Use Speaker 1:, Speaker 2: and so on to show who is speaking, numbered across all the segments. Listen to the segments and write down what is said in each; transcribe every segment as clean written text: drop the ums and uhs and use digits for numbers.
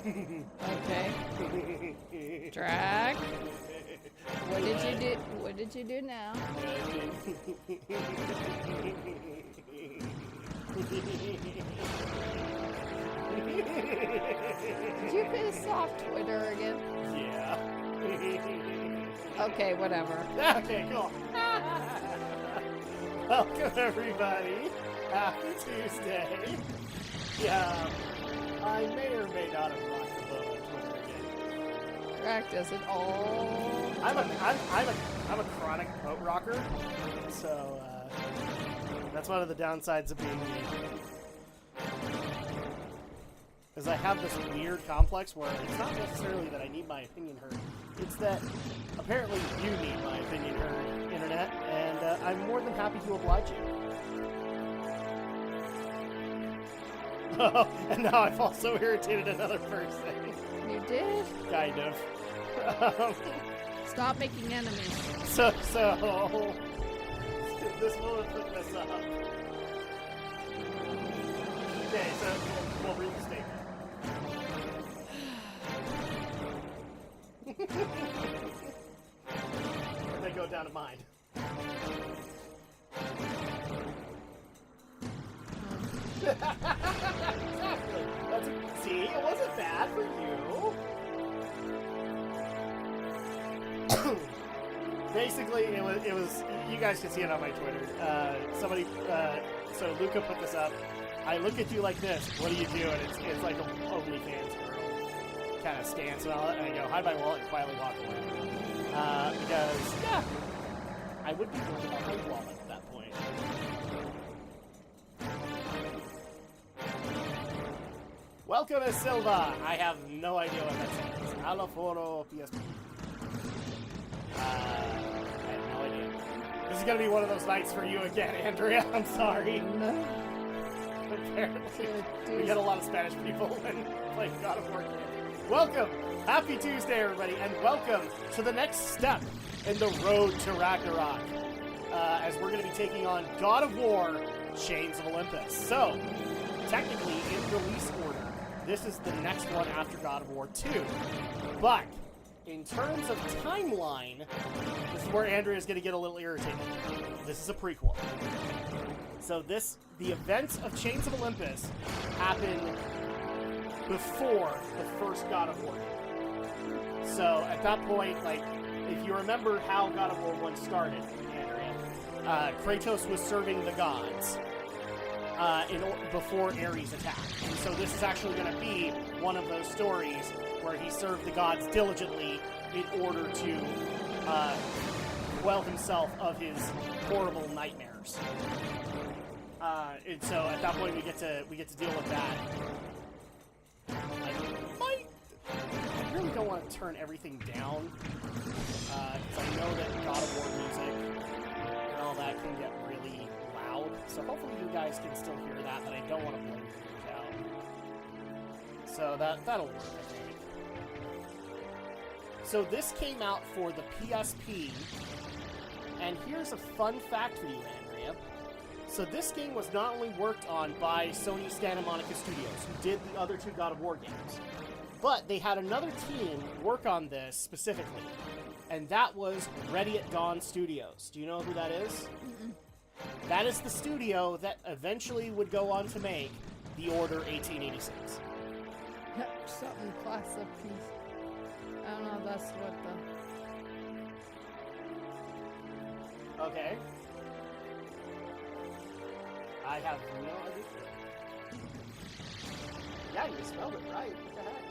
Speaker 1: Okay. Drak. What did you do? What did you do now? Did you piss off Twitter again?
Speaker 2: Yeah.
Speaker 1: Okay, whatever.
Speaker 2: Okay, cool. Welcome, everybody. Happy Tuesday. Yeah, I may or may not have rocked the boat on Twitter again.
Speaker 1: Drak does it all.
Speaker 2: I'm a chronic boat rocker, so that's one of the downsides of being me. Because I have this weird complex where it's not necessarily that I need my opinion heard. It's that apparently you need my opinion heard, Internet, and I'm more than happy to oblige you. Oh, and now I've also irritated another person.
Speaker 1: You did?
Speaker 2: Kind of.
Speaker 1: Stop making enemies.
Speaker 2: So, this will put this up. Okay, so we'll read the statement. And then go down to mine. Exactly. See, it wasn't bad for you. Basically, it was. You guys can see it on my Twitter. Somebody, so Luca put this up. I look at you like this. What do you do? And it's like a OnlyFans girl kind of stance and all that. And I go, hide my wallet and quietly walk away. Because yeah, I would be worried about my wallet at that point. Welcome to Silva. I have no idea what that says. Alaforo PSP. I have no idea. This is going to be one of those nights for you again, Andrea. I'm sorry.
Speaker 1: No.
Speaker 2: Apparently, we get a lot of Spanish people when playing God of War. Welcome! Happy Tuesday, everybody, and welcome to the next step in the road to Ragnarok. As we're going to be taking on God of War, Chains of Olympus. So, technically, in release order, this is the next one after God of War 2. But, in terms of timeline, this is where Andrea is going to get a little irritated. This is a prequel. So the events of Chains of Olympus happen before the first God of War game. So at that point, like, if you remember how God of War 1 started, Andrea, Kratos was serving the gods before Ares attacked. And so this is actually going to be one of those stories where he served the gods diligently in order to quell himself of his horrible nightmares. And so at that point we get to deal with that. I really don't want to turn everything down because I know that God of War music and all that can get really loud. So hopefully you guys can still hear that, but I don't want to blow your ears out. So that'll work, I think. So this came out for the PSP, and here's a fun fact for you, Andrea. So this game was not only worked on by Sony Santa Monica Studios, who did the other two God of War games, but they had another team work on this specifically, and that was Ready at Dawn Studios. Do you know who that is? Mm-mm. That is the studio that eventually would go on to make The Order 1886.
Speaker 1: Something classic piece. I don't know, that's what the...
Speaker 2: Okay. I have no idea. Yeah, you spelled it right. What the heck?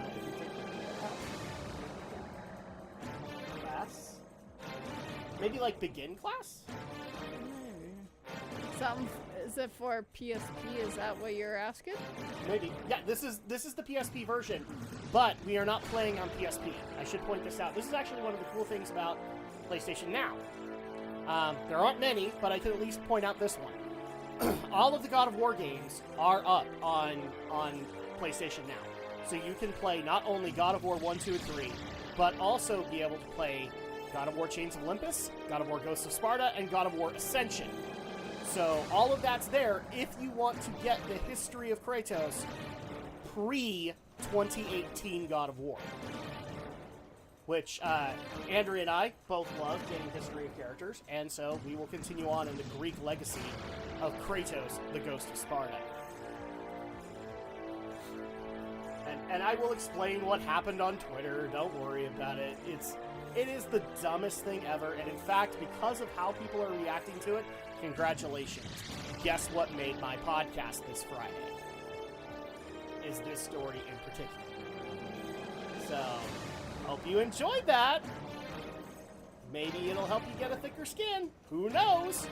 Speaker 2: If you take the class. Maybe like begin class?
Speaker 1: Maybe. Something... Is it for PSP? Is that what you're asking?
Speaker 2: Maybe. Yeah, this is the PSP version, but we are not playing on PSP. I should point this out. This is actually one of the cool things about PlayStation Now. There aren't many, but I can at least point out this one. All of the God of War games are up on PlayStation Now. So you can play not only God of War 1, 2, and 3, but also be able to play God of War Chains of Olympus, God of War Ghosts of Sparta, and God of War Ascension. So all of that's there if you want to get the history of Kratos pre-2018 God of War. Which Andrea and I both love getting history of characters, and so we will continue on in the Greek legacy of Kratos, the Ghost of Sparta. And I will explain what happened on Twitter. Don't worry about it. It is the dumbest thing ever, and in fact, because of how people are reacting to it, congratulations. Guess what made my podcast this Friday? Is this story in particular. So, hope you enjoyed that. Maybe it'll help you get a thicker skin. Who knows?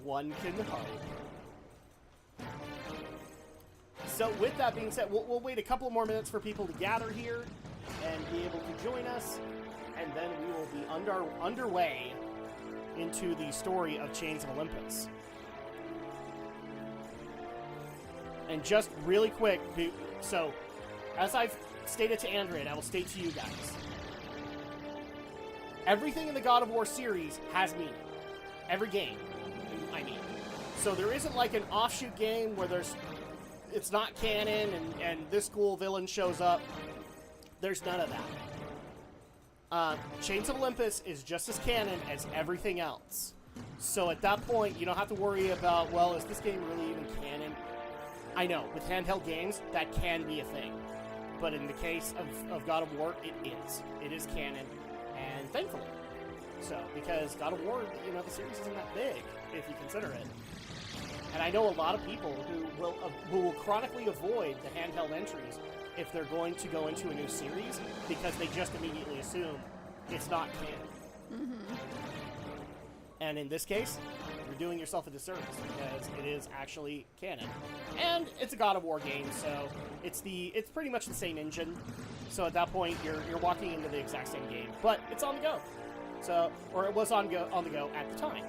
Speaker 2: One can hope. So with that being said, we'll wait a couple more minutes for people to gather here and be able to join us, and then we will be underway into the story of Chains of Olympus. And just really quick, so as I've stated to Andrea, and I will state to you guys, everything in the God of War series has meaning. Every game, I mean. So there isn't like an offshoot game where it's not canon and this cool villain shows up. There's none of that. Chains of Olympus is just as canon as everything else. So at that point, you don't have to worry about, well, is this game really even canon? I know, with handheld games, that can be a thing. But in the case of God of War, it is. It is canon, and thankfully. So, because God of War, the series isn't that big, if you consider it. And I know a lot of people who will chronically avoid the handheld entries if they're going to go into a new series, because they just immediately assume it's not canon. Mm-hmm. And in this case, you're doing yourself a disservice, because it is actually canon. And it's a God of War game, so it's pretty much the same engine. So at that point, you're walking into the exact same game, but it's on the go. So, or it was on the go at the time.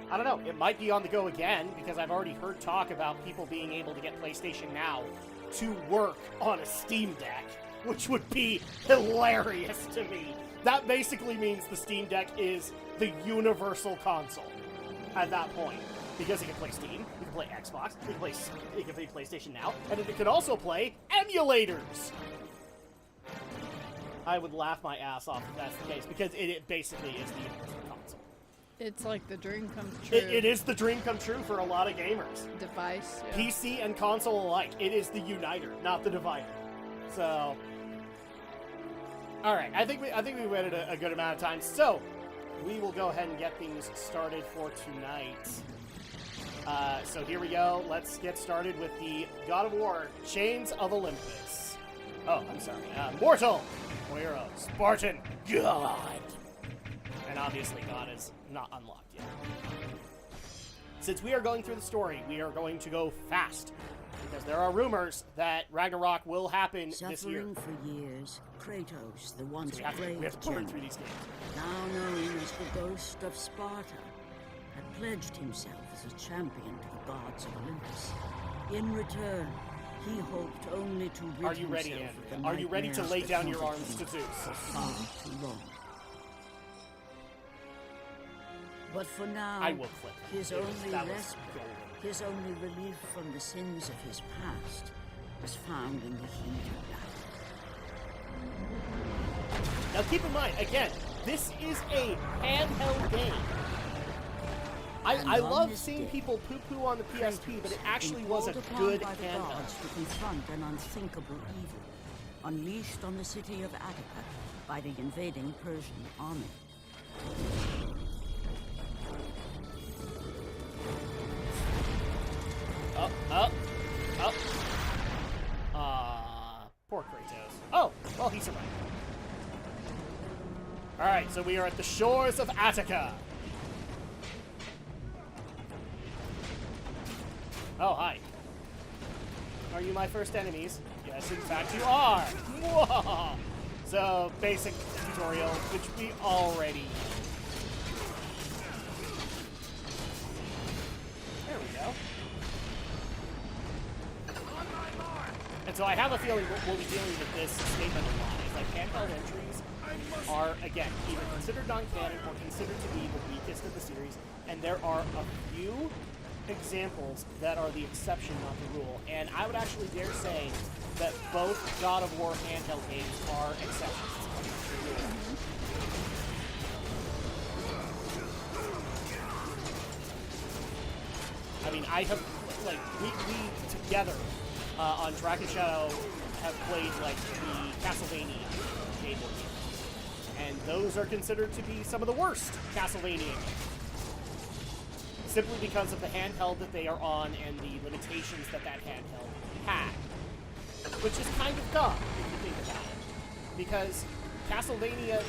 Speaker 2: I don't know, it might be on the go again, because I've already heard talk about people being able to get PlayStation Now to work on a Steam Deck, which would be hilarious to me. That basically means the Steam Deck is the universal console at that point, because it can play Steam, it can play Xbox, it can play PlayStation Now, and it can also play emulators. I would laugh my ass off if that's the case, because it basically is the universal console.
Speaker 1: It's like the dream come true.
Speaker 2: It is the dream come true for a lot of gamers.
Speaker 1: Device, yeah.
Speaker 2: PC and console alike. It is the uniter, not the divider. So, all right. I think we waited a good amount of time. So, we will go ahead and get things started for tonight. So here we go. Let's get started with the God of War: Chains of Olympus. Oh, I'm sorry. Mortal, hero, Spartan, God. And obviously, God is not unlocked yet. Since we are going through the story, we are going to go fast, because there are rumors that Ragnarok will happen this year.
Speaker 3: Suffering for years, Kratos, the once
Speaker 2: So we have to burn through these games.
Speaker 3: now known as the Ghost of Sparta, had pledged himself as a champion to the gods of Olympus. In return, he hoped only to rid
Speaker 2: Are you ready,
Speaker 3: himself of
Speaker 2: Andrea?
Speaker 3: the
Speaker 2: Are you ready to
Speaker 3: nightmares
Speaker 2: lay
Speaker 3: that
Speaker 2: down your
Speaker 3: haunted
Speaker 2: arms
Speaker 3: him
Speaker 2: to Zeus?
Speaker 3: for far too long. But for now,
Speaker 2: I will click.
Speaker 3: his
Speaker 2: That
Speaker 3: only
Speaker 2: was
Speaker 3: respite,
Speaker 2: golden.
Speaker 3: his only relief from the sins of his past, was found in the heat of battle.
Speaker 2: Now keep in mind, again, this is a handheld game. I
Speaker 3: And on
Speaker 2: love
Speaker 3: this
Speaker 2: seeing
Speaker 3: day,
Speaker 2: people poo-poo on the PSP, but it actually was a
Speaker 3: called upon
Speaker 2: good
Speaker 3: by the
Speaker 2: handheld.
Speaker 3: gods to confront an unthinkable evil, unleashed on the city of Attica by the invading Persian army.
Speaker 2: Up. Poor Kratos. Oh, well, he survived. Alright, so we are at the shores of Attica. Oh, hi. Are you my first enemies? Yes, in fact you are. Whoa. So, basic tutorial, which we already... There we go. And so I have a feeling we'll be dealing with this statement a lot. It's like handheld entries are, again, either considered non-canon or considered to be the weakest of the series, and there are a few examples that are the exception, not the rule. And I would actually dare say that both God of War handheld games are exceptions to the rule. I mean, I have, like, we together on Drak and Shadow have played, like, the Castlevania Game Boy games. And those are considered to be some of the worst Castlevania games. Simply because of the handheld that they are on and the limitations that that handheld had. Which is kind of dumb, if you think about it. Because Castlevania,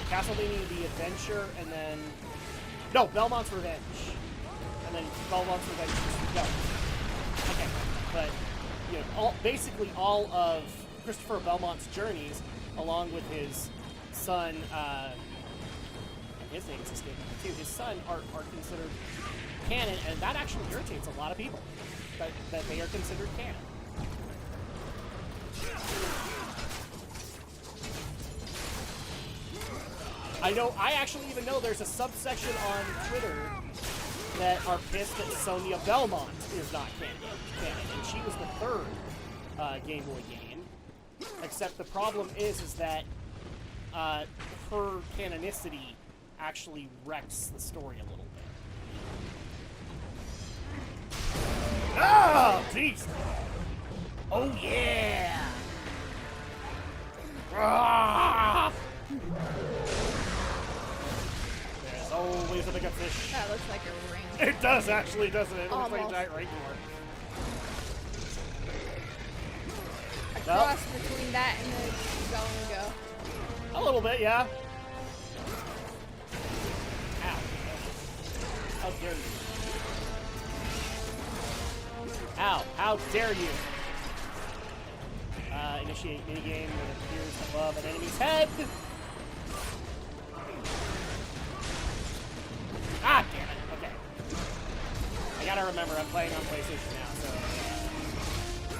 Speaker 2: Castlevania the Adventure, and then... No, Belmont's Revenge. And then Belmont's Revenge. No. Okay, but, you know, basically all of Christopher Belmont's journeys, along with his son, his name is escaping me too, his son are considered canon, and that actually irritates a lot of people, that they are considered canon. I actually even know there's a subsection on Twitter that are pissed that Sonia Belmont is not canon, and she was the third Game Boy game. Except the problem is that her canonicity actually wrecks the story a little bit. Oh, jeez! Oh yeah! Ah! There's always a bigger fish.
Speaker 1: That looks like a ring.
Speaker 2: It does actually, doesn't it? It looks like a
Speaker 1: Almost.
Speaker 2: giant rainbow.
Speaker 1: A cross between that and the Gongo.
Speaker 2: A little bit, yeah. Ow. How dare you? Ow, how dare you? Initiate minigame that appears above an enemy's head. Ah, damn it. Okay. I gotta remember, I'm playing on PlayStation now, so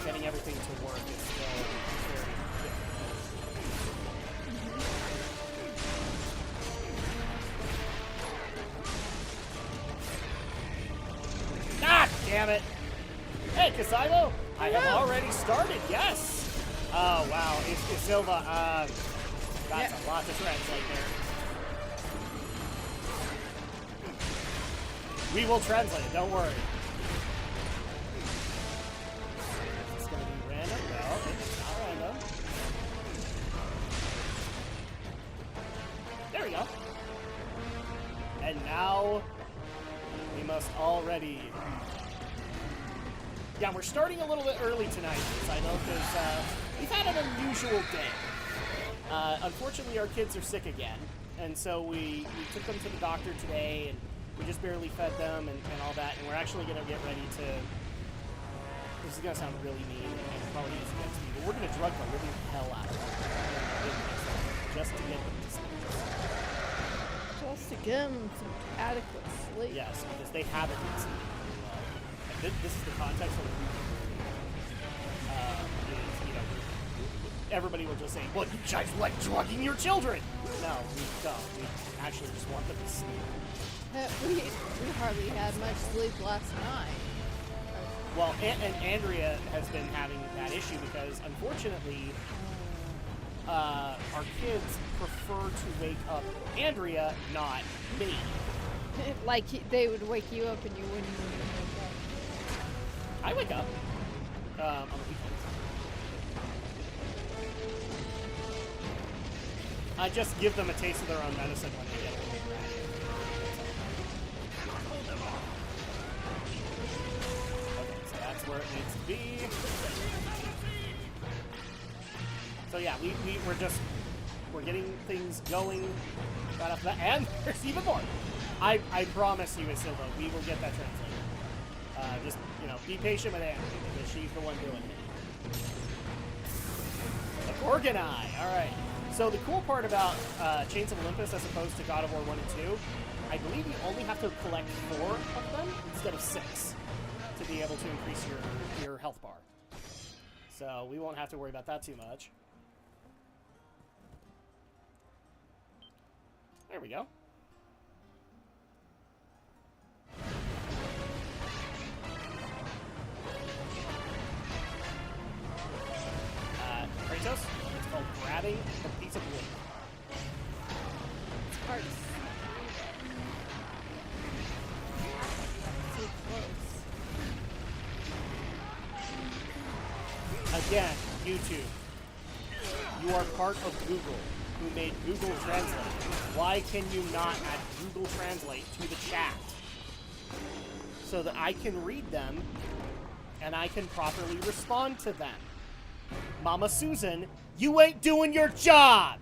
Speaker 2: getting everything to work is still very difficult. Ah, damn it. Hey, Casino, I have already started, yes. Oh, wow. Isilva, that's a lot to translate there. We will translate it, don't worry. Is this going to be random? No, it's not random. There we go. And now, we must already... Yeah, we're starting a little bit early tonight, I know, because we've had an unusual day. Unfortunately, our kids are sick again, and so we took them to the doctor today, and we just barely fed them and all that, and we're actually going to get ready to... This is going to sound really mean, and probably use against me, but we're going to drug the living hell out of them. Just to get them to sleep.
Speaker 1: Just to give them some adequate sleep.
Speaker 2: Yes, because they haven't been sleeping. This is the context of the everybody will just say, well, you guys like drugging your children. No, we don't. We actually just want them to sleep.
Speaker 1: We hardly had much sleep last night.
Speaker 2: Well, and Andrea has been having that issue because, unfortunately, our kids prefer to wake up Andrea, not me.
Speaker 1: Like they would wake you up and you wouldn't even wake up.
Speaker 2: I wake up on the weekends. I just give them a taste of their own medicine when they get a little bit ratty. Okay, so that's where it needs to be. So yeah, we're getting things going right off the bat, and there's even more. I promise you, Isilva, we will get that translated. Just, be patient with Anne, because she's the one doing it. The Gorgon Eye, alright. So the cool part about Chains of Olympus as opposed to God of War 1 and 2, I believe you only have to collect 4 of them instead of 6 to be able to increase your health bar. So we won't have to worry about that too much. There we go. Kratos, it's called grabbing a piece of wood.
Speaker 1: It's hard to see. Too close.
Speaker 2: Again, YouTube. You are part of Google, who made Google Translate. Why can you not add Google Translate to the chat? So that I can read them, and I can properly respond to them. Mama Susan, you ain't doing your job!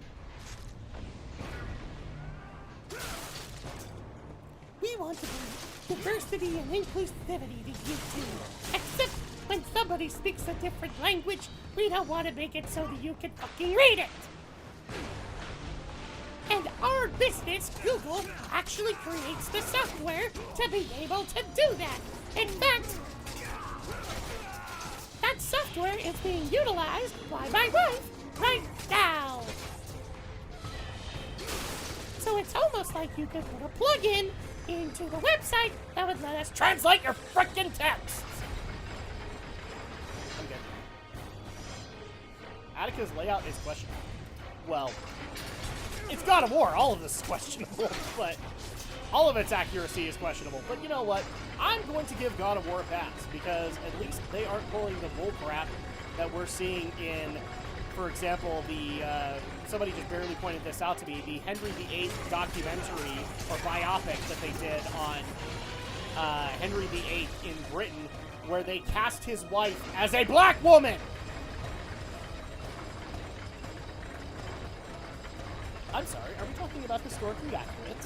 Speaker 4: We want to bring diversity and inclusivity to YouTube. Except when somebody speaks a different language, we don't want to make it so that you can fucking read it. And our business, Google, actually creates the software to be able to do that. In fact, that software is being utilized by my wife right now. So it's almost like you could put a plug-in into the website that would let us translate your frickin' texts.
Speaker 2: I'm good. Attica's layout is questionable. Well, it's God of War. All of this is questionable, but all of its accuracy is questionable. But you know what? I'm going to give God of War a pass because at least they aren't pulling the bull crap that we're seeing in, for example, the somebody just barely pointed this out to me, the Henry VIII documentary or biopic that they did on Henry VIII in Britain, where they cast his wife as a black woman. I'm sorry, are we talking about historically accurate?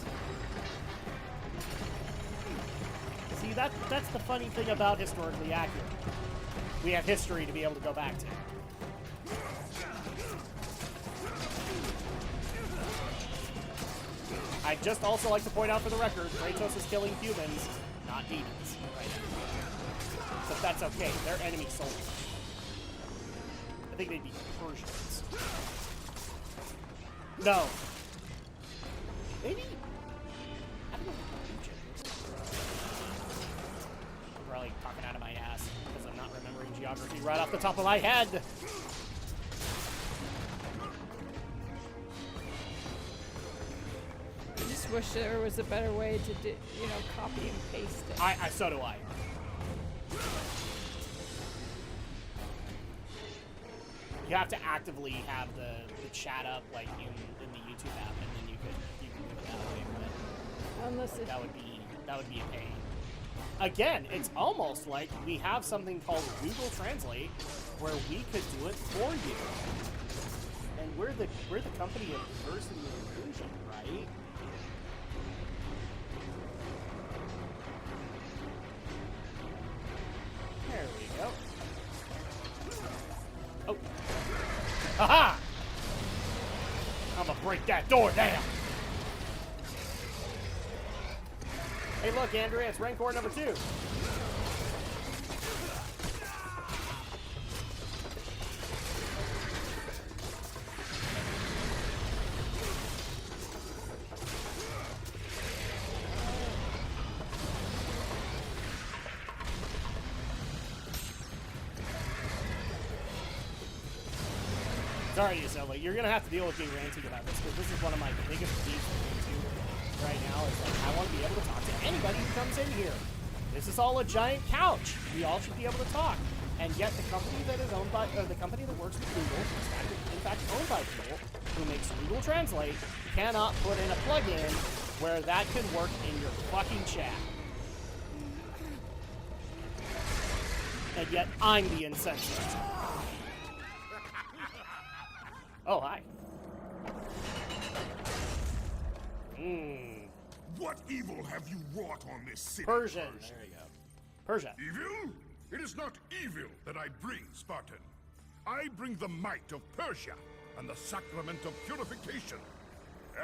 Speaker 2: See, that's the funny thing about historically accurate. We have history to be able to go back to. I'd just also like to point out for the record, Kratos is killing humans, not demons, right now. But that's okay, they're enemy soldiers. I think they'd be Persians. No. Maybe? I don't know. I'm probably talking out of my ass because I'm not remembering geography right off the top of my head.
Speaker 1: I just wish there was a better way to do, copy and paste it.
Speaker 2: So do I. You have to actively have the chat up like in the YouTube app, and then you can do it that way. But
Speaker 1: Unless it,
Speaker 2: that would be a pain. Again, it's almost like we have something called Google Translate, where we could do it for you. And we're the company of diversity and inclusion, right? There we go. Oh. Haha! I'm gonna break that door down. Hey, look, Andrea, it's Rancor number 2. Sorry, Isela, you're gonna have to deal with me ranting about this because this is one of my biggest beefs with YouTube right now. Is like I want to be able to talk to anybody who comes in here. This is all a giant couch. We all should be able to talk. And yet, the company that is owned by, the company that works with Google, is in fact owned by Google, who makes Google Translate, cannot put in a plugin where that can work in your fucking chat. And yet, I'm the insensitive. Oh, hi.
Speaker 5: What evil have you wrought on this city?
Speaker 2: Persian. There you go. Persia.
Speaker 5: Evil? It is not evil that I bring, Spartan. I bring the might of Persia and the sacrament of purification.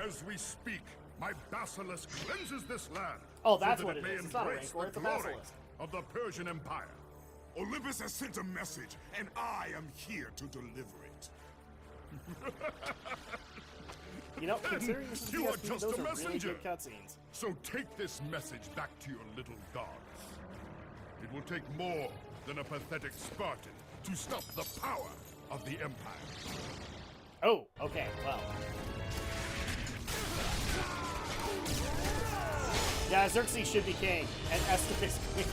Speaker 5: As we speak, my basilisk cleanses this land.
Speaker 2: Oh, that's
Speaker 5: so that
Speaker 2: what it
Speaker 5: may
Speaker 2: is. It's not a
Speaker 5: embrace
Speaker 2: rancor,
Speaker 5: the
Speaker 2: it's a
Speaker 5: glory
Speaker 2: basilisk.
Speaker 5: of the Persian Empire. Olympus has sent a message, and I am here to deliver it.
Speaker 2: You know, considering this is
Speaker 5: You are
Speaker 2: PSP,
Speaker 5: just
Speaker 2: those
Speaker 5: a
Speaker 2: are really
Speaker 5: messenger.
Speaker 2: good cutscenes.
Speaker 5: So take this message back to your little gods. It will take more than a pathetic Spartan to stop the power of the Empire.
Speaker 2: Oh, okay, well. Yeah, Xerxes should be king, and Esther is queen.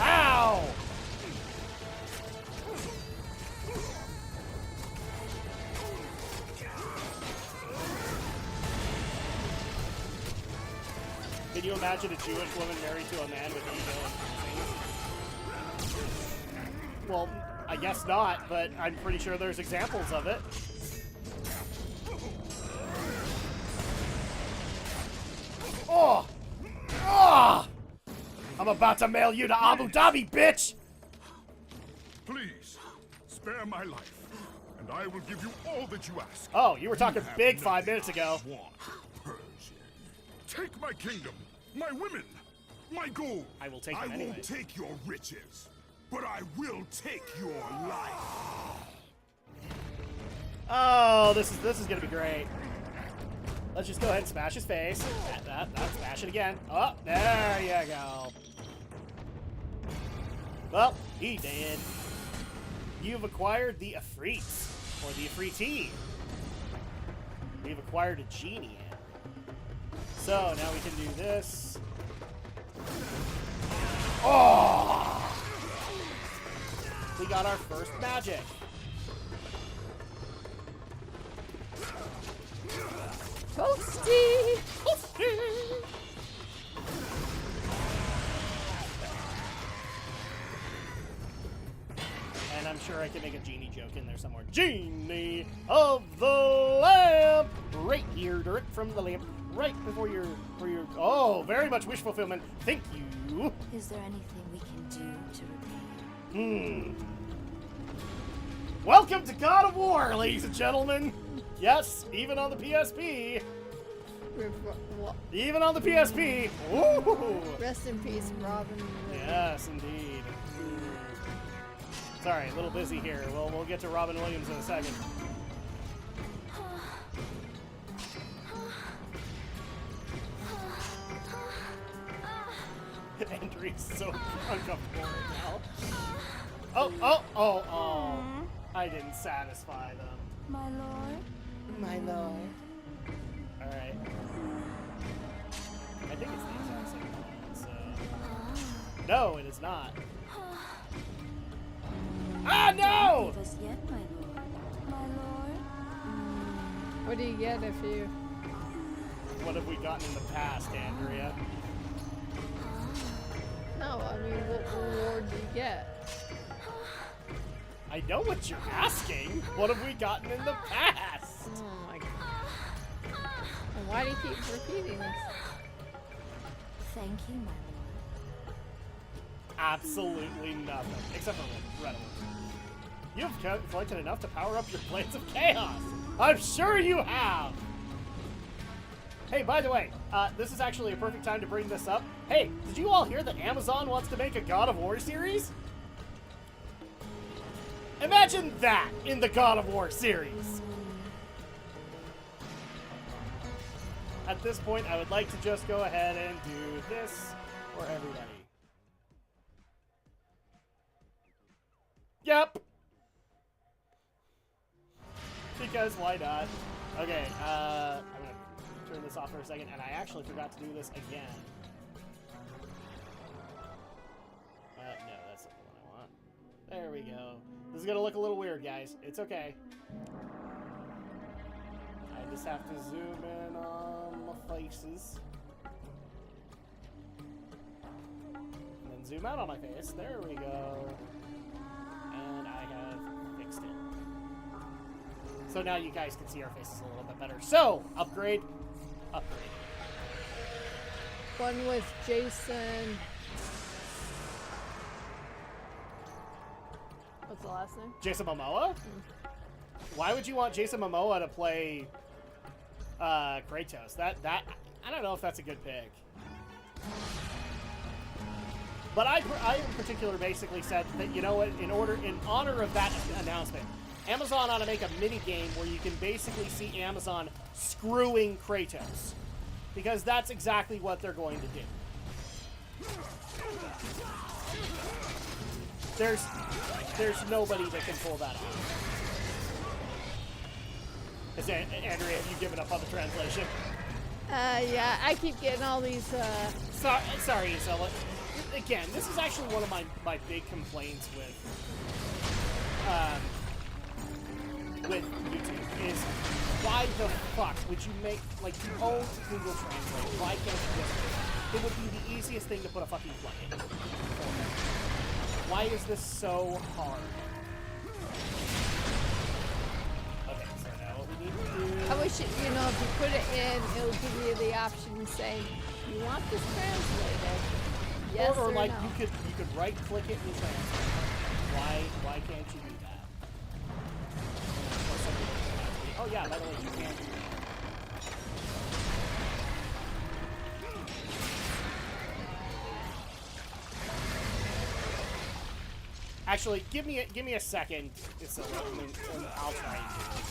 Speaker 2: Ow! Can you imagine a Jewish woman married to a man with ego? Well, I guess not, but I'm pretty sure there's examples of it. Oh! Oh! I'm about to mail you to Abu Dhabi, bitch!
Speaker 5: Please, spare my life, and I will give you all that you ask.
Speaker 2: Oh, you were talking
Speaker 5: have
Speaker 2: big 5
Speaker 5: nothing
Speaker 2: minutes ago.
Speaker 5: I want, Persian. Take my kingdom, my women, my gold.
Speaker 2: I will take them
Speaker 5: I
Speaker 2: anyway.
Speaker 5: won't take your riches, but I will take your life.
Speaker 2: Oh, this is gonna be great. Let's just go ahead and smash his face. That, smash it again. Oh, there you go. Well, he did. You've acquired the Ifrits, or the Ifriti. We've acquired a genie. So now we can do this. Oh! We got our first magic.
Speaker 1: Toasty!
Speaker 2: And I'm sure I can make a genie joke in there somewhere. Genie of the lamp! Right here, direct from the lamp. Right before your... Oh, very much wish fulfillment. Thank you.
Speaker 6: Is there anything we can do to repay?
Speaker 2: Welcome to God of War, ladies and gentlemen. Yes, even on the PSP. Even on the PSP. Ooh.
Speaker 1: Rest in peace, Robin.
Speaker 2: Yes, indeed. Sorry, a little busy here. We'll get to Robin Williams in a second. Andrew's so uncomfortable right now. Oh. I didn't satisfy them.
Speaker 6: My lord?
Speaker 2: My lord. Alright. I think it's the exact same one, so... No, it is not. Ah, no!
Speaker 6: Leave us yet, my lord. My lord?
Speaker 1: What do you get if you...
Speaker 2: What have we gotten in the past, Andrea?
Speaker 1: No, I mean, what reward do you get?
Speaker 2: I know what you're asking. What have we gotten in the past?
Speaker 1: Oh my god. And why do you keep repeating this?
Speaker 6: Thank you, my lord.
Speaker 2: Absolutely nothing. Except for Red Alert. You've collected enough to power up your Blades of Chaos. I'm sure you have. Hey, by the way, this is actually a perfect time to bring this up. Hey, did you all hear that Amazon wants to make a God of War series? Imagine that in the God of War series. At this point, I would like to just go ahead and do this for everybody. Yep. Because why not? Okay, I'm gonna turn this off for a second, and I actually forgot to do this again. No, that's not the one I want. There we go. This is gonna look a little weird, guys. It's okay. I just have to zoom in on my faces. And then zoom out on my face. There we go. And I have fixed it. So now you guys can see our faces a little bit better. So, upgrade. Upgrade.
Speaker 1: One with Jason. What's the last name?
Speaker 2: Jason Momoa? Why would you want Jason Momoa to play Kratos. That I don't know if that's a good pick. But I in particular basically said that, you know what, in honor of that announcement, Amazon ought to make a mini game where you can basically see Amazon screwing Kratos, because that's exactly what they're going to do. There's nobody that can pull that off. Andrea, have you given up on the translation?
Speaker 1: Yeah, I keep getting all these,
Speaker 2: Sorry, Isella. Again, this is actually one of my big complaints with YouTube, is why the fuck would you make, like, you own Google Translate? Why can't you just, it would be the easiest thing to put a fucking plugin. Why is this so hard? Okay, so now what we need to do...
Speaker 1: I wish, if you put it in, it'll give you the option saying, you want this translated? Yes or
Speaker 2: like
Speaker 1: no.
Speaker 2: you could right click it and translate. Why can't you do that? Oh yeah, by the way, you can do that. Actually, give me a second. I'll try and do it,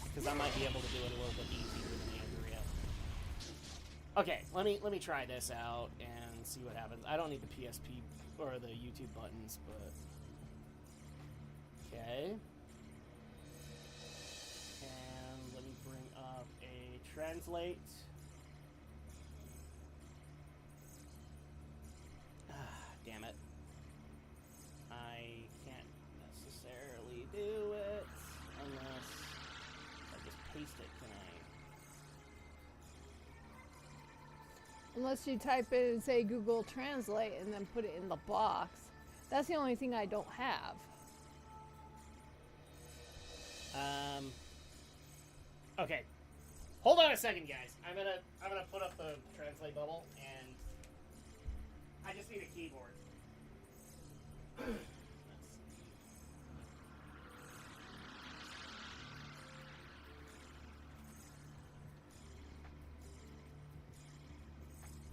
Speaker 2: because I might be able to do it a little bit easier than Andrea. Okay, let me try this out and see what happens. I don't need the PSP or the YouTube buttons, but okay. And let me bring up a translate. Damn it. I can't necessarily do it unless I just paste it, can I?
Speaker 1: Unless you type it and say Google Translate and then put it in the box. That's the only thing I don't have.
Speaker 2: Okay. Hold on a second, guys. I'm gonna put up the translate bubble, and I just need a keyboard. Let's see.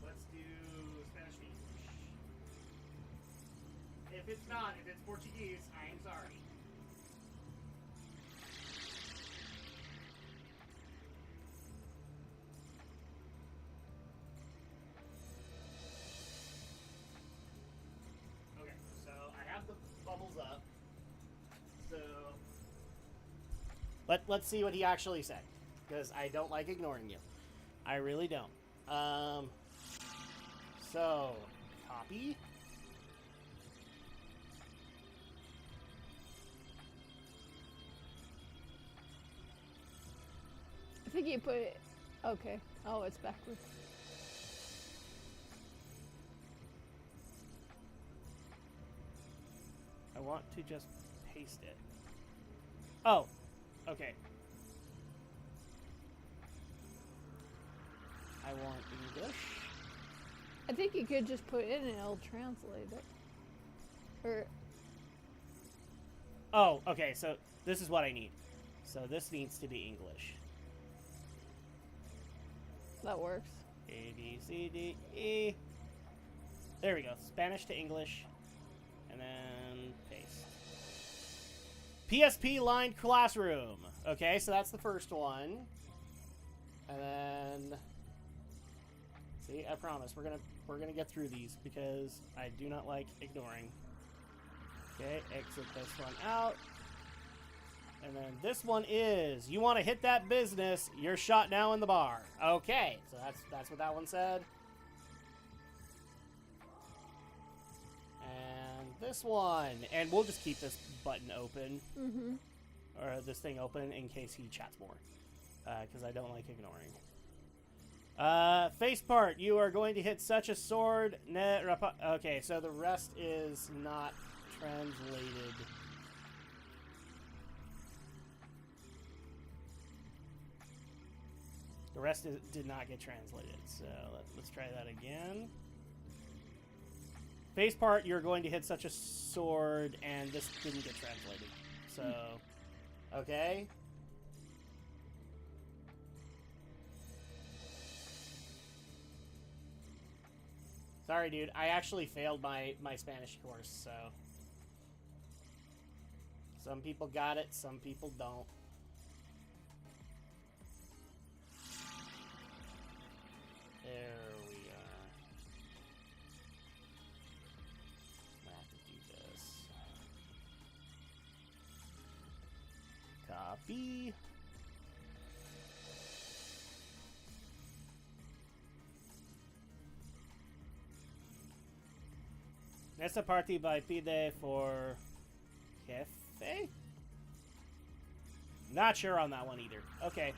Speaker 2: Let's do Spanish and English. If it's Portuguese, I am sorry. Okay, so I have the bubbles up. So let's see what he actually said, because I don't like ignoring you. I really don't. So copy.
Speaker 1: I think you put it... Okay. Oh, it's backwards.
Speaker 2: I want to just paste it. Oh, okay. I want English.
Speaker 1: I think you could just put it in and it'll translate it. Or...
Speaker 2: Oh, okay, so this is what I need. So this needs to be English.
Speaker 1: That works.
Speaker 2: A, B, C, D, E. There we go. Spanish to English. And then paste. PSP line classroom. Okay, so that's the first one. And then... See, I promise we're gonna get through these, because I do not like ignoring. Okay, exit this one out. And then this one is, you want to hit that business, you're shot now in the bar. Okay, so that's what that one said. And this one, and we'll just keep this button open, or this thing open in case he chats more, because I don't like ignoring. Face part, you are going to hit such a sword. Okay, so the rest is not translated. The rest did not get translated, so let's try that again. Face part, you're going to hit such a sword, and this didn't get translated. So, okay. Sorry, dude. I actually failed my Spanish course, so... Some people got it, some people don't. There we are. I have to do this. Copy. Nesta party by pide for Jefe? Not sure on that one either. Okay.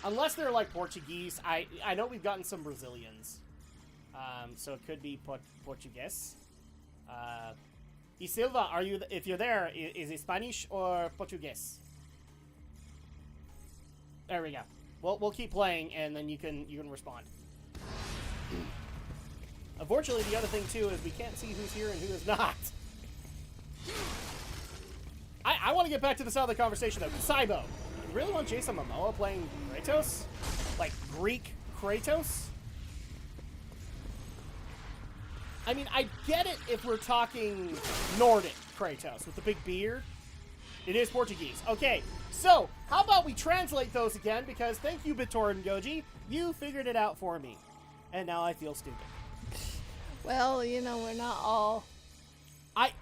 Speaker 2: Unless they're like Portuguese. I know we've gotten some Brazilians. So it could be Portuguese. Y Silva, are you if you're there, is it Spanish or Portuguese? There we go. We'll keep playing and then you can respond. Unfortunately, the other thing too is we can't see who's here and who is not. I want to get back to the start of the conversation though. Saibo, you really want Jason Momoa playing Kratos? Like Greek Kratos? I mean, I get it if we're talking Nordic Kratos with the big beard. It is Portuguese. Okay, so how about we translate those again? Because thank you, BitTorrent Goji, you figured it out for me, and now I feel stupid.
Speaker 1: Well, you know, we're not all...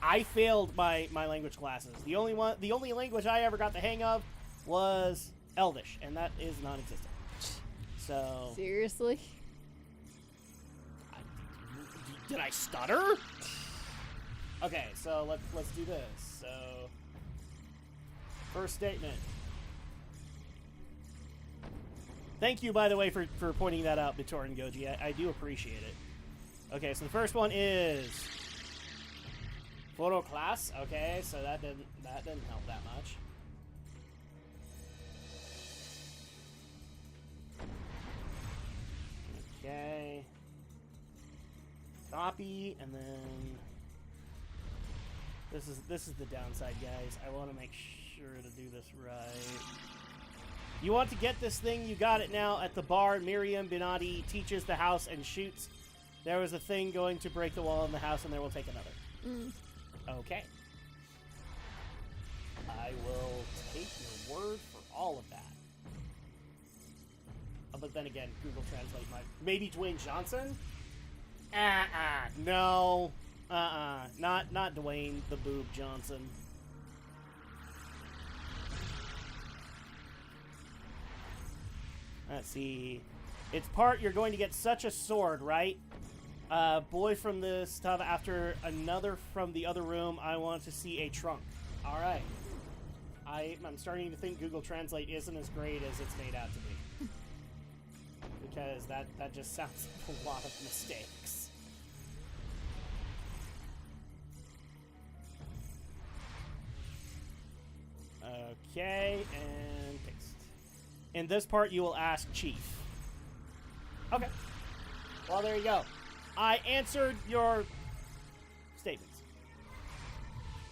Speaker 2: I failed my language classes. The only language I ever got the hang of was Elvish, and that is non-existent. So
Speaker 1: Seriously?
Speaker 2: Did I stutter? Okay, so let's do this. So first statement. Thank you, by the way, for pointing that out, BitTorrent Goji. I do appreciate it. Okay, so the first one is photo class. Okay, so that didn't help that much. Okay. Copy, and then this is the downside, guys. I want to make sure to do this right. You want to get this thing? You got it now at the bar. Miriam Binati teaches the house and shoots. There was a thing going to break the wall in the house, and there will take another. Okay. I will take your word for all of that. But then again, Google Translate might... Maybe Dwayne Johnson? No. Not Dwayne the Boob Johnson. Let's see. It's part you're going to get such a sword, right? Boy from the stuff after another from the other room. I want to see a trunk. All right. I'm starting to think Google Translate isn't as great as it's made out to be. Because that just sounds like a lot of mistakes. Okay, and paste. In this part, you will ask Chief. Okay. Well, there you go. I answered your statements.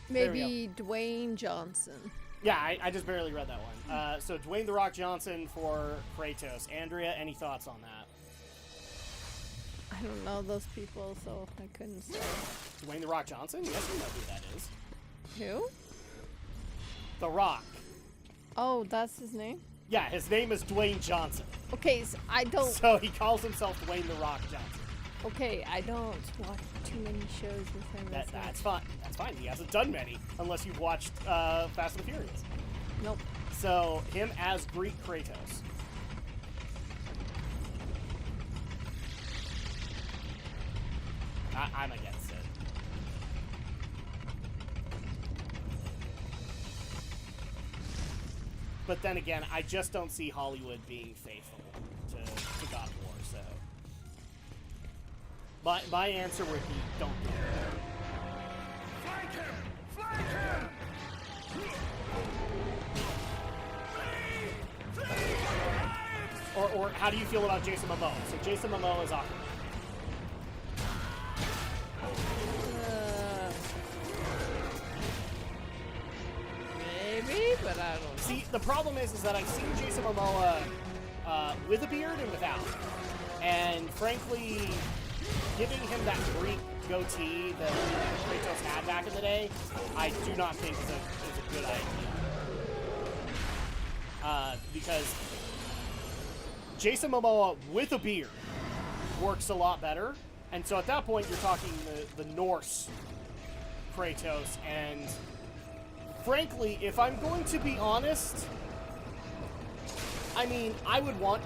Speaker 1: Maybe Dwayne Johnson.
Speaker 2: Yeah, I just barely read that one. So Dwayne The Rock Johnson for Kratos. Andrea, any thoughts on that?
Speaker 1: I don't know those people, so I couldn't say.
Speaker 2: Dwayne The Rock Johnson? Yes, you know who that is.
Speaker 1: Who?
Speaker 2: The Rock.
Speaker 1: Oh, that's his name?
Speaker 2: Yeah, his name is Dwayne Johnson.
Speaker 1: Okay, so I don't...
Speaker 2: So he calls himself Dwayne The Rock Johnson.
Speaker 1: Okay, I don't watch too many shows with him.
Speaker 2: That's fine. That's fine. He hasn't done many, unless you've watched Fast and Furious.
Speaker 1: Nope.
Speaker 2: So, him as Greek Kratos. I'm against it. But then again, I just don't see Hollywood being faithful to God of War, so... My answer would be, don't do it.
Speaker 5: Flank him! Flank him!
Speaker 2: Or how do you feel about Jason Momoa? So Jason Momoa is Aquaman.
Speaker 1: Maybe, but I don't know.
Speaker 2: See, the problem is that I've seen Jason Momoa with a beard and without. And frankly, giving him that Greek goatee that Kratos had back in the day, I do not think is a good idea. Because Jason Momoa with a beard works a lot better. And so at that point, you're talking the Norse Kratos. And frankly, if I'm going to be honest, I mean, I would want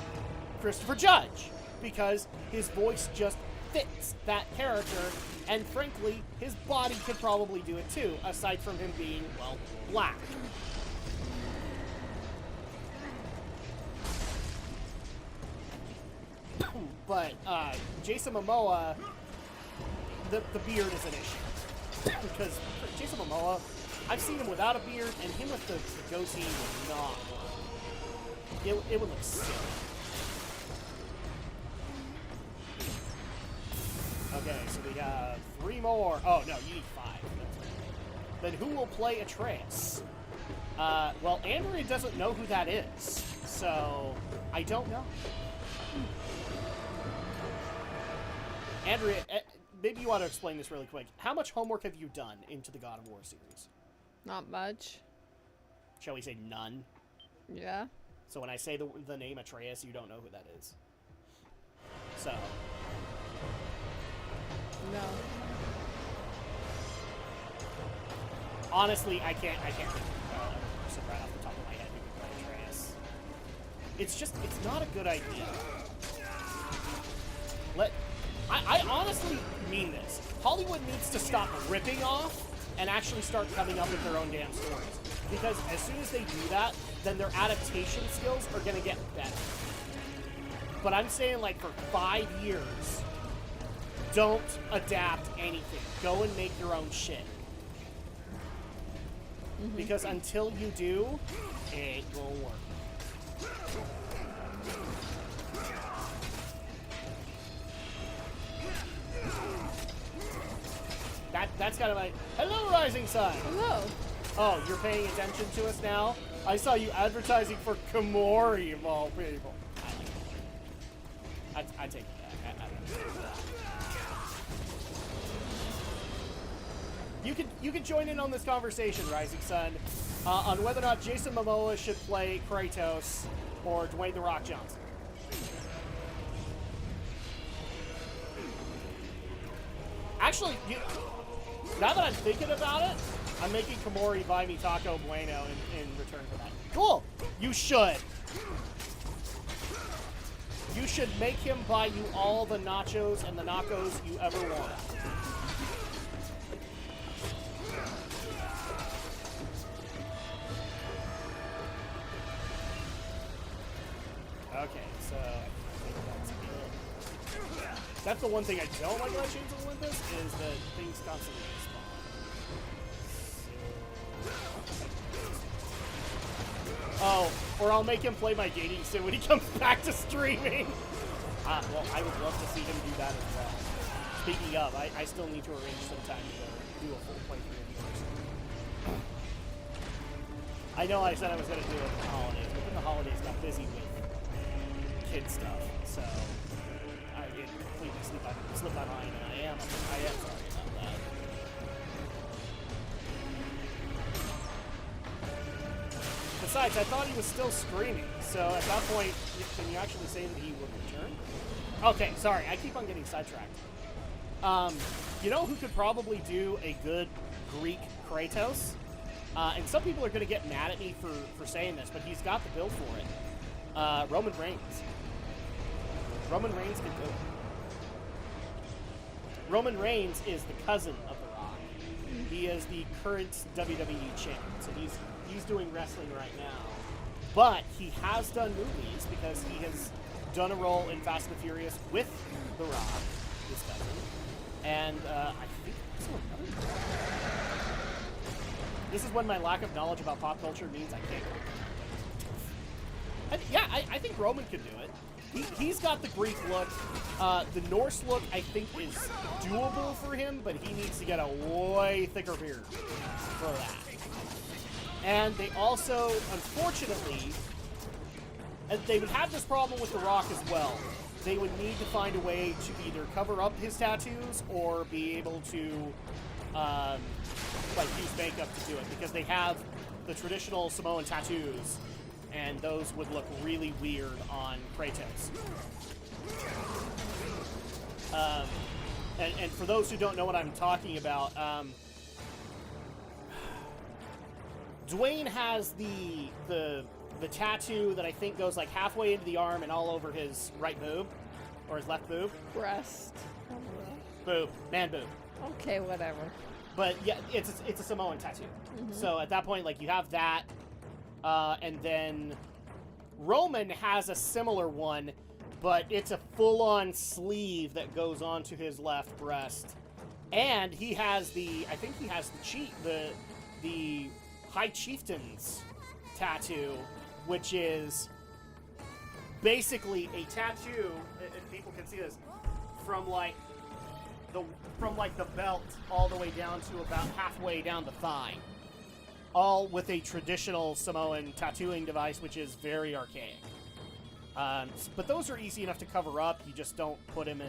Speaker 2: Christopher Judge because his voice just fits that character. And frankly, his body could probably do it too, aside from him being, well, black. But Jason Momoa, the beard is an issue. Because Jason Momoa, I've seen him without a beard, and him with the goatee would not work. It would look silly. Okay, so we have 3 more. Oh, no, you need 5. Then who will play Atreus? Well, Andrea doesn't know who that is, so I don't know. Andrea, maybe you want to explain this really quick. How much homework have you done into the God of War series?
Speaker 1: Not much.
Speaker 2: Shall we say none?
Speaker 1: Yeah.
Speaker 2: So when I say the name Atreus, you don't know who that is. So.
Speaker 1: No.
Speaker 2: Honestly, I can't think of a person right off the top of my head who could play Atreus. It's not a good idea. I honestly mean this. Hollywood needs to stop ripping off and actually start coming up with their own damn stories. Because as soon as they do that, then their adaptation skills are going to get better. But I'm saying, like, for 5 years, don't adapt anything. Go and make your own shit. Mm-hmm. Because until you do, it won't work. That's kind of like, hello, Rising Sun.
Speaker 1: Hello.
Speaker 2: Oh, you're paying attention to us now? I saw you advertising for Komori, of all people. I take it back. You can join in on this conversation, Rising Sun, on whether or not Jason Momoa should play Kratos or Dwayne "The Rock" Johnson. Actually, now that I'm thinking about it, I'm making Komori buy me Taco Bueno in return for that. Cool! You should. You should make him buy you all the nachos and the nachos you ever want. Okay, so I think that's it. That's the one thing I don't like about Chains of Olympus is that things constantly respawn. Oh, or I'll make him play my dating sim when he comes back to streaming. Well, I would love to see him do that as well. Speaking of, I still need to arrange some time to do a full playthrough of yours. I know I said I was going to do it in the holidays, but then the holidays got busy with kid stuff, so I did completely slip my mind, and I am sorry about that. Besides, I thought he was still streaming, so at that point, can you actually say that he would return? Okay, sorry, I keep on getting sidetracked. You know who could probably do a good Greek Kratos? And some people are going to get mad at me for saying this, but he's got the build for it. Roman Reigns. Roman Reigns can do it. Roman Reigns is the cousin of The Rock. He is the current WWE champ, so he's doing wrestling right now. But he has done movies because he has done a role in Fast and the Furious with The Rock, his cousin. And I think also another one. This is when my lack of knowledge about pop culture means I can't go. Yeah, I think Roman could do it. He's got the Greek look. The Norse look, I think, is doable for him, but he needs to get a way thicker beard for that. And they also, unfortunately, and they would have this problem with The Rock as well. they would need to find a way to either cover up his tattoos or be able to, like, use makeup to do it, because they have the traditional Samoan tattoos, and those would look really weird on Kratos. And for those who don't know what I'm talking about, Dwayne has the tattoo that I think goes like halfway into the arm and all over his right boob, or his left boob.
Speaker 1: Breast.
Speaker 2: Boob. Man boob.
Speaker 1: Okay, whatever.
Speaker 2: But yeah, it's a Samoan tattoo. So at that point, like, you have that, and then Roman has a similar one, but it's a full-on sleeve that goes onto his left breast, and he has the High Chieftains tattoo, which is basically a tattoo, and people can see this, from the belt all the way down to about halfway down the thigh, all with a traditional Samoan tattooing device, which is very archaic. But those are easy enough to cover up. You just don't put him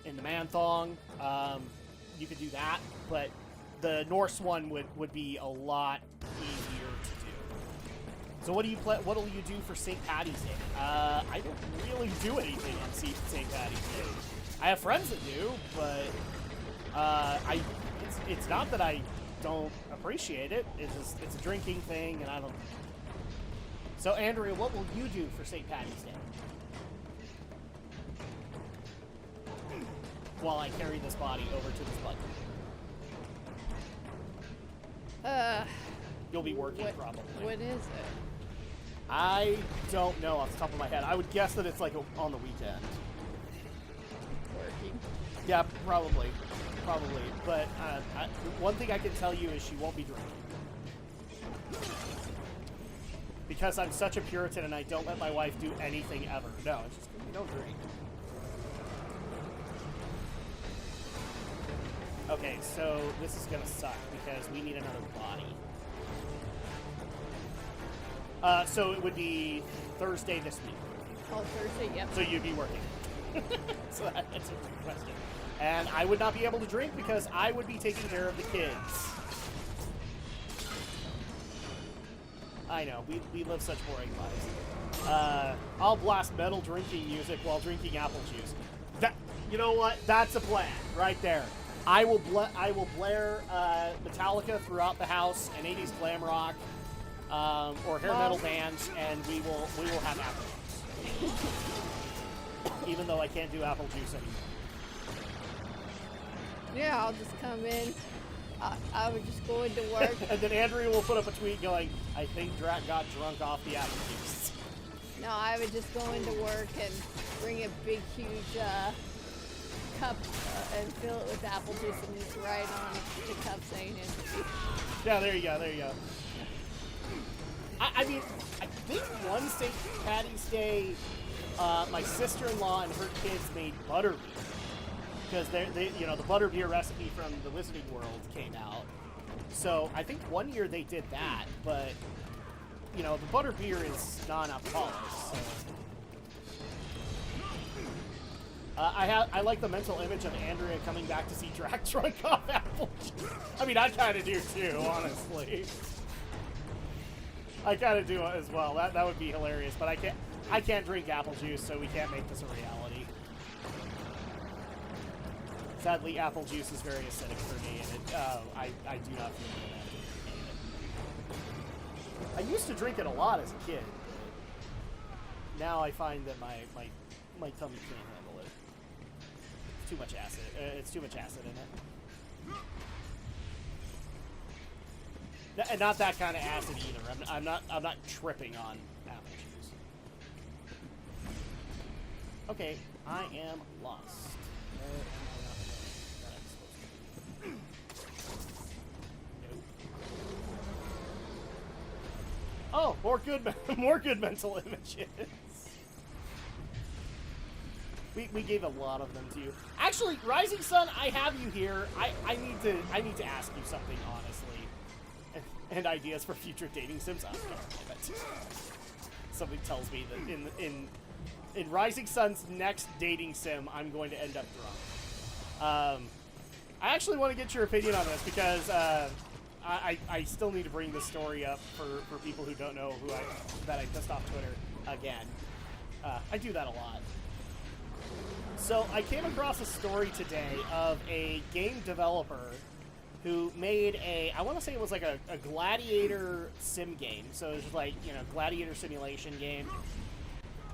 Speaker 2: in the man thong. You could do that, but the Norse one would be a lot easier to do. So what will you do for St. Paddy's Day? I don't really do anything on St. Paddy's Day. I have friends that do, but it's not that I don't appreciate it. It's a drinking thing, and I don't. So, Andrea, what will you do for St. Paddy's Day? While I carry this body over to this button. You'll be working, probably.
Speaker 1: What is it?
Speaker 2: I don't know off the top of my head. I would guess that it's like on the weekend.
Speaker 1: Working.
Speaker 2: Yeah, probably. But one thing I can tell you is she won't be drinking. Because I'm such a Puritan and I don't let my wife do anything ever. No, it's just, we don't drink. Okay, so this is gonna suck because we need another body. So it would be Thursday this week.
Speaker 1: Oh, Thursday, yep.
Speaker 2: So you'd be working. So that answers the question. And I would not be able to drink because I would be taking care of the kids. I know, we live such boring lives. I'll blast metal drinking music while drinking apple juice. You know what? That's a plan right there. I will blare Metallica throughout the house and 80s glam rock or hair metal bands, and we will have apple juice. Even though I can't do apple juice anymore.
Speaker 1: Yeah, I'll just come in. I would just go into work.
Speaker 2: And then Andrea will put up a tweet going, I think Drak got drunk off the apple juice.
Speaker 1: No, I would just go into work and bring a big, huge cup and fill it with apple juice and write on the cup saying it.
Speaker 2: Yeah, there you go. I mean, I think one St. Paddy's Day, my sister-in-law and her kids made butterbeer. Because the butterbeer recipe from the Wizarding World came out. So I think one year they did that, but, the butterbeer is non-alcoholic, so. I like the mental image of Andrea coming back to see Drak drunk off apple juice. I mean, I kind of do too, honestly. I kind of do as well. That would be hilarious, but I can't drink apple juice, so we can't make this a reality. Sadly, apple juice is very acidic for me, and I do not feel good after drinking it. I used to drink it a lot as a kid. Now I find that my tummy can't handle it. It's too much acid. It's too much acid in it. And not that kind of acid either. I'm not tripping on apple juice. Okay, I am lost. Oh, more good mental images. We gave a lot of them to you. Actually, Rising Sun, I have you here. I need to ask you something honestly, and ideas for future dating sims. Oh, damn it. Something tells me that in Rising Sun's next dating sim, I'm going to end up drunk. I actually want to get your opinion on this because I still need to bring this story up for people who don't know that I pissed off Twitter again. I do that a lot. So I came across a story today of a game developer who made I want to say it was like a gladiator sim game. So it was like, gladiator simulation game.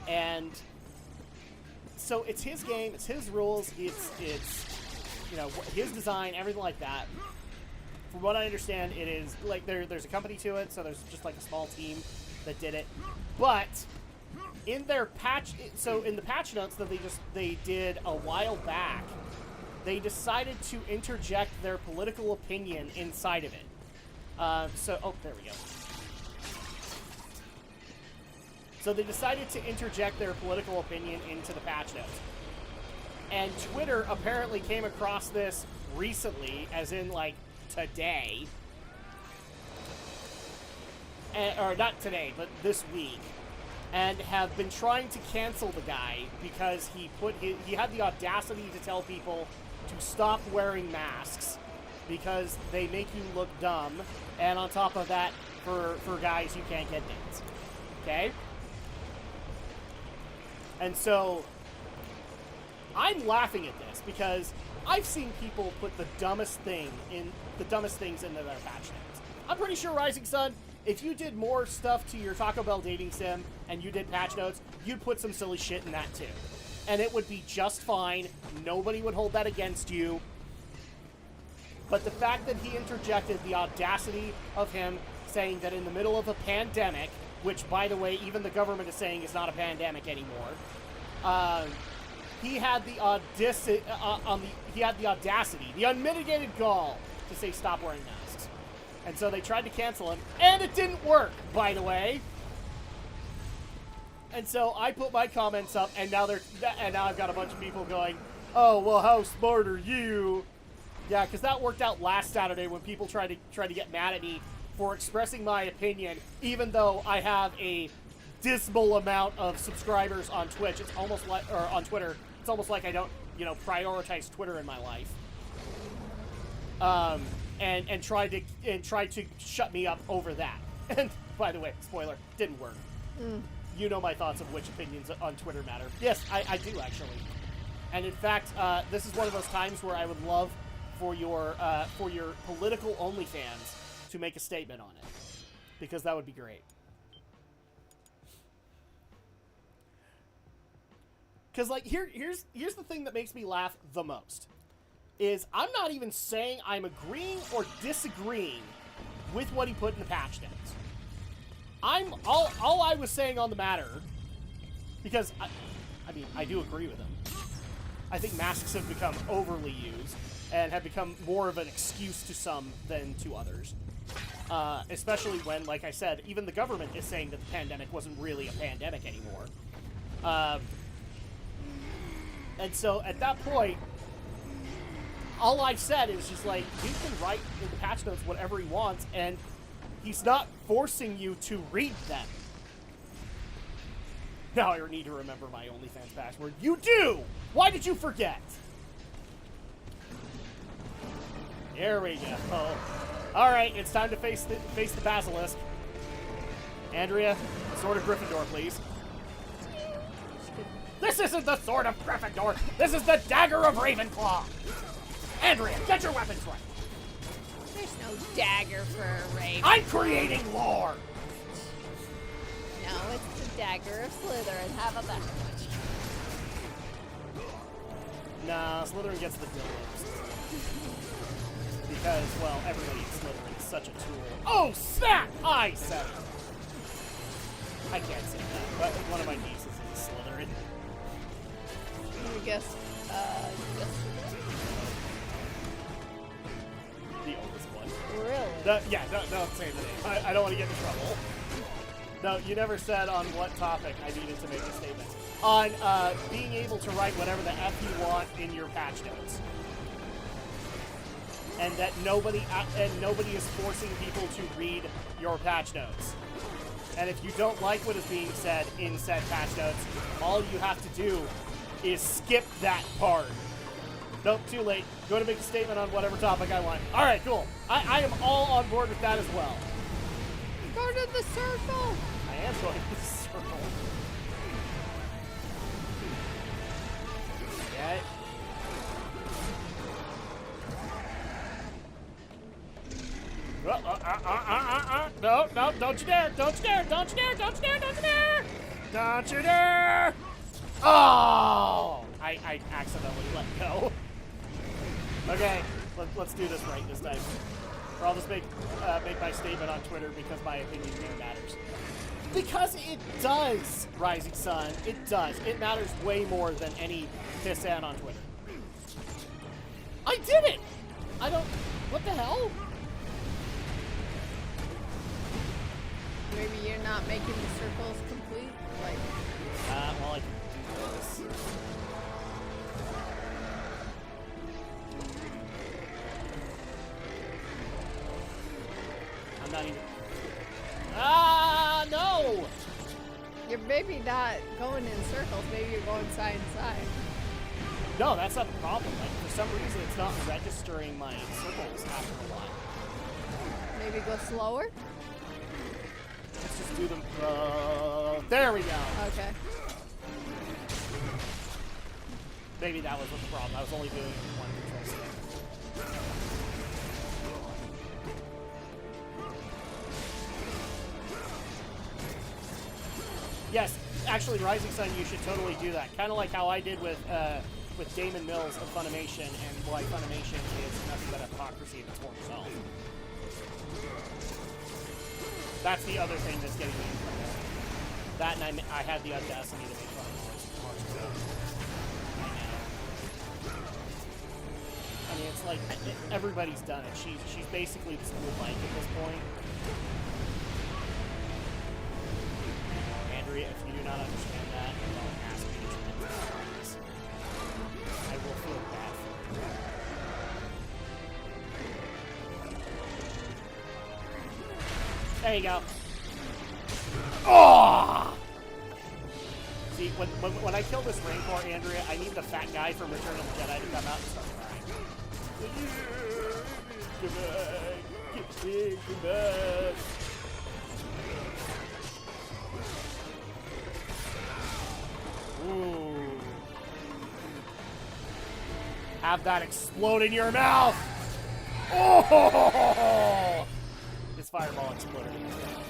Speaker 2: And so it's his game, it's his rules, it's his design, everything like that. From what I understand, it is like there's a company to it, so there's just like a small team that did it. But in their in the patch notes that they did a while back, they decided to interject their political opinion inside of it. There we go. So they decided to interject their political opinion into the patch notes. And Twitter apparently came across this recently, as in like today. Or not today, but this week. And have been trying to cancel the guy because he had the audacity to tell people to stop wearing masks because they make you look dumb, and on top of that, for guys you can't get dates. Okay? And so I'm laughing at this because I've seen people put the dumbest things into their patch notes. I'm pretty sure, Rising Sun, if you did more stuff to your Taco Bell dating sim and you did patch notes, you'd put some silly shit in that too. And it would be just fine. Nobody would hold that against you. But the fact that he interjected the audacity of him saying that in the middle of a pandemic, which, by the way, even the government is saying is not a pandemic anymore, he had the audacity, the unmitigated gall to say stop wearing masks. And so they tried to cancel him, and it didn't work, by the way. And so I put my comments up, and now I've got a bunch of people going, "Oh, well, how smart are you?" Yeah, because that worked out last Saturday when people tried to get mad at me for expressing my opinion, even though I have a dismal amount of subscribers on Twitch. It's almost like, or on Twitter. It's almost like I don't, prioritize Twitter in my life. And tried to shut me up over that. And by the way, spoiler, didn't work. You know my thoughts of which opinions on Twitter matter. Yes, I do actually. And in fact, this is one of those times where I would love for your political OnlyFans to make a statement on it, because that would be great. Because like here's the thing that makes me laugh the most is I'm not even saying I'm agreeing or disagreeing with what he put in the patch notes. All I was saying on the matter, because I do agree with him. I think masks have become overly used and have become more of an excuse to some than to others. Especially when, like I said, even the government is saying that the pandemic wasn't really a pandemic anymore. And so at that point, all I've said is just like, he can write in the patch notes whatever he wants, and he's not forcing you to read them. Now I need to remember my OnlyFans password. You do! Why did you forget? There we go. Alright, it's time to face the basilisk. Andrea, sword of Gryffindor, please. This isn't the sword of Gryffindor! This is the dagger of Ravenclaw! Andrea, get your weapons right!
Speaker 1: There's no dagger for a raven.
Speaker 2: I'm creating lore!
Speaker 1: No, it's the dagger of Slytherin. How about that?
Speaker 2: Nah, Slytherin gets the dildos. Because, well, everybody in Slytherin is such a tool. Oh, snap! I said it! I can't say that, but one of my nieces is a Slytherin.
Speaker 1: I guess,
Speaker 2: The oldest one.
Speaker 1: really?
Speaker 2: Yeah, don't say the name. I don't want to get in trouble. No, you never said on what topic I needed to make a statement. On being able to write whatever the F you want in your patch notes. And that nobody is forcing people to read your patch notes. And if you don't like what is being said in said patch notes, all you have to do is skip that part. Nope, too late. Go to make a statement on whatever topic I want. All right, cool. I am all on board with that as well.
Speaker 1: Go to the circle.
Speaker 2: I am going to the circle. Okay. No, no, don't you dare, don't you dare, don't you dare, don't you dare, don't you dare! Don't you dare! Oh! I accidentally let go. Okay, let's do this right this time. Or I'll just make my statement on Twitter because my opinion really matters. Because it does, Rising Sun. It does. It matters way more than any pissant on Twitter. I did it! I don't... What the hell?
Speaker 1: Maybe you're not making the circles complete? Like...
Speaker 2: Well, I can do this. I'm not even... Ah, no!
Speaker 1: You're maybe not going in circles. Maybe you're going side and side.
Speaker 2: No, that's not the problem. Like, for some reason, it's not registering my circles after a while.
Speaker 1: Maybe go slower?
Speaker 2: Let's just do them. There we go.
Speaker 1: Okay.
Speaker 2: Maybe that was what the problem. I was only doing one control stick. Yes, actually, Rising Sun, you should totally do that. Kind of like how I did with Damon Mills of Funimation, and why Funimation is nothing but hypocrisy of its former self. That's the other thing that's getting me in trouble. That, and I had the audacity to make fun of Mark's stuff. I mean, it's like everybody's done it. She's basically the school bike at this point. Andrea, if you do not understand that, don't ask me to try this. I will feel bad for you. There you go. Oh! See, when I kill this Rancor, Andrea, I need the fat guy from Return of the Jedi to come out and start crying. Come back. Ooh. Have that explode in your mouth! Oh! This fireball exploded in his mouth.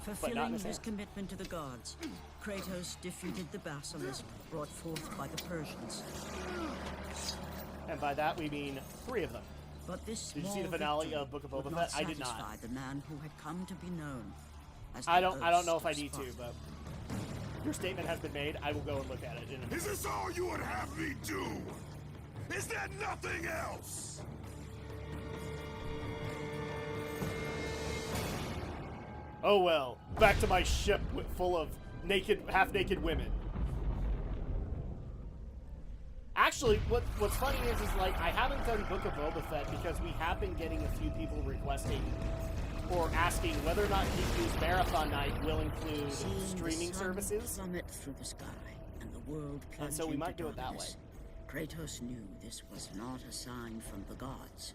Speaker 3: Fulfilling his commitment to the gods, Kratos defeated the basilisk brought forth by the Persians.
Speaker 2: And by that we mean 3 of them.
Speaker 3: But this
Speaker 2: Did you see the finale of Book of Boba Fett? I did not.
Speaker 3: satisfy the man who had come to be known as
Speaker 2: I don't know if I
Speaker 3: Ghost
Speaker 2: need
Speaker 3: of
Speaker 2: to, but your statement has been made. I will go and look at it in a minute.
Speaker 5: Is this all you would have me do? Is there nothing else?
Speaker 2: Oh well, back to my ship full of half-naked women. Actually, what's funny is like I haven't done Book of Boba Fett because we have been getting a few people requesting or asking whether or not Kiku's Marathon Night will include streaming services.
Speaker 3: Plummet through the sky, and the world
Speaker 2: And so we might do it that way.
Speaker 3: Kratos knew this was not a sign from the gods.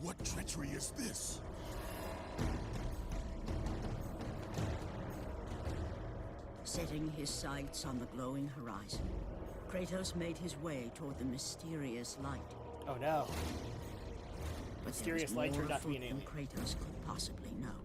Speaker 5: What treachery is this?
Speaker 3: Setting his sights on the glowing horizon, Kratos made his way toward the mysterious light.
Speaker 2: Oh no.
Speaker 3: But
Speaker 2: Mysterious
Speaker 3: there was
Speaker 2: light
Speaker 3: more
Speaker 2: turned out to be an
Speaker 3: afoot than
Speaker 2: alien.
Speaker 3: Kratos could possibly know.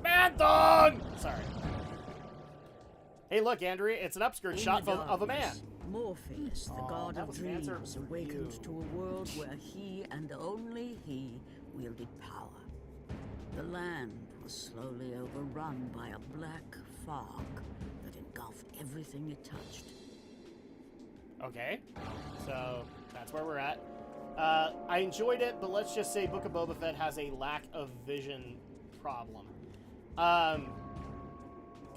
Speaker 2: Mad Dog! Sorry. Hey, look, Andrea, it's an upskirt
Speaker 3: In
Speaker 2: shot
Speaker 3: the
Speaker 2: of a man.
Speaker 3: darkness, Morpheus, the god
Speaker 2: that
Speaker 3: of
Speaker 2: was an answer
Speaker 3: dreams,
Speaker 2: for
Speaker 3: awakened
Speaker 2: you.
Speaker 3: to a world where he and only he wielded power. The land was slowly overrun by a black fog that engulfed everything it touched.
Speaker 2: Okay, so that's where we're at. I enjoyed it, but let's just say Book of Boba Fett has a lack of vision problem.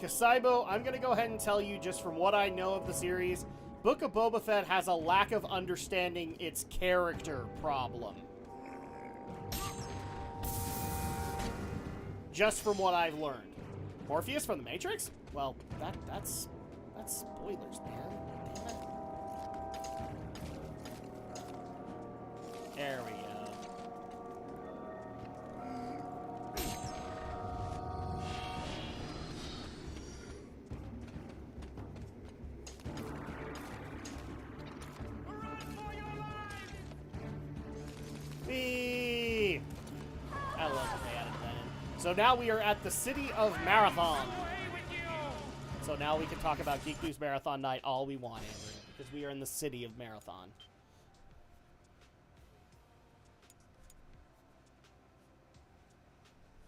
Speaker 2: Kasaibo, I'm going to go ahead and tell you, just from what I know of the series, Book of Boba Fett has a lack of understanding its character problem. Just from what I've learned. Morpheus from the Matrix? Well, that's spoilers, man. Damn it. There we go. Whee! I love that they added that in. So now we are at the city of Marathon. So now we can talk about Geek News Marathon Night all we want, Andrew, because we are in the city of Marathon.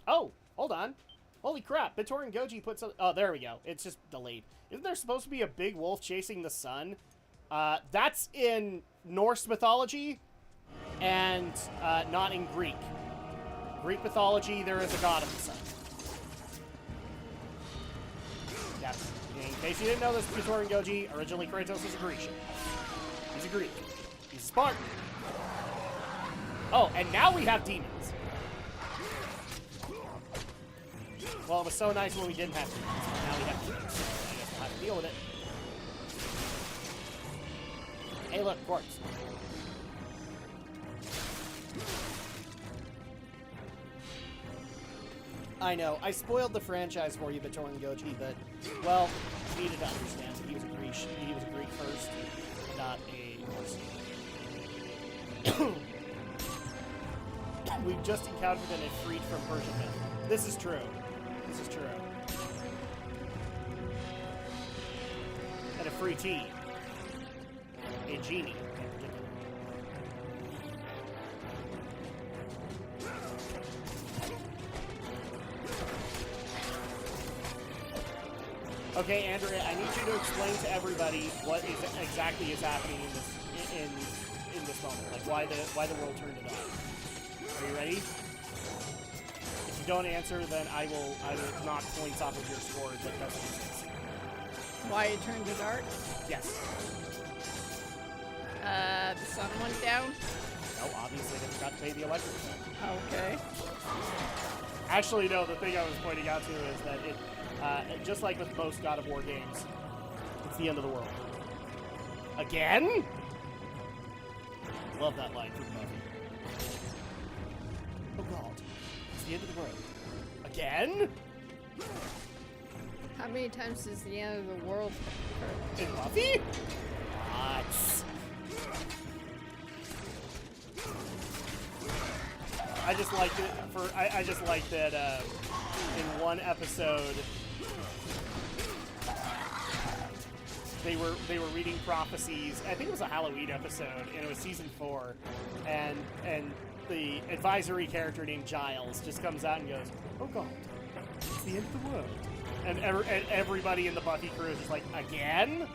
Speaker 2: Oh, hold on. Holy crap, Bitorin Goji put some... Oh, there we go. It's just delayed. Isn't there supposed to be a big wolf chasing the sun? That's in Norse mythology and not in Greek. Greek mythology, there is a god of the sun. Yep. In case you didn't know this, Bitorin Goji, originally Kratos was a Grecian. He's a Greek. He's a Spartan. Oh, and now we have demons. Well, it was so nice when we didn't have demons. Now we have demons. I guess we'll have to deal with it. Hey, look, corpse. I know, I spoiled the franchise for you, Bitorin Goji, but, well, you needed to understand that he was a Greek first, not a Norse. We've just encountered an Ifrit from Persian myth. This is true. This is true. And a free tea. A genie, in particular. Okay, Andrea, I need you to explain to everybody what exactly is happening in this moment. Like why the world turned it on. Are you ready? If you don't answer, then I will knock points off of your score that doesn't exist.
Speaker 1: Why it turned to dark?
Speaker 2: Yes.
Speaker 1: The sun went down?
Speaker 2: No, obviously they forgot to pay the electric bill.
Speaker 1: Okay.
Speaker 2: Actually, no, the thing I was pointing out to is that it, just like with most God of War games, it's the end of the world. Again? Love that line from Buffy. Oh god, it's the end of the world. Again?
Speaker 1: How many times is the end of the world occur?
Speaker 2: In Buffy? Lots. I just liked it I just liked that in one episode they were reading prophecies. I think it was a Halloween episode, and it was season 4, and the advisory character named Giles just comes out and goes, "Oh god, it's the end of the world," and everybody in the Buffy crew is just like, "Again?"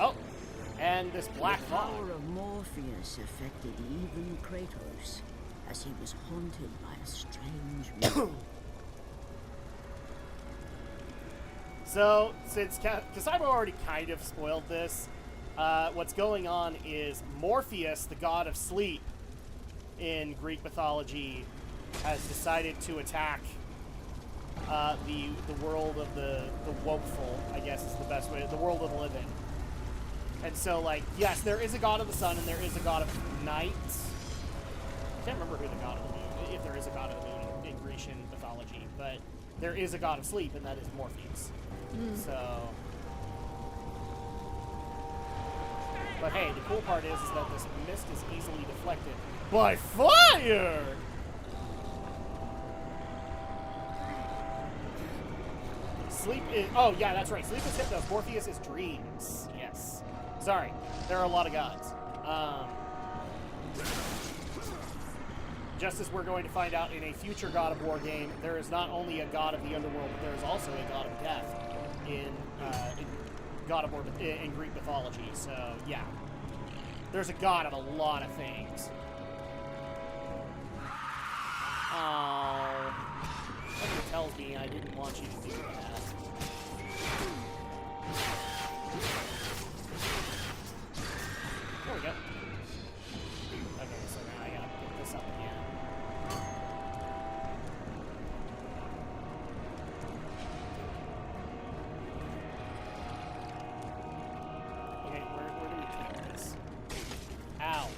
Speaker 2: Oh, and this black
Speaker 3: The
Speaker 2: fog.
Speaker 3: power of Morpheus affected even Kratos, as he was haunted by a strange memory.
Speaker 2: So, since Kasaibo already kind of spoiled this, what's going on is Morpheus, the god of sleep in Greek mythology, has decided to attack the world of the woeful, I guess is the best way, the world of the living. And so, like, yes, there is a god of the sun and there is a god of night. I can't remember who the god of the moon, if there is a god of the moon in Grecian mythology, but there is a god of sleep, and that is Morpheus. So, but hey, the cool part is that this mist is easily deflected by fire. Sleep is, oh yeah, that's right. Sleep is Hypnos. Morpheus is dreams. Yes. Sorry, there are a lot of gods. Just as we're going to find out in a future God of War game, there is not only a god of the underworld, but there is also a god of death in God of War in Greek mythology. So yeah, there's a god of a lot of things. Oh. Something tells me I didn't want you to do that. There we go. Okay, so now I gotta pick this up again. Okay, where do we take this? Ow.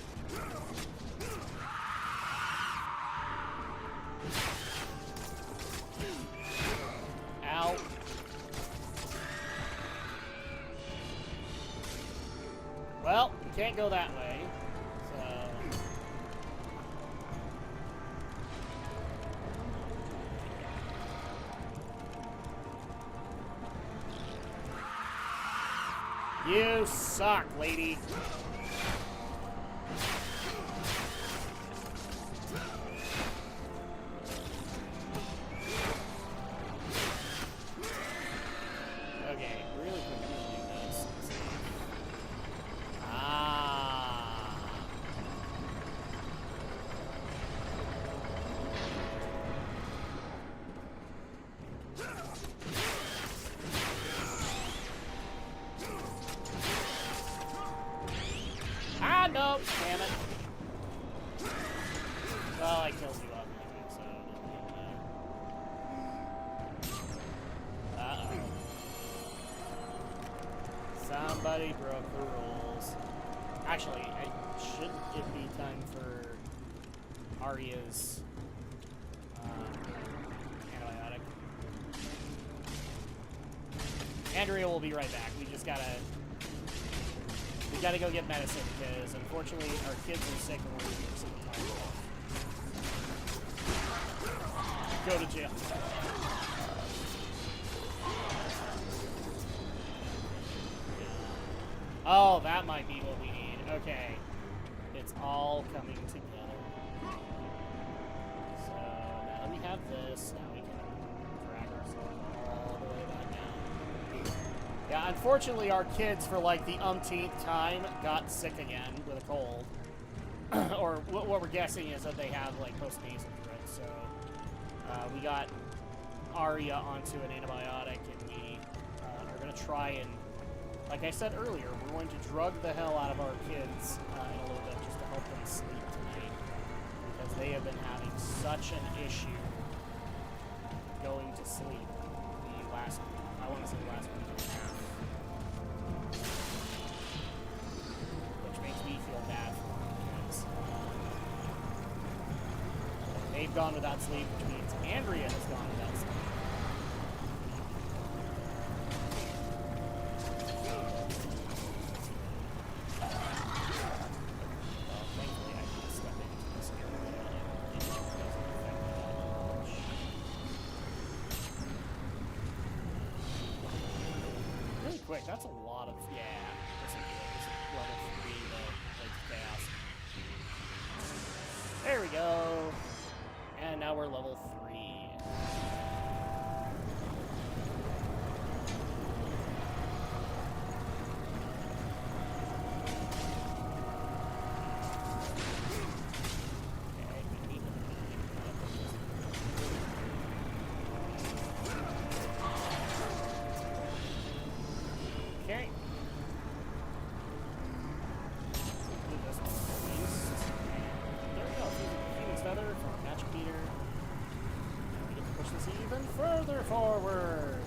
Speaker 2: Ow. Well, we can't go that way, so... You suck, lady. Okay, really quick, I'm gonna do this. Ah. Ah, no! Damn it. Well, I killed you off anyway, so it doesn't matter. Uh-oh. Somebody broke the rules. Actually, shouldn't it be time for Arya's antibiotic? Andrea will be right back. We gotta go get medicine because unfortunately our kids are sick and we're losing some time off. Go to jail. Oh, that might be what we need. Okay. It's all coming together. So now that we have this, now we can drag ourselves all the way back down. Yeah, unfortunately our kids for like the umpteenth time got sick again with a cold. Or what we're guessing is that they have like post-nasal drip. So we got Arya onto an antibiotic and we are going to try and, like I said earlier, we're going to drug the hell out of our kids in a little bit just to help them sleep tonight. Because they have been having such an issue going to sleep the last, I want to say last week and a half. Which makes me feel bad for them because they've gone without sleep, which means Andrea has gone without sleep. Quick, that's a lot of, yeah, this is level 3, the chaos. There we go, and now we're level 3. Okay. Do this one at least. And there we go. Phoenix Feather from Magic Meter. And we get to push this even further forward.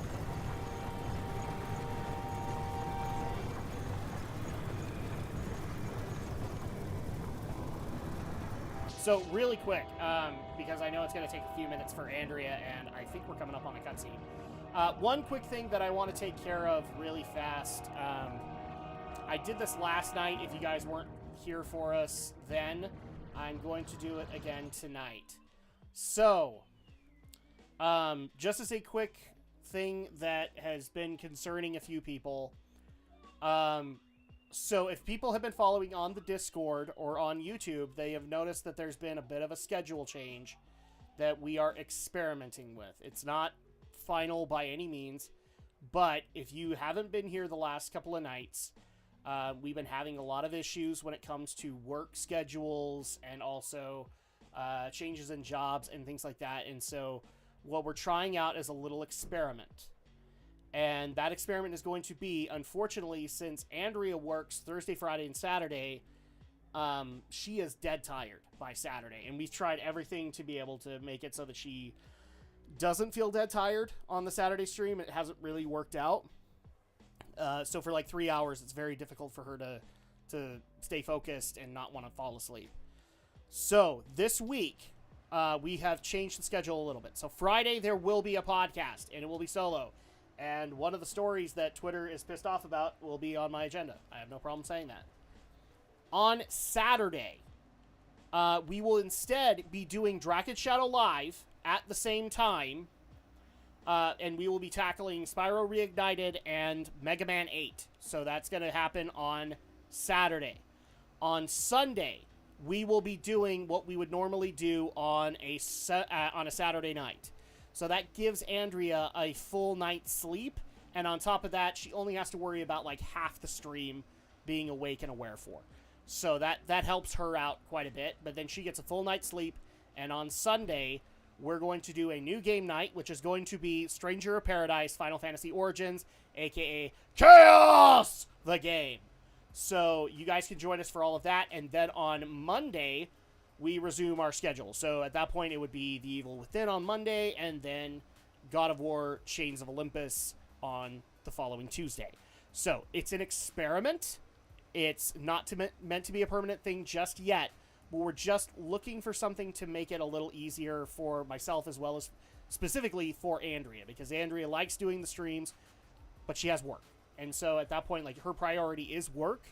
Speaker 2: So, really quick, because I know it's going to take a few minutes for Andrea, and I think we're coming up on a cutscene. One quick thing that I want to take care of really fast. I did this last night. If you guys weren't here for us then, I'm going to do it again tonight. So, just as a quick thing that has been concerning a few people. So if people have been following on the Discord or on YouTube, they have noticed that there's been a bit of a schedule change that we are experimenting with. It's not final by any means, but if you haven't been here the last couple of nights, we've been having a lot of issues when it comes to work schedules and also changes in jobs and things like that. And so what we're trying out is a little experiment. And that experiment is going to be, unfortunately, since Andrea works Thursday, Friday, and Saturday, she is dead tired by Saturday. And we've tried everything to be able to make it so that she doesn't feel dead tired on the Saturday stream. It hasn't really worked out. So for like 3 hours, it's very difficult for her to stay focused and not want to fall asleep. So this week, we have changed the schedule a little bit. So Friday, there will be a podcast, and it will be solo. And one of the stories that Twitter is pissed off about will be on my agenda. I have no problem saying that. On Saturday, we will instead be doing Drak Shadow Live at the same time. And we will be tackling Spyro Reignited and Mega Man 8. So that's going to happen on Saturday. On Sunday, we will be doing what we would normally do on a Saturday night. So that gives Andrea a full night's sleep, and on top of that, she only has to worry about like half the stream being awake and aware for. So that helps her out quite a bit, but then she gets a full night's sleep, and on Sunday, we're going to do a new game night, which is going to be Stranger of Paradise Final Fantasy Origins, aka Chaos, the game. So you guys can join us for all of that, and then on Monday, we resume our schedule. So at that point, it would be The Evil Within on Monday, and then God of War Chains of Olympus on the following Tuesday. So it's an experiment. It's not meant to be a permanent thing just yet, but we're just looking for something to make it a little easier for myself as well as specifically for Andrea, because Andrea likes doing the streams, but she has work. And so at that point, like, her priority is work,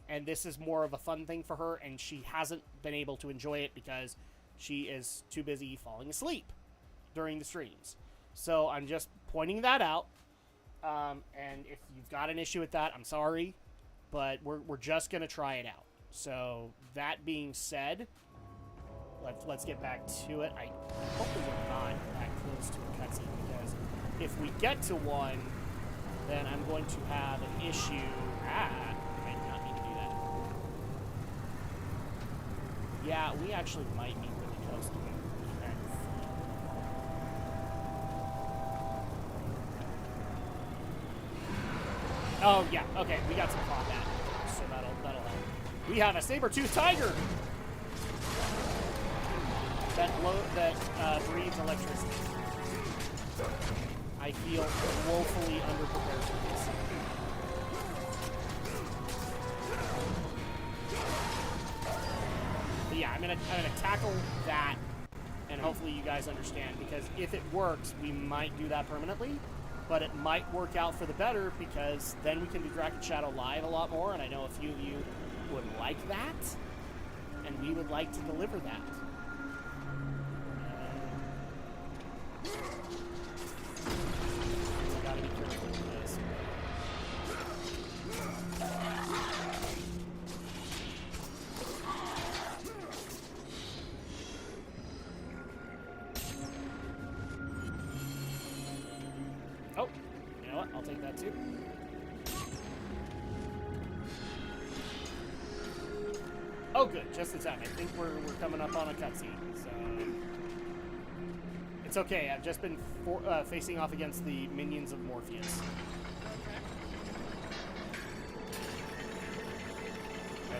Speaker 2: and this is more of a fun thing for her, and she hasn't been able to enjoy it because she is too busy falling asleep during the streams. So I'm just pointing that out, and if you've got an issue with that, I'm sorry, but we're just going to try it out. So that being said, let's get back to it. I hope we're not that close to a cutscene, because if we get to one, then I'm going to have an issue. I did not mean to do that. Yeah, we actually might be really close to it. Oh, yeah, okay, we got some combat, so that'll help. We have a saber-toothed tiger that breathes electricity. I feel woefully underprepared for this. But yeah, I'm gonna tackle that, and hopefully you guys understand, because if it works, we might do that permanently, but it might work out for the better, because then we can do Drak Shadow Live a lot more, and I know a few of you would like that, and we would like to deliver that. Gotta be careful with this. Oh, you know what? I'll take that too. Oh, good. Just in time. I think we're coming up on a cutscene, so it's okay. I've just been facing off against the minions of Morpheus.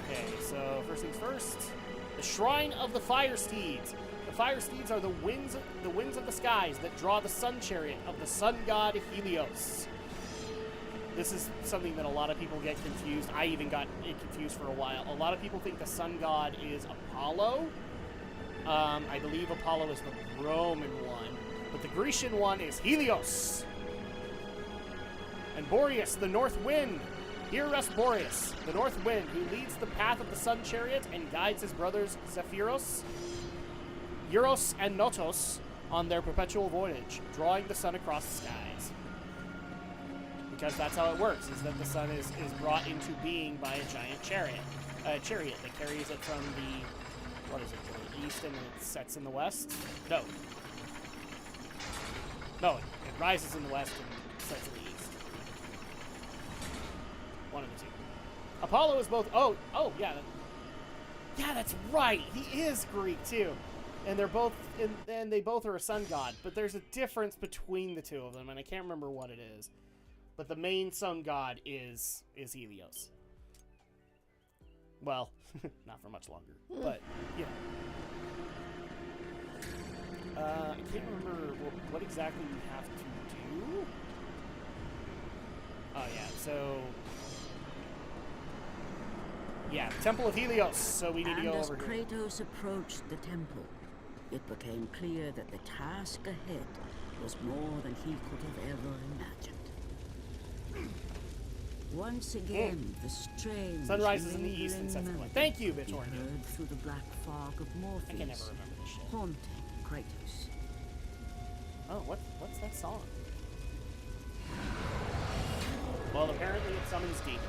Speaker 2: Okay, so first things first. The Shrine of the Fire Steeds. The Fire Steeds are the winds of the skies that draw the sun chariot of the sun god Helios. This is something that a lot of people get confused. I even got it confused for a while. A lot of people think the sun god is Apollo. I believe Apollo is the Roman one, but the Grecian one is Helios. And Boreas, the north wind. Here rests Boreas, the north wind, who leads the path of the sun chariot and guides his brothers Zephyros, Euros, and Notos on their perpetual voyage, drawing the sun across the skies. Because that's how it works, is that the sun is brought into being by a giant chariot that carries it from the, the east, and it sets in the west? No, it rises in the west and sets in the east. One of the two. Apollo is both, yeah, that's right, he is Greek too. and they both are a sun god, but there's a difference between the two of them, and I can't remember what it is. But the main sun god is Helios. Well, not for much longer, but you know. I can't remember what exactly we have to do. Oh yeah, so yeah, Temple of Helios. So we need to go over here.
Speaker 3: And as Kratos approached the temple, it became clear that the task ahead was more than he could have ever imagined. Once again, the strange
Speaker 2: Sun rises in the east and sets in the west. Thank you,
Speaker 3: he
Speaker 2: Bittorn.
Speaker 3: heard through the black fog of Morpheus,
Speaker 2: I can never remember this shit.
Speaker 3: haunting Kratos.
Speaker 2: Oh, what's that song? Well, apparently it summons demons.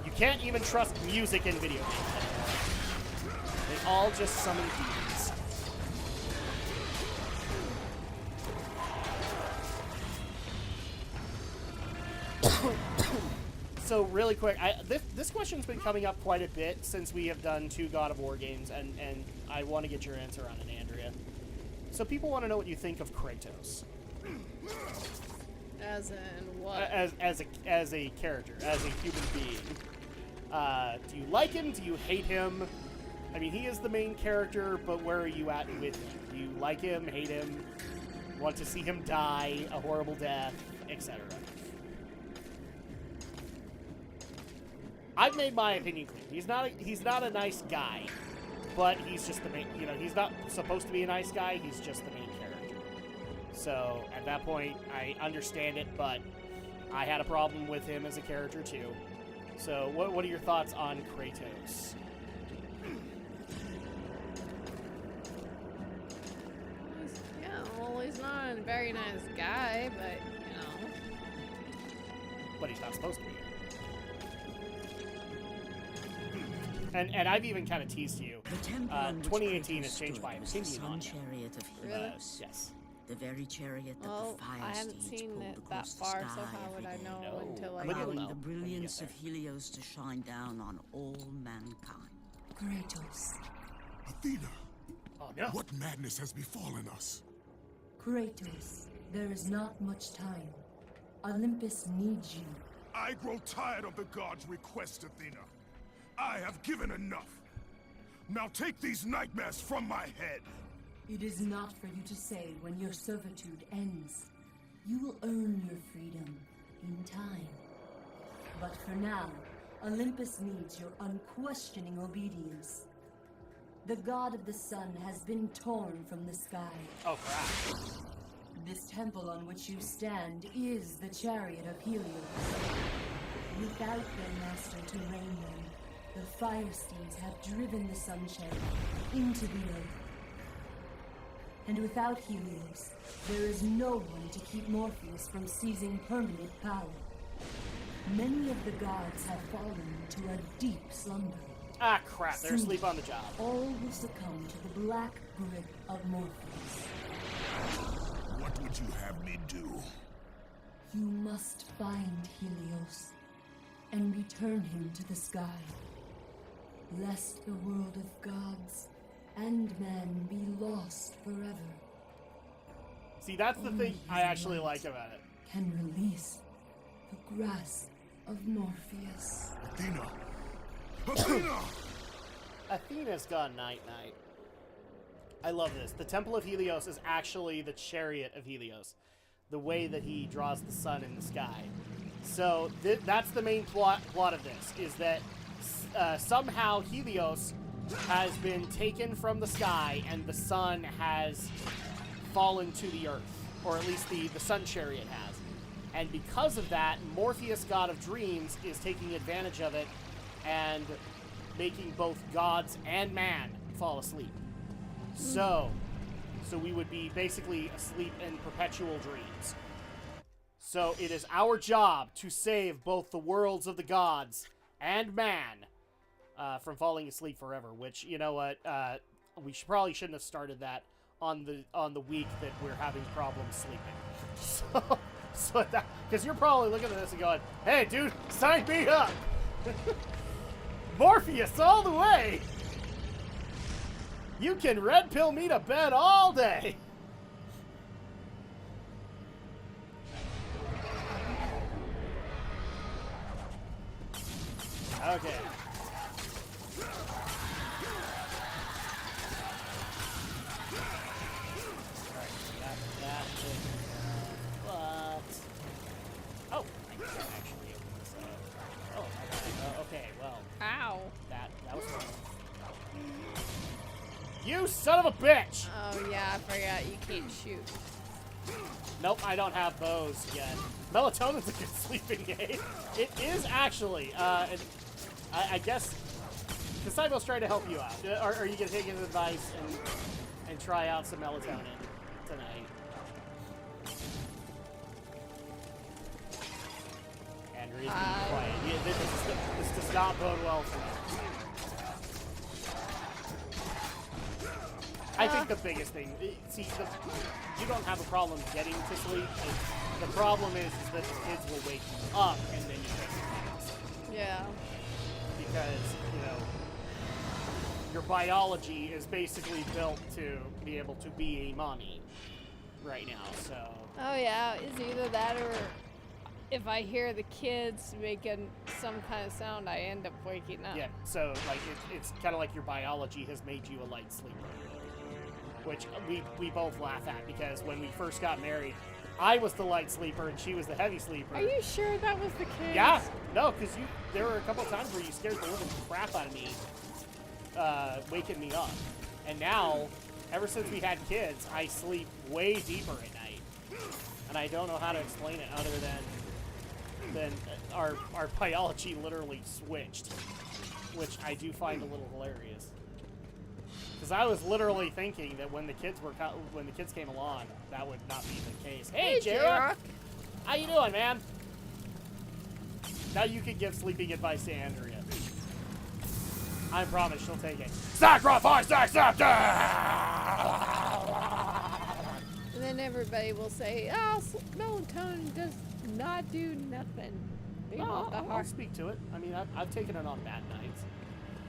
Speaker 2: You can't even trust music in video games. They all just summon demons. So really quick, this question's been coming up quite a bit since we have done 2 God of War games, and I want to get your answer on it, Andrea. So people want to know what you think of Kratos.
Speaker 1: As in what?
Speaker 2: As a character, as a human being. Do you like him? Do you hate him? I mean, he is the main character, but where are you at with him? Do you like him, hate him, want to see him die a horrible death, etc.? I've made my opinion clear. He's not a nice guy, but he's just the main. You know, he's not supposed to be a nice guy. He's just the main character. So at that point, I understand it, but I had a problem with him as a character too. So what are your thoughts on Kratos?
Speaker 1: He's not a very nice guy, but you know.
Speaker 2: But he's not supposed to be. And I've even kind of teased you. 2018 has changed my opinion on him.
Speaker 3: Chariot of
Speaker 1: Really?
Speaker 3: Helios.
Speaker 2: Yes.
Speaker 3: The very chariot that
Speaker 1: Well,
Speaker 3: the fire
Speaker 1: I haven't
Speaker 3: steeds
Speaker 1: seen
Speaker 3: pulled
Speaker 1: it that
Speaker 3: across the
Speaker 1: far,
Speaker 3: sky
Speaker 1: so how would I
Speaker 3: every day,
Speaker 1: know until I
Speaker 2: But you'll
Speaker 3: allowing
Speaker 2: know
Speaker 3: the
Speaker 2: when you get
Speaker 3: brilliance
Speaker 2: there.
Speaker 3: of Helios to shine down on all mankind.
Speaker 6: Kratos.
Speaker 5: Athena,
Speaker 2: Oh no.
Speaker 5: what madness has befallen us?
Speaker 6: Kratos, there is not much time. Olympus needs you.
Speaker 5: I grow tired of the gods' requests, Athena. I have given enough. Now take these nightmares from my head.
Speaker 6: It is not for you to say when your servitude ends. You will earn your freedom in time. But for now, Olympus needs your unquestioning obedience. The god of the sun has been torn from the sky.
Speaker 2: Oh crap.
Speaker 6: This temple on which you stand is the chariot of Helios. Without their master to reign them, the fire steeds have driven the sun chariot into the earth. And without Helios, there is no one to keep Morpheus from seizing permanent power. Many of the gods have fallen to a deep slumber.
Speaker 2: Ah crap, they're
Speaker 6: Soon,
Speaker 2: asleep on the job.
Speaker 6: all will succumb to the black grip of Morpheus.
Speaker 5: What would you have me do?
Speaker 6: You must find Helios and return him to the sky, lest the world of gods and men be lost forever.
Speaker 2: See, that's the thing I actually like about it.
Speaker 6: Can release the grasp of Morpheus.
Speaker 5: Athena! Athena!
Speaker 2: Athena's gone night-night. I love this. The Temple of Helios is actually the chariot of Helios. The way that he draws the sun in the sky. So that's the main plot of this, is that somehow Helios has been taken from the sky and the sun has fallen to the earth. Or at least the sun chariot has. And because of that, Morpheus, god of dreams, is taking advantage of it and making both gods and man fall asleep. So we would be basically asleep in perpetual dreams. So it is our job to save both the worlds of the gods and man from falling asleep forever. Which, you know what, we probably shouldn't have started that on the week that we're having problems sleeping. So that, because you're probably looking at this and going, "Hey, dude, sign me up." Morpheus all the way. You can red pill me to bed all day. Okay. Oh, I can actually open this up. Oh, okay, well.
Speaker 1: Ow.
Speaker 2: That was fun. You son of a bitch!
Speaker 1: Oh, yeah, I forgot you can't shoot.
Speaker 2: Nope, I don't have bows yet. Melatonin's a good sleeping aid. It is actually. I guess Kasaibo's trying to help you out. Are you going to take his advice and try out some melatonin tonight? Andrew's being quiet. This does not bode well for me. I think the biggest thing, see, you don't have a problem getting to sleep. The problem is that the kids will wake you up and then you take your naps.
Speaker 1: Yeah.
Speaker 2: Because, your biology is basically built to be able to be a mommy right now, so.
Speaker 1: Oh, yeah, it's either that or if I hear the kids making some kind of sound, I end up waking up.
Speaker 2: Yeah, so, like, it's kind of like your biology has made you a light sleeper. Which we both laugh at, because when we first got married, I was the light sleeper and she was the heavy sleeper.
Speaker 1: Are you sure that was the case?
Speaker 2: Yeah, no, because there were a couple of times where you scared the living crap out of me, waking me up. And now, ever since we had kids, I sleep way deeper at night. And I don't know how to explain it other than our biology literally switched, which I do find a little hilarious. Because I was literally thinking that when the kids came along, that would not be the case. Hey, Drak! How you doing, man? Now you can give sleeping advice to Andrea. I promise she'll take it. Sacrifice accepted!
Speaker 1: And then everybody will say, oh, melatonin does not do nothing.
Speaker 2: I'll speak to it. I mean, I've taken it on bad nights.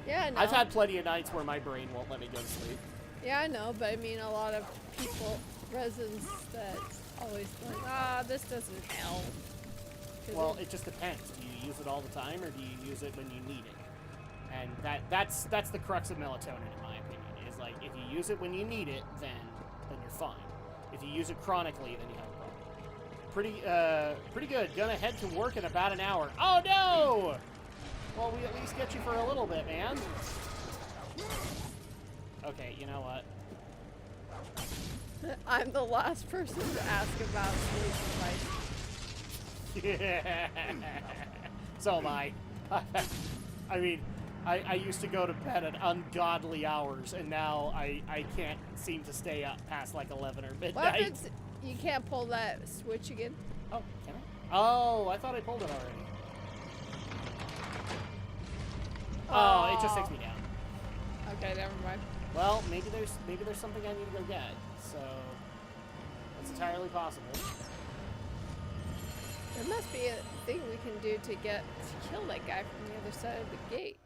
Speaker 1: Yeah, I know.
Speaker 2: I've had plenty of nights where my brain won't let me go to sleep.
Speaker 1: Yeah, I know, but I mean, a lot of residents that always like, this doesn't help.
Speaker 2: Well, it just depends. Do you use it all the time, or do you use it when you need it? And that's the crux of melatonin, in my opinion. Is like, if you use it when you need it, then you're fine. If you use it chronically, then you have a problem. Pretty good. Gonna head to work in about an hour. Oh no! Well, we at least get you for a little bit, man. Okay, you know what?
Speaker 1: I'm the last person to ask about sleep advice.
Speaker 2: Yeah. So am I. I mean, I used to go to bed at ungodly hours, and now I can't seem to stay up past like 11 or midnight.
Speaker 1: What happens? You can't pull that switch again?
Speaker 2: Oh, can I? Oh, I thought I pulled it already. Oh, it just takes me down.
Speaker 1: Okay, never mind.
Speaker 2: Well, maybe there's something I need to go get. So that's entirely possible.
Speaker 1: There must be a thing we can do to kill that guy from the other side of the gate.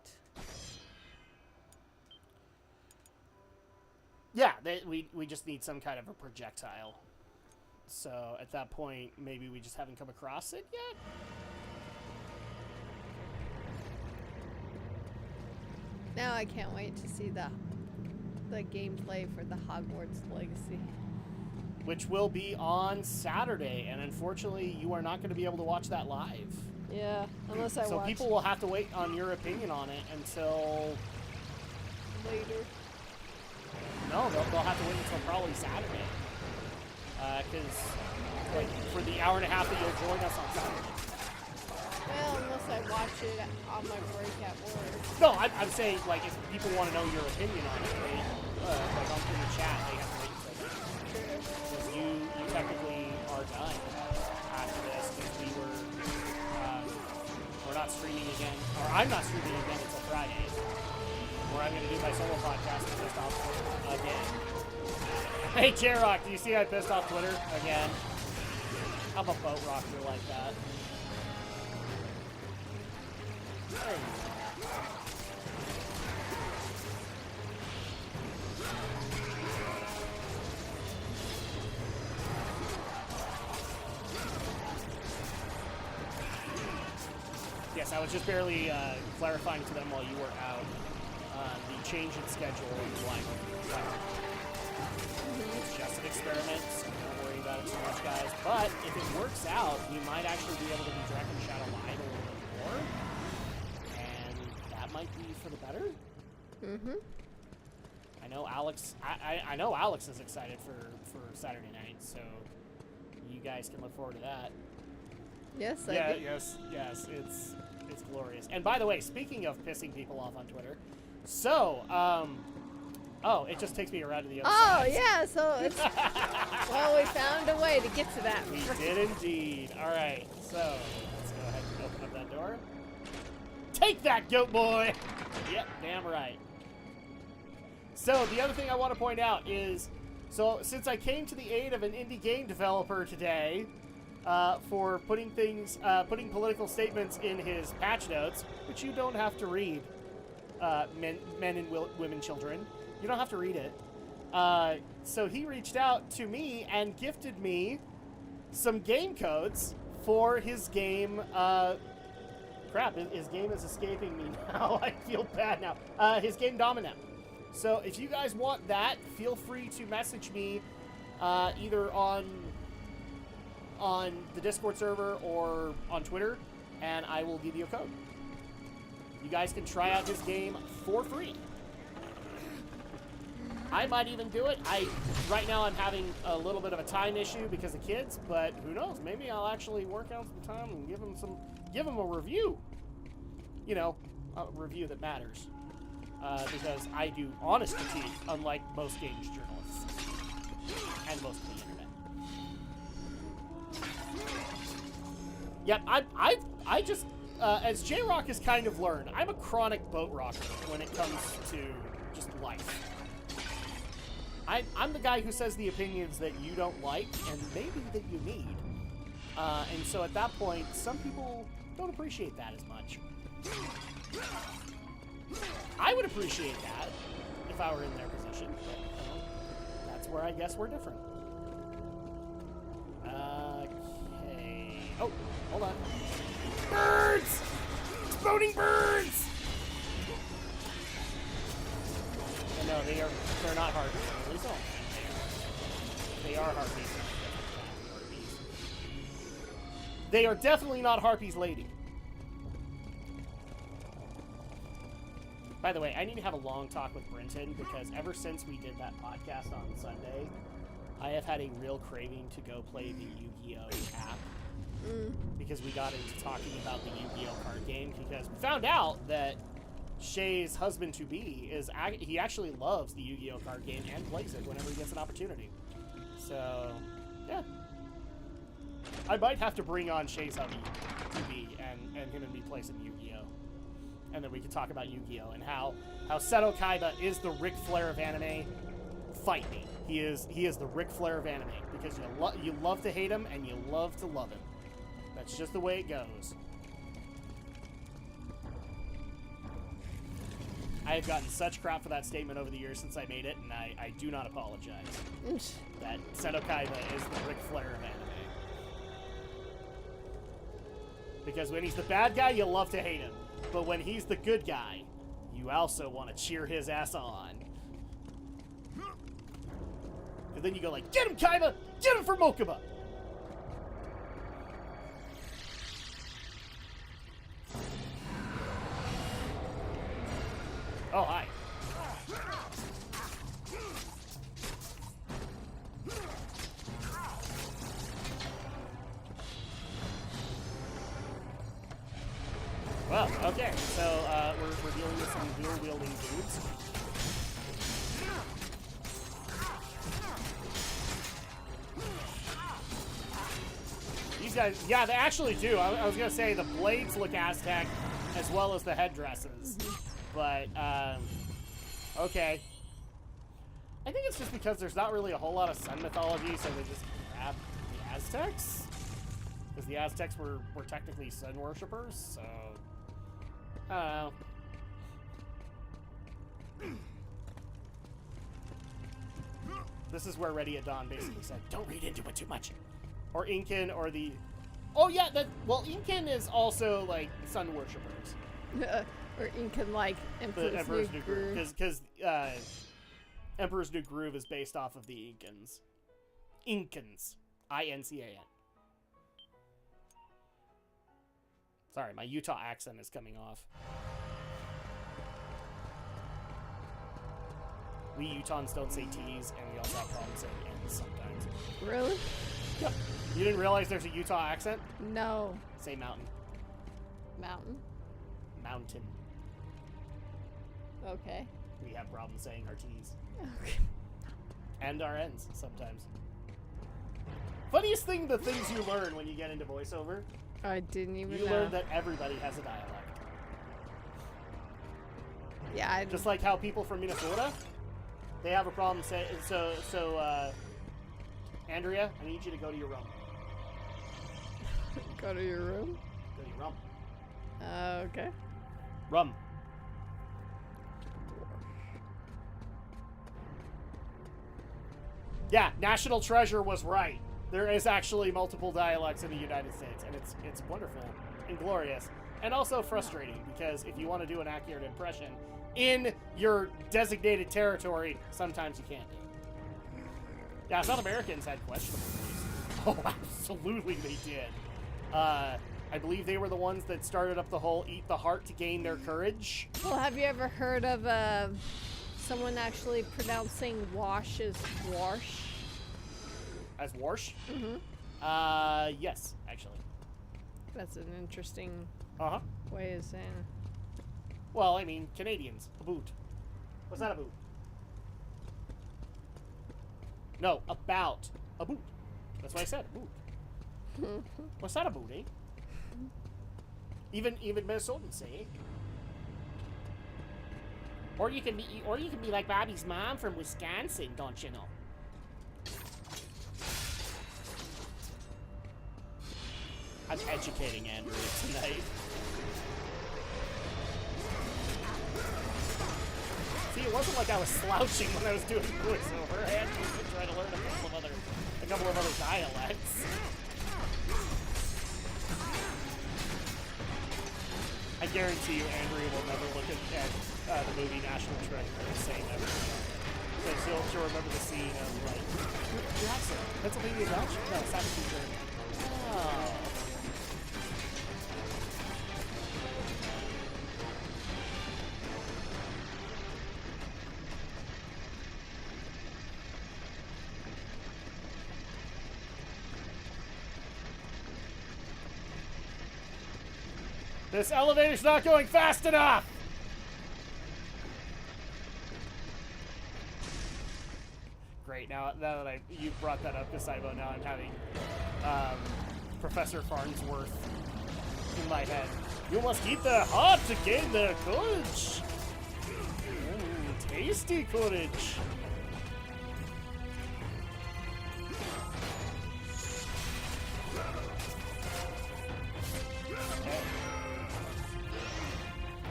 Speaker 2: Yeah, we just need some kind of a projectile. So at that point, maybe we just haven't come across it yet.
Speaker 1: Now I can't wait to see the gameplay for the Hogwarts Legacy.
Speaker 2: Which will be on Saturday, and unfortunately, you are not going to be able to watch that live.
Speaker 1: Yeah, unless I watch.
Speaker 2: So people will have to wait on your opinion on it until
Speaker 1: later.
Speaker 2: No, they'll have to wait until probably Saturday. Because, like, for the hour and a half that you'll join us on Saturday.
Speaker 1: Well, unless I watch it on my break at work.
Speaker 2: No, I'm saying, like, if people want to know your opinion on it, they, like, in the chat, they have to wait until then.
Speaker 1: True.
Speaker 2: Because you technically are done after this, because we're not streaming again, or I'm not streaming again until Friday, where I'm going to do my solo podcast and pissed off Twitter again. Hey, J-Rock, do you see I pissed off Twitter again? I'm a boat rocker like that. Hey. Yes, I was just barely clarifying to them while you were out the change in schedule in Blind. It's just an experiment, so don't worry about it too much, guys. But if it works out, you might actually be able to be Drak and Shadow live a little bit more, and that might be for the better.
Speaker 1: Mm-hmm.
Speaker 2: I know Alex. I know Alex is excited for Saturday night, so you guys can look forward to that.
Speaker 1: Yes, I do.
Speaker 2: Yes. It's glorious. And by the way, speaking of pissing people off on Twitter, so oh, it just takes me around to the other side.
Speaker 1: Oh yeah, so it's well, we found a way to get to that.
Speaker 2: We did indeed. All right, so let's go ahead and open up that door. Take that, goat boy. Yep, damn right. So the other thing I want to point out is, so since I came to the aid of an indie game developer today for putting political statements in his patch notes, which you don't have to read, men and women, children, you don't have to read it. So he reached out to me and gifted me some game codes for his game. Crap, his game is escaping me now. I feel bad now. His game Domino. So if you guys want that, feel free to message me either on the Discord server or on Twitter, and I will give you a code. You guys can try out his game for free. I might even do it. Right now I'm having a little bit of a time issue because of kids, but who knows? Maybe I'll actually work out some time and give him a review. You know, a review that matters. Because I do honest critique, unlike most games journalists and most of the internet. Yep, I just as J-Rock has kind of learned, I'm a chronic boat rocker when it comes to just life. I'm the guy who says the opinions that you don't like and maybe that you need. And so at that point, some people don't appreciate that as much. I would appreciate that if I were in their position, but that's where I guess we're different. Okay. Oh, hold on. Birds! Exploding birds! No, they're not harpies. At least they are harpies. They are definitely not harpies, lady. By the way, I need to have a long talk with Brenton because ever since we did that podcast on Sunday, I have had a real craving to go play the Yu-Gi-Oh! App. Because we got into talking about the Yu-Gi-Oh! Card game because we found out that Shay's husband-to-be he actually loves the Yu-Gi-Oh! Card game and plays it whenever he gets an opportunity. So, yeah. I might have to bring on Shay's hubby-to-be and him and me play some Yu-Gi-Oh! And then we can talk about Yu-Gi-Oh! And how Seto Kaiba is the Ric Flair of anime. Fight me. He is the Ric Flair of anime because you love to hate him and you love to love him. That's just the way it goes. I have gotten such crap for that statement over the years since I made it, and I do not apologize. That Seto Kaiba is the Ric Flair of anime. Because when he's the bad guy, you love to hate him. But when he's the good guy, you also want to cheer his ass on. And then you go like, get him, Kaiba! Get him for Mokuba! Oh, hi. Well, okay, so we're dealing with some dual-wielding dudes. These guys, yeah, they actually do. I was going to say the blades look Aztec as well as the headdresses. But, okay. I think it's just because there's not really a whole lot of sun mythology, so they just grab the Aztecs. Because the Aztecs were technically sun worshippers, so... I don't know. This is where Ready at Dawn basically said, don't read into it too much. Or Incan, or the Oh yeah, well, Incan is also like sun worshippers.
Speaker 1: Or Incan like Emperor's New Groove.
Speaker 2: Because Emperor's New Groove is based off of the Incans. Incans. I-N-C-A-N. Sorry, my Utah accent is coming off. We Utahns don't say T's, and we also have problems saying N's sometimes.
Speaker 1: Really?
Speaker 2: Yep. You didn't realize there's a Utah accent?
Speaker 1: No.
Speaker 2: Say mountain.
Speaker 1: Mountain?
Speaker 2: Mountain.
Speaker 1: Okay.
Speaker 2: We have problems saying our T's.
Speaker 1: Okay.
Speaker 2: And our N's sometimes. Funniest thing, the things you learn when you get into voiceover.
Speaker 1: I didn't even know.
Speaker 2: You learn that everybody has a dialect.
Speaker 1: Yeah,
Speaker 2: Just like how people from Minnesota, they have a problem saying, Andrea, I need you to go to your room.
Speaker 1: Go to your room?
Speaker 2: Go to your room.
Speaker 1: Okay.
Speaker 2: Rum. Yeah, National Treasure was right. There is actually multiple dialects in the United States, and it's wonderful and glorious, and also frustrating, because if you want to do an accurate impression in your designated territory, sometimes you can't do it. Yeah, South Americans had questionable taste. Oh, absolutely they did. I believe they were the ones that started up the whole eat the heart to gain their courage.
Speaker 1: Well, have you ever heard of someone actually pronouncing wash as wash?
Speaker 2: As wash?
Speaker 1: Mm-hmm.
Speaker 2: Yes, actually.
Speaker 1: That's an interesting
Speaker 2: Uh-huh.
Speaker 1: way of saying it.
Speaker 2: Well, I mean, Canadians. A boot. What's that a boot? No, about a boot. That's what I said, a boot. What's that a boot, eh? Even Minnesotans say, eh? Or you can be like Bobby's mom from Wisconsin, don't you know? I'm educating Andrea tonight. See, it wasn't like I was slouching when I was doing voiceover. I had to try to learn a couple of other dialects. I guarantee you, Andrea will never look at the movie National Treasure and say never. Because she'll remember the scene of like, Jackson, Pennsylvania Dutch? No, it's actually German. Oh. This elevator's not going fast enough! Great, now that you brought that up, Kasaibo, now I'm having Professor Farnsworth in my head. You must eat their heart to gain their courage! Tasty courage!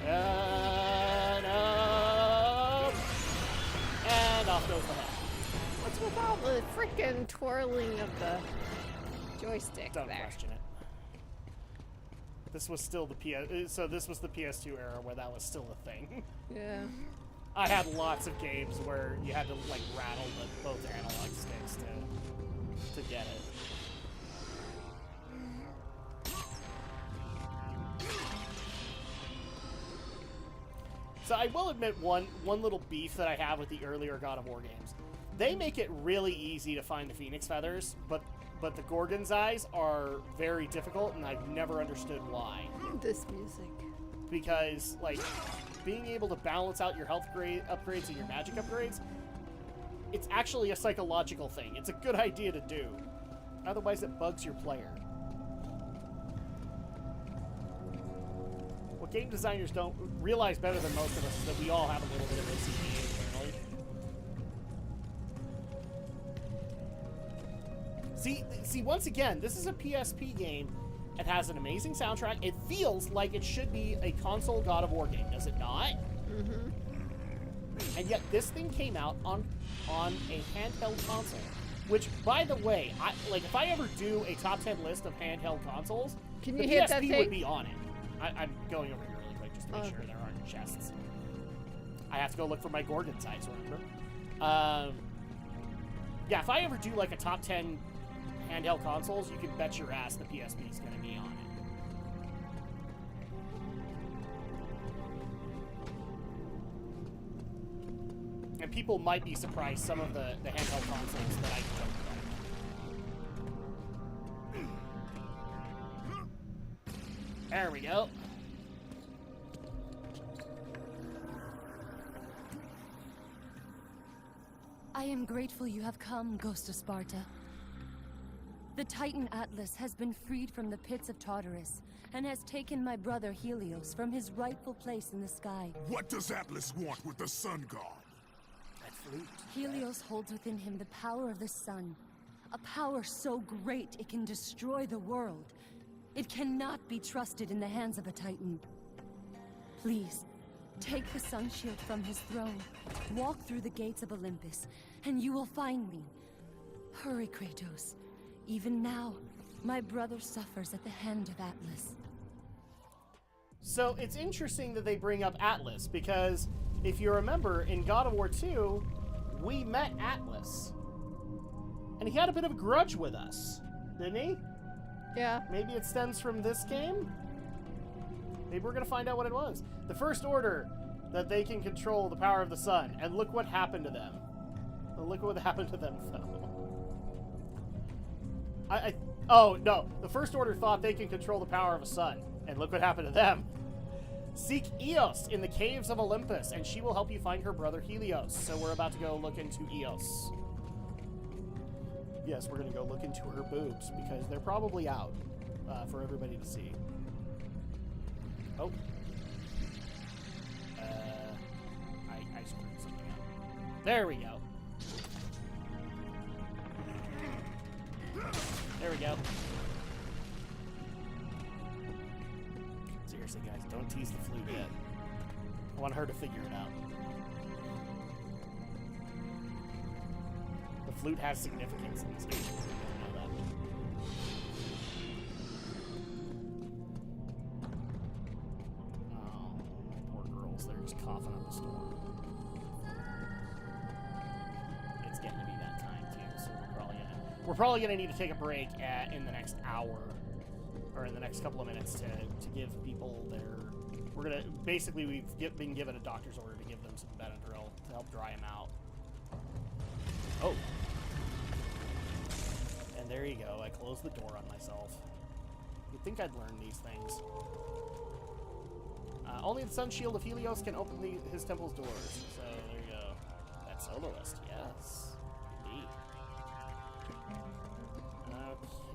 Speaker 2: And off goes the head.
Speaker 1: What's with all the freaking twirling of the joystick
Speaker 2: Don't
Speaker 1: there?
Speaker 2: question it. This was still the so this was the PS2 era where that was still a thing.
Speaker 1: Yeah.
Speaker 2: I had lots of games where you had to like rattle both analog sticks to get it. So I will admit one little beef that I have with the earlier God of War games. They make it really easy to find the Phoenix Feathers, but the Gorgon's Eyes are very difficult, and I've never understood why.
Speaker 1: This music.
Speaker 2: Because, like, being able to balance out your health upgrades and your magic upgrades, it's actually a psychological thing. It's a good idea to do. Otherwise, it bugs your player. What game designers don't realize better than most of us is that we all have a little bit of OCD internally. See, once again, this is a PSP game. It has an amazing soundtrack. It feels like it should be a console God of War game, does it not?
Speaker 1: Mm-hmm.
Speaker 2: And yet this thing came out on a handheld console. Which, by the way, if I ever do a top 10 list of handheld consoles,
Speaker 1: Can
Speaker 2: the
Speaker 1: you hit that
Speaker 2: PSP
Speaker 1: thing?
Speaker 2: would be on it. I'm going over here really quick just to make sure there aren't chests. I have to go look for my Gorgon sites, remember? Yeah, if I ever do like a top 10 handheld consoles, you can bet your ass the PSP is going to be on it. And people might be surprised some of the handheld consoles that I don't like. There we go.
Speaker 6: I am grateful you have come, Ghost of Sparta. The Titan Atlas has been freed from the pits of Tartarus and has taken my brother Helios from his rightful place in the sky.
Speaker 5: What does Atlas want with the sun god?
Speaker 2: That flute.
Speaker 6: Helios holds within him the power of the sun, a power so great it can destroy the world. It cannot be trusted in the hands of a Titan. Please, take the sun shield from his throne, walk through the gates of Olympus, and you will find me. Hurry, Kratos. Even now, my brother suffers at the hand of Atlas.
Speaker 2: So it's interesting that they bring up Atlas, because if you remember, in God of War 2, we met Atlas. And he had a bit of a grudge with us, didn't he?
Speaker 1: Yeah.
Speaker 2: Maybe it stems from this game? Maybe we're going to find out what it was. The First Order, that they can control the power of the sun. And look what happened to them. Look what happened to them, though. Oh, no. The First Order thought they can control the power of a sun. And look what happened to them. Seek Eos in the caves of Olympus, and she will help you find her brother Helios. So we're about to go look into Eos. Yes, we're going to go look into her boobs, because they're probably out for everybody to see. Oh. I screwed something up. There we go. There we go. Seriously, guys, don't tease the flute yet. I want her to figure it out. The flute has significance in this game. You know that. Oh, poor girls. They're just coughing up a storm. It's getting to be that time, too, so we're probably gonna need to take a break in the next hour, or in the next couple of minutes to give people their... We're gonna... Basically, we've been given a doctor's order to give them some Benadryl to help dry them out. Oh. And there you go. I closed the door on myself. You'd think I'd learn these things. Only the Sun Shield of Helios can open his temple's doors. So, there you go. That soloist, yes. Indeed.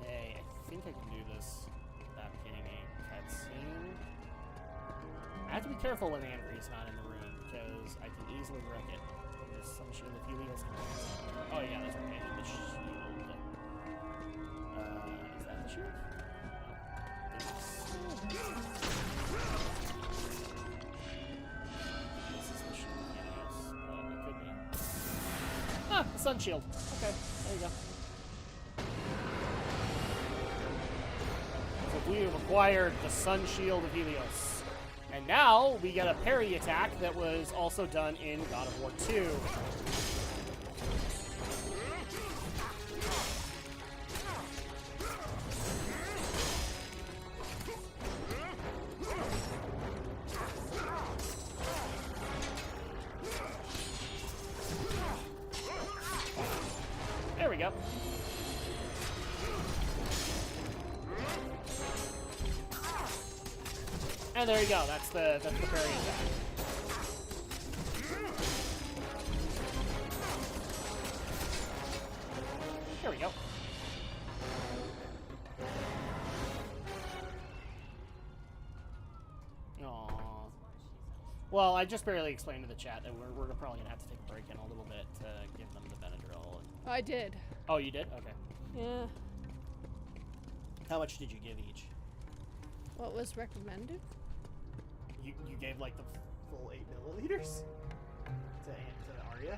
Speaker 2: Okay, I think I can do this without getting a cutscene. I have to be careful when Andrew's not in the room, because I can easily wreck it. There's Sun Shield of Helios. Oh yeah, that's right. The shield. Is that the shield? This is the shield of Helios. It could be. Ah, the Sun Shield. Okay, there you go. So we have acquired the Sun Shield of Helios. And now we get a parry attack that was also done in God of War 2. There we go. And there you go. That's the parry attack. There we go. Aww. Well, I just barely explained to the chat that we're probably gonna have to take a break in a little bit to give them the Benadryl.
Speaker 1: I did.
Speaker 2: Oh, you did? Okay.
Speaker 1: Yeah.
Speaker 2: How much did you give each?
Speaker 1: What was recommended?
Speaker 2: You gave like the full 8 milliliters to Arya?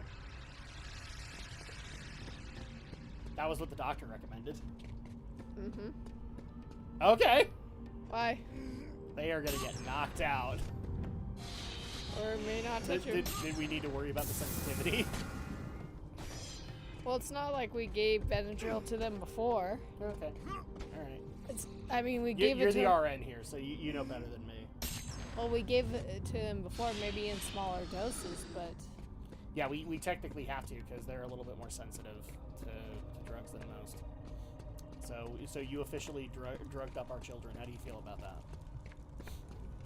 Speaker 2: That was what the doctor recommended.
Speaker 1: Mm-hmm.
Speaker 2: Okay.
Speaker 1: Why?
Speaker 2: They are gonna get knocked out.
Speaker 1: Or may not touch her.
Speaker 2: Did we need to worry about the sensitivity?
Speaker 1: Well, it's not like we gave Benadryl to them before.
Speaker 2: Okay. Alright.
Speaker 1: I mean, we gave
Speaker 2: You're
Speaker 1: it to
Speaker 2: the RN here, so you know better than me.
Speaker 1: Well, we gave it to them before, maybe in smaller doses, but...
Speaker 2: Yeah, we technically have to, because they're a little bit more sensitive to drugs than most. So you officially drugged up our children. How do you feel about that?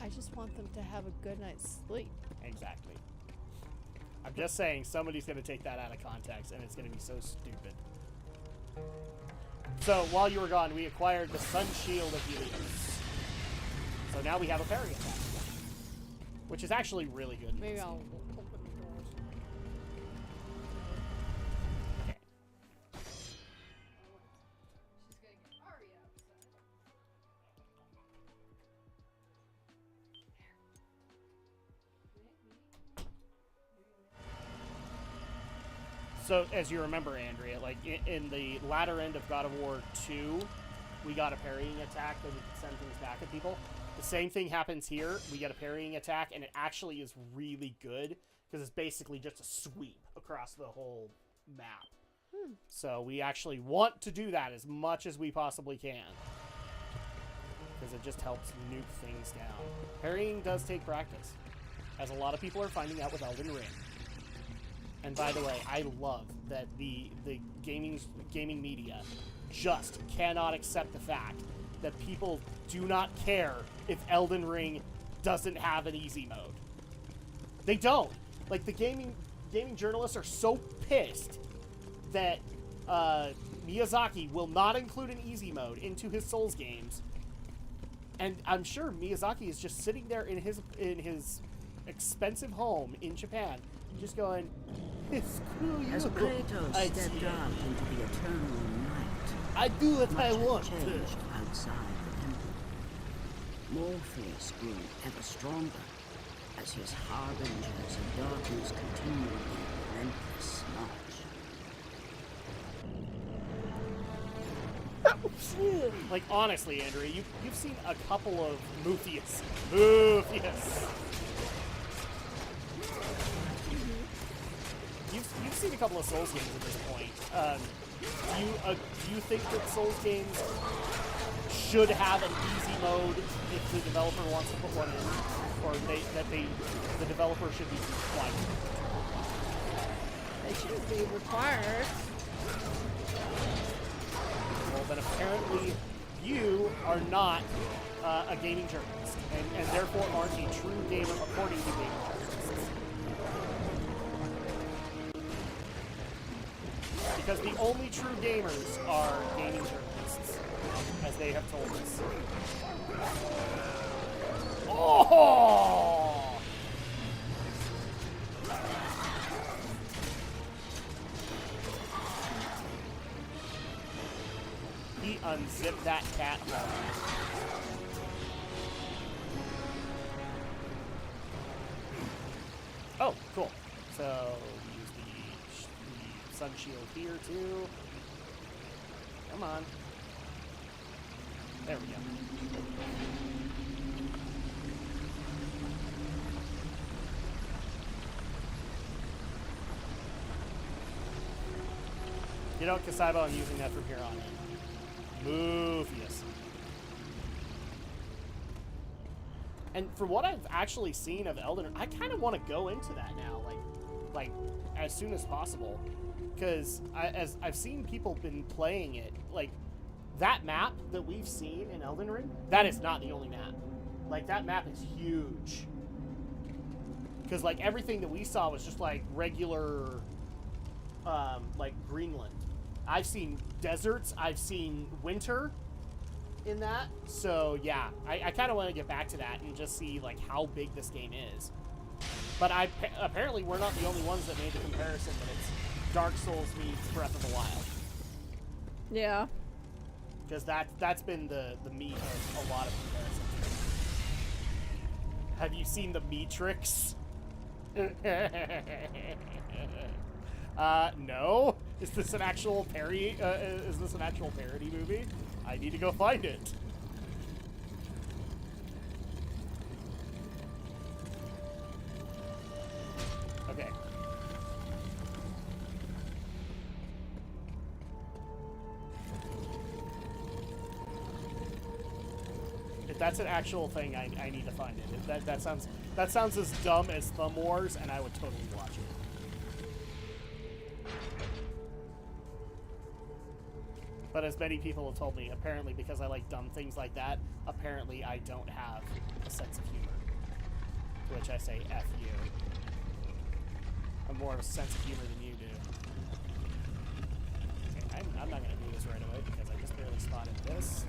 Speaker 1: I just want them to have a good night's sleep.
Speaker 2: Exactly. I'm just saying, somebody's going to take that out of context, and it's going to be so stupid. So, while you were gone, we acquired the Sun Shield of Helios. So now we have a parry attack. Which is actually really good.
Speaker 1: Maybe I'll open the doors.
Speaker 2: Okay.
Speaker 1: She's gonna get Ari outside.
Speaker 2: So, as you remember, Andrea, like, in the latter end of God of War 2, we got a parrying attack that we could send things back at people. The same thing happens here. We get a parrying attack, and it actually is really good, because it's basically just a sweep across the whole map. So we actually want to do that as much as we possibly can, because it just helps nuke things down. Parrying does take practice, as a lot of people are finding out with Elden Ring. And by the way, I love that the gaming media just cannot accept the fact that people do not care if Elden Ring doesn't have an easy mode. They don't. Like, the gaming journalists are so pissed that Miyazaki will not include an easy mode into his Souls games. And I'm sure Miyazaki is just sitting there in his expensive home in Japan, just going, screw you.
Speaker 3: As Kratos stepped out into the eternal night,
Speaker 2: I do what I
Speaker 3: much had
Speaker 2: want.
Speaker 3: changed outside the temple. Morpheus grew ever stronger as his harbingers of darkness continued their relentless march.
Speaker 2: Like, honestly, Andrea, you've seen a couple of Morpheus. You've seen a couple of Souls games at this point. Do you think that Souls games should have an easy mode if the developer wants to put one in, or the developer should be required?
Speaker 1: They should be required.
Speaker 2: Well, then apparently you are not a gaming journalist, and therefore aren't a true gamer according to gaming journalists. Because the only true gamers are gaming journalists, as they have told us. Oh! He unzipped that cat hole. Oh, cool. So, use the sun shield here, too. Come on. There we go. You know, Kasaibo, I'm using that from here on in. Morpheus. And from what I've actually seen of Elden Ring, I kind of want to go into that now, like as soon as possible, because as I've seen people been playing it, like that map that we've seen in Elden Ring, that is not the only map. Like, that map is huge, because like everything that we saw was just like regular, like Greenland. I've seen deserts, I've seen winter in that, so yeah, I kind of want to get back to that and just see like how big this game is. But apparently we're not the only ones that made the comparison that it's Dark Souls meets Breath of the Wild.
Speaker 1: Yeah.
Speaker 2: Because that's been the meat of a lot of comparisons. Have you seen the Matrix? No. Is this an actual parody? Is this an actual parody movie? I need to go find it. Okay. If that's an actual thing, I need to find it. That sounds as dumb as Thumb Wars, and I would totally watch it. But as many people have told me, apparently because I like dumb things like that, apparently I don't have a sense of humor. To which I say, F you. I'm more of a sense of humor than you do. Okay, I'm not going to do this right away because I just barely spotted this.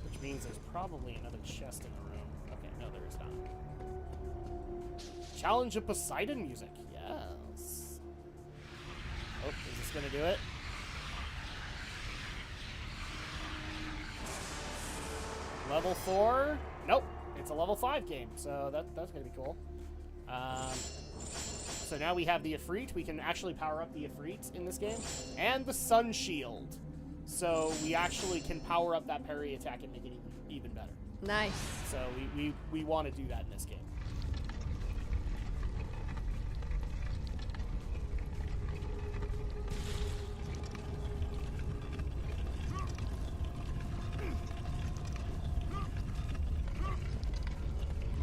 Speaker 2: Which means there's probably another chest in the room. Okay, no, there is not. Challenge of Poseidon music. Yes. Oh, is this going to do it? Level 4? Nope. It's a level 5 game, so that's going to be cool. So now we have the Ifrit. We can actually power up the Ifrit in this game. And the Sun Shield. So we actually can power up that parry attack and make it even better.
Speaker 1: Nice.
Speaker 2: So we want to do that in this game.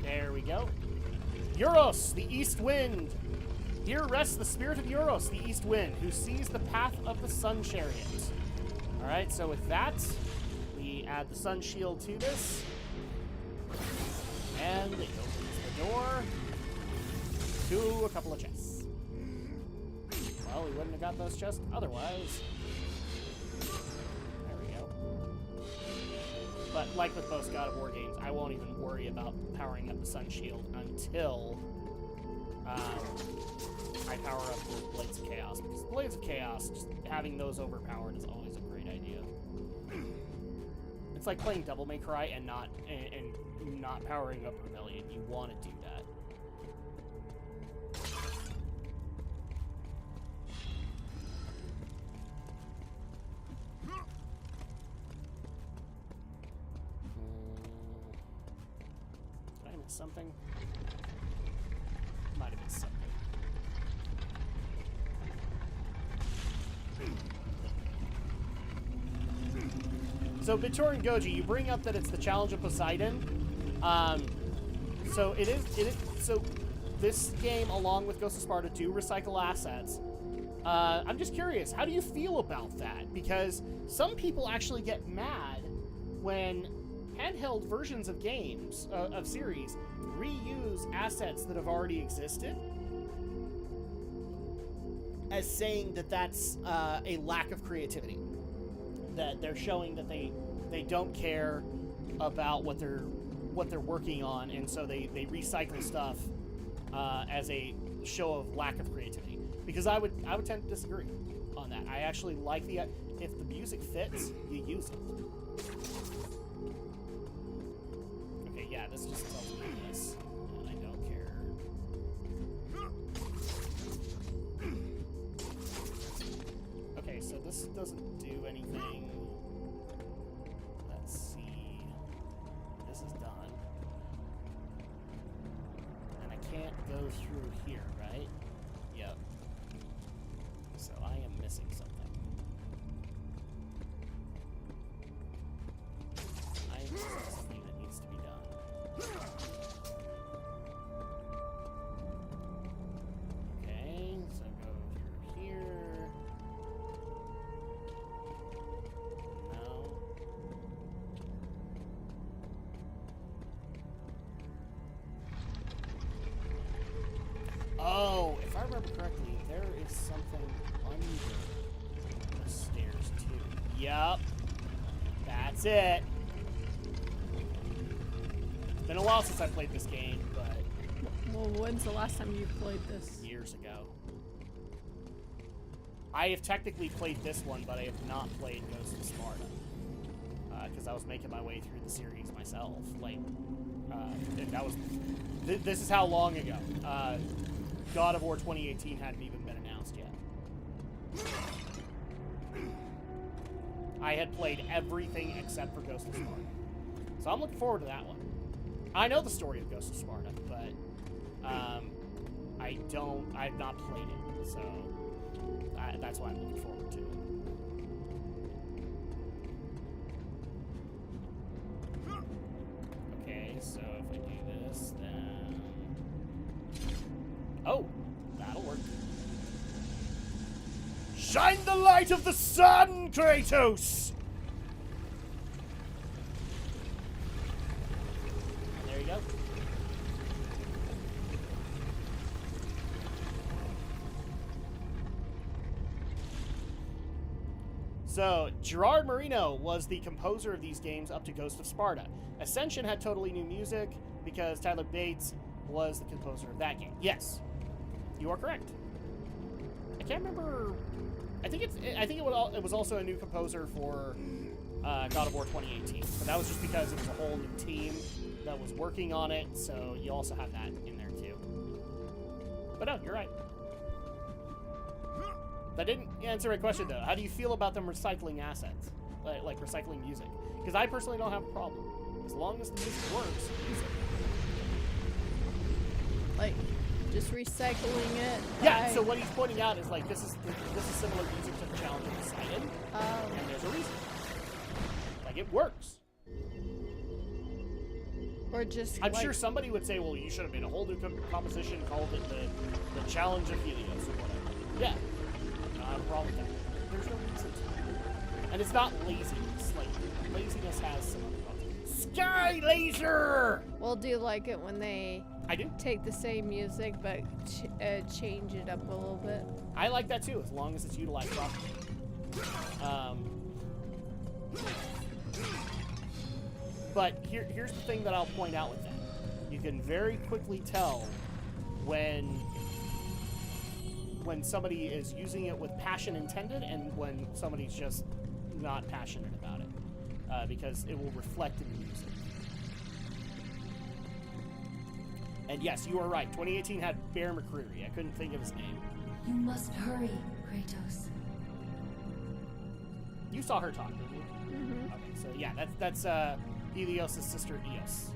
Speaker 2: There we go. Euros, the East Wind. Here rests the spirit of Euros, the East Wind, who sees the path of the Sun Chariot. Alright, so with that, we add the Sun Shield to this. And it opens the door to a couple of chests. Well, we wouldn't have got those chests otherwise. There we go. But like with most God of War games, I won't even worry about powering up the Sun Shield until I power up the Blades of Chaos. Because the Blades of Chaos, just having those overpowered is always a great idea. It's like playing Devil May Cry and not powering up Rebellion. You want to do that. Did I miss something? Might have missed something. So Bitor and Goji, you bring up that it's the Challenge of Poseidon. So it is. So this game, along with Ghost of Sparta, do recycle assets. I'm just curious, how do you feel about that? Because some people actually get mad when handheld versions of games, of series, reuse assets that have already existed, as saying that that's a lack of creativity. That they're showing that they don't care about what they're working on, and so they recycle stuff as a show of lack of creativity. Because I would tend to disagree on that. I actually like if the music fits, you use it. Okay, yeah, this just tells me this, and I don't care. Okay, so this doesn't do anything. Let's see. This is done. And I can't go through here, right? Yep. So I am missing something. I am missing something that needs to be done. Okay, so go through here. No. Oh, if I remember correctly, there is something under the stairs too. Yup. That's it. It's been a while since I played this game, but
Speaker 1: Well, when's the last time you played this?
Speaker 2: years ago. I have technically played this one, but I have not played Ghost of Sparta. I was making my way through the series myself. Like, that was... this is how long ago. God of War 2018 hadn't even been announced yet. I had played everything except for Ghost of Sparta. So I'm looking forward to that one. I know the story of Ghost of Sparta, but I've not played it, so that's why I'm looking forward to it. Okay, so if I do this, then... Oh, that'll work. Shine the light of the sun, Kratos! And there you go. So, Gerard Marino was the composer of these games up to Ghost of Sparta. Ascension had totally new music because Tyler Bates was the composer of that game. Yes, you are correct. I can't remember. I think it was also a new composer for God of War 2018, but that was just because it was a whole new team that was working on it. So you also have that in there too. But no, you're right. That didn't answer my question, though. How do you feel about them recycling assets? Like recycling music? Because I personally don't have a problem. As long as the music works, use it.
Speaker 1: Like, just recycling it?
Speaker 2: Yeah, so what he's pointing out is, like, this is similar music to the Challenge of Poseidon.
Speaker 1: Oh.
Speaker 2: And there's a reason. Like, it works.
Speaker 1: Or just,
Speaker 2: I'm sure somebody would say, well, you should have made a whole new composition, called it the Challenge of Helios or whatever. Yeah. I have a problem with that. There's no reason to. And it's not laziness. Like, laziness has some other problems. Sky Laser!
Speaker 1: Well, do you like it when they
Speaker 2: I do.
Speaker 1: take the same music but change it up a little bit?
Speaker 2: I like that too, as long as it's utilized properly. But here's the thing that I'll point out with that. You can very quickly tell when somebody is using it with passion intended and when somebody's just not passionate about it, because it will reflect in the music. And yes, you are right. 2018 had Bear McCreary. I couldn't think of his name.
Speaker 6: You must hurry, Kratos.
Speaker 2: You saw her talk, didn't you?
Speaker 1: Mm-hmm.
Speaker 2: Okay, so yeah, that's Helios' sister Eos.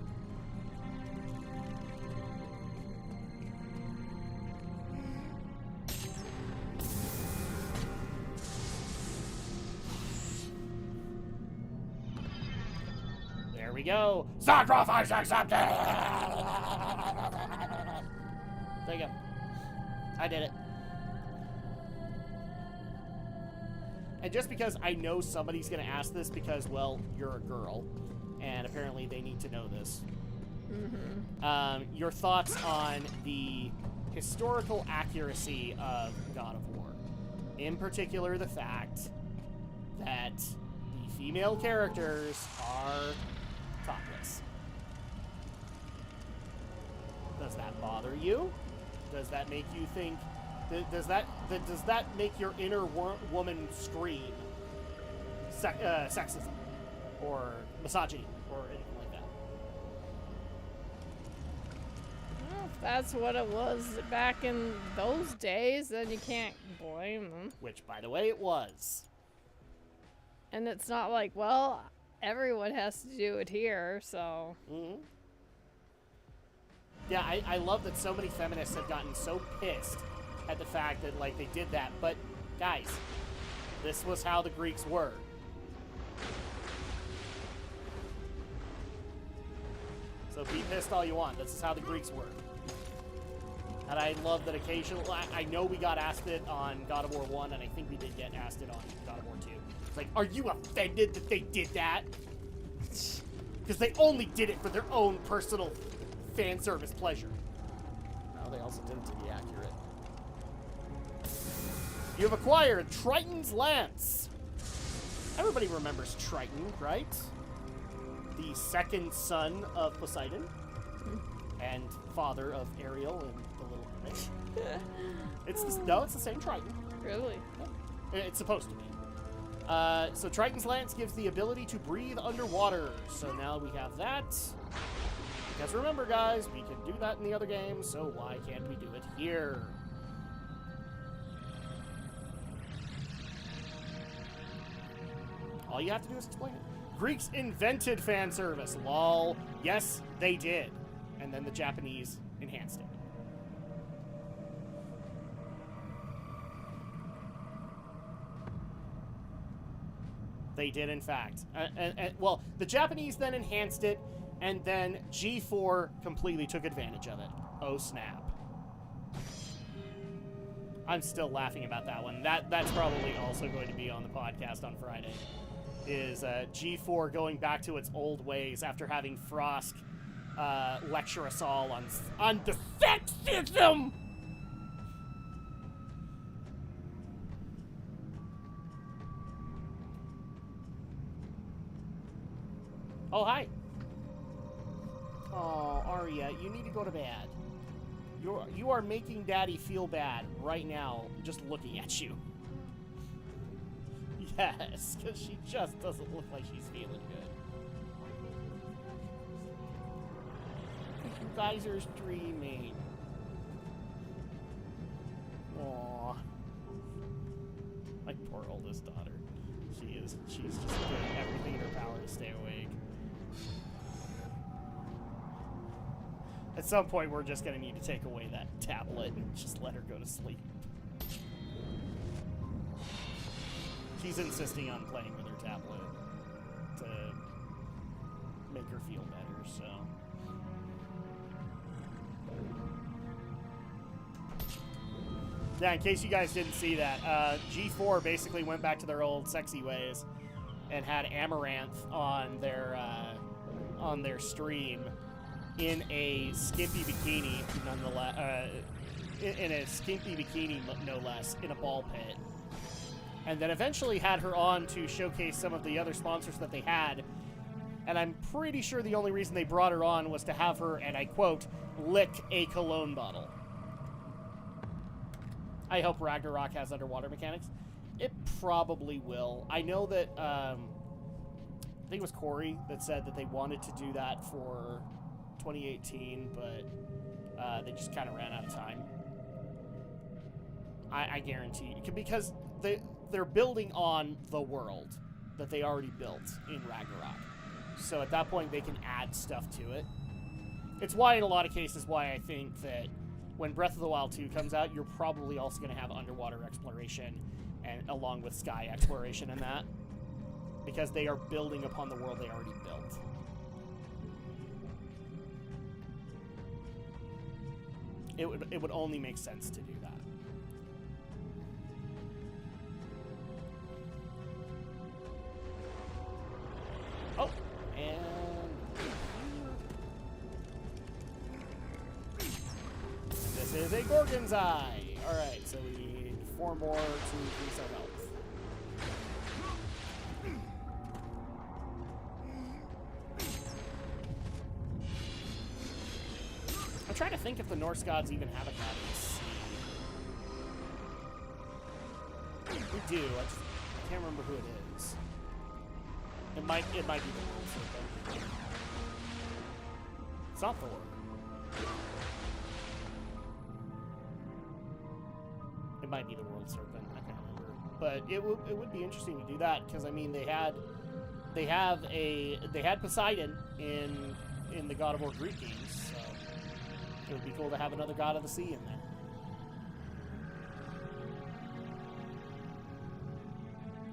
Speaker 2: There we go. Sacrifice accepted! There you go. I did it. And just because I know somebody's going to ask this because, well, you're a girl, and apparently they need to know this. Mm-hmm. Your thoughts on the historical accuracy of God of War. In particular, the fact that the female characters are topless. Does that bother you? Does that make you think... Does that make your inner woman scream sexism or misogyny or anything like that?
Speaker 1: Well, if that's what it was back in those days, then you can't blame them.
Speaker 2: Which, by the way, it was.
Speaker 1: And it's not like, well, everyone has to do it here, so...
Speaker 2: Mm-hmm. Yeah, I love that so many feminists have gotten so pissed at the fact that, like, they did that. But, guys, this was how the Greeks were. So be pissed all you want. This is how the Greeks were. And I love that occasionally... I know we got asked it on God of War 1, and I think we did get asked it on God of War 2. It's like, are you offended that they did that? Because they only did it for their own personal fan service pleasure. No, they also did it to be accurate. You have acquired Triton's Lance. Everybody remembers Triton, right? The second son of Poseidon and father of Ariel and the Little Mermaid. It's the same Triton.
Speaker 1: Really?
Speaker 2: Yeah. It's supposed to be. So Triton's Lance gives the ability to breathe underwater. So now we have that. Because remember, guys, we can do that in the other games, so why can't we do it here? All you have to do is explain it. Greeks invented fan service. Lol. Yes, they did. And then the Japanese enhanced it. They did, in fact. Well, the Japanese then enhanced it, and then G4 completely took advantage of it. Oh, snap. I'm still laughing about that one. That's probably also going to be on the podcast on Friday. Is G4 going back to its old ways after having Frost lecture us all on the sexism! Oh, hi. Oh, Arya, you need to go to bed. You are making Daddy feel bad right now just looking at you. Yes, because she just doesn't look like she's feeling good. You guys are streaming. Aww. My poor oldest daughter. She's just doing everything in her power to stay awake. At some point, we're just going to need to take away that tablet and just let her go to sleep. She's insisting on playing with her tablet to make her feel better, so... Yeah, in case you guys didn't see that, G4 basically went back to their old sexy ways and had Amaranth on their stream in a skimpy bikini, nonetheless, in a skimpy bikini, no less, in a ball pit. And then eventually had her on to showcase some of the other sponsors that they had. And I'm pretty sure the only reason they brought her on was to have her, and I quote, lick a cologne bottle. I hope Ragnarok has underwater mechanics. It probably will. I know that, I think it was Corey that said that they wanted to do that for 2018, but they just kind of ran out of time. I guarantee you. Because they're building on the world that they already built in Ragnarok. So at that point, they can add stuff to it. It's why, in a lot of cases, why I think that when Breath of the Wild 2 comes out, you're probably also going to have underwater exploration and along with sky exploration and that. Because they are building upon the world they already built. It would only make sense to do that. Oh, and this is a Gorgon's Eye. All right, so we need 4 more to increase our health. I'm trying to think if the Norse gods even have a god of the sea. We do. I can't remember who it is. It might be the World Serpent. It's not Thor. It might be the World Serpent. I can't remember. But it would be interesting to do that because I mean they had Poseidon in the God of War Greek games. So it would be cool to have another god of the sea in there.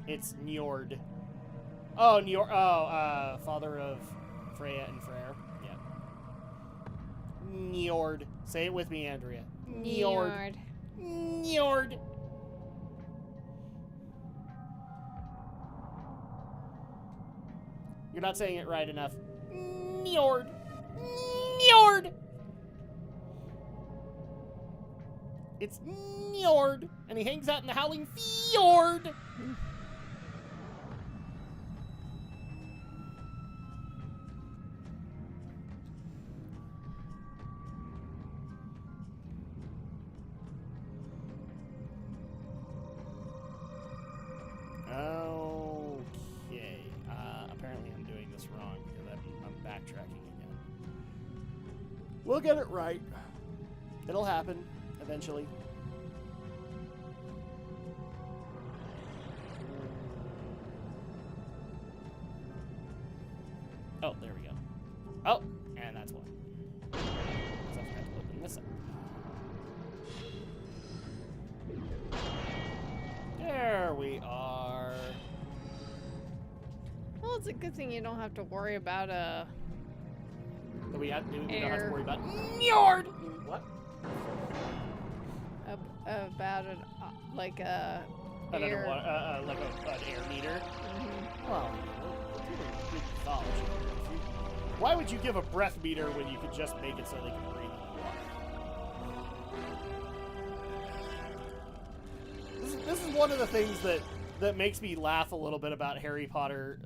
Speaker 2: It's Njord. Oh, Njord. Oh, father of Freya and Freyr. Yeah. Njord. Say it with me, Andrea. Njord. Njord. You're not saying it right enough. Njord. Njord. It's Njord, and he hangs out in the Howling Fjord. Oh. this wrong because I'm backtracking again. We'll get it right. It'll happen eventually. Oh, there we go. Oh, and that's one. So I forgot to open this up. There we are.
Speaker 1: Well, it's a good thing you don't have to worry about
Speaker 2: We don't have to worry about
Speaker 1: Njord!
Speaker 2: what?
Speaker 1: About an like a
Speaker 2: An
Speaker 1: air.
Speaker 2: like an air meter. Well, why would you give a breath meter when you could just make it so they can breathe in the water? This is one of the things that makes me laugh a little bit about Harry Potter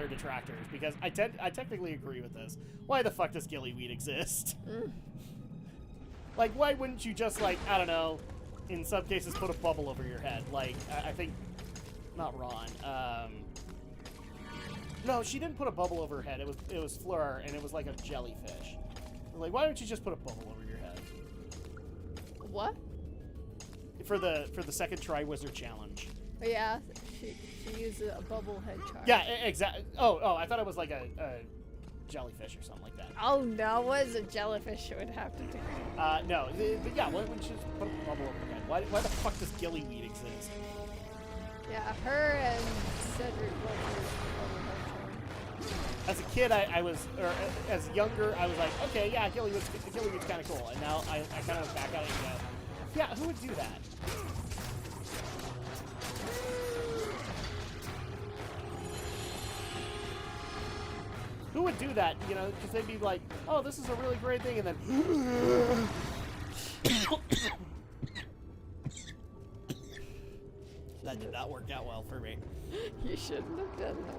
Speaker 2: detractors, because I technically agree with this. Why the fuck does gillyweed exist? Like, why wouldn't you just, like, I don't know, in some cases put a bubble over your head? Like, I think, not Ron, no, she didn't put a bubble over her head. It was Fleur, and it was like a jellyfish. Like, why don't you just put a bubble over your head?
Speaker 1: What?
Speaker 2: For the second Triwizard Challenge.
Speaker 1: Oh, yeah, she used a bubble head charge.
Speaker 2: Yeah, exactly. Oh, I thought it was like a jellyfish or something like that.
Speaker 1: Oh no, what is a jellyfish would have to do?
Speaker 2: No, yeah, why wouldn't you just put a bubble over your head? Why the fuck does gillyweed exist?
Speaker 1: Yeah, her and Cedric both used bubble head charge.
Speaker 2: As a kid, as younger, I was like, okay, yeah, gillyweed's kind of cool. And now I kind of back at it and go, yeah, who would do that? Who would do that, you know, because they'd be like, oh, this is a really great thing, and then... That did not work out well for me.
Speaker 1: You shouldn't have done that.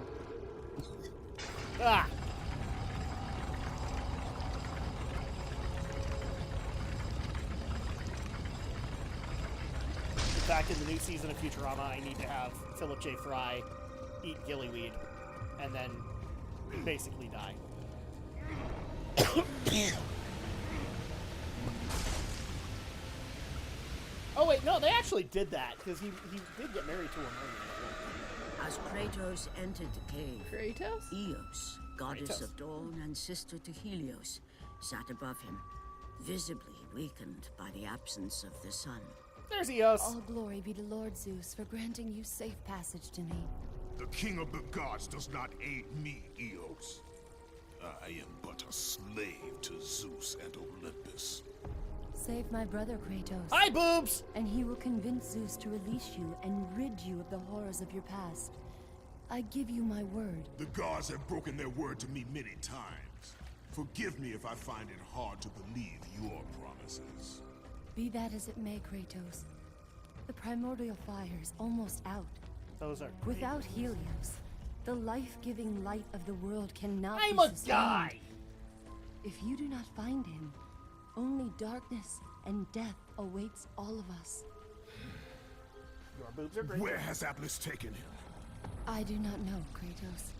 Speaker 2: Ah! In fact, in the new season of Futurama, I need to have Philip J. Fry eat gillyweed and then basically die. Oh wait, no, they actually did that because he did get married to a mermaid.
Speaker 3: As Kratos entered the cave,
Speaker 1: Kratos?
Speaker 3: Eos, goddess
Speaker 2: Kratos.
Speaker 3: of dawn and sister to Helios, sat above him, visibly weakened by the absence of the sun.
Speaker 2: There's Eos.
Speaker 6: All glory be to Lord Zeus for granting you safe passage to me.
Speaker 5: The king of the gods does not aid me, Eos. I am but a slave to Zeus and Olympus.
Speaker 6: Save my brother Kratos,
Speaker 2: Hi, boobs!
Speaker 6: and he will convince Zeus to release you and rid you of the horrors of your past. I give you my word.
Speaker 5: The gods have broken their word to me many times. Forgive me if I find it hard to believe your promises.
Speaker 6: Be that as it may, Kratos. The Primordial Fire is almost out.
Speaker 2: Those are
Speaker 6: Without Helios, the life-giving light of the world cannot
Speaker 2: I'm
Speaker 6: be
Speaker 2: a
Speaker 6: sustained.
Speaker 2: guy!
Speaker 6: If you do not find him, only darkness and death awaits all of us.
Speaker 2: Your boobs are great.
Speaker 5: Where has Atlas taken him?
Speaker 6: I do not know, Kratos.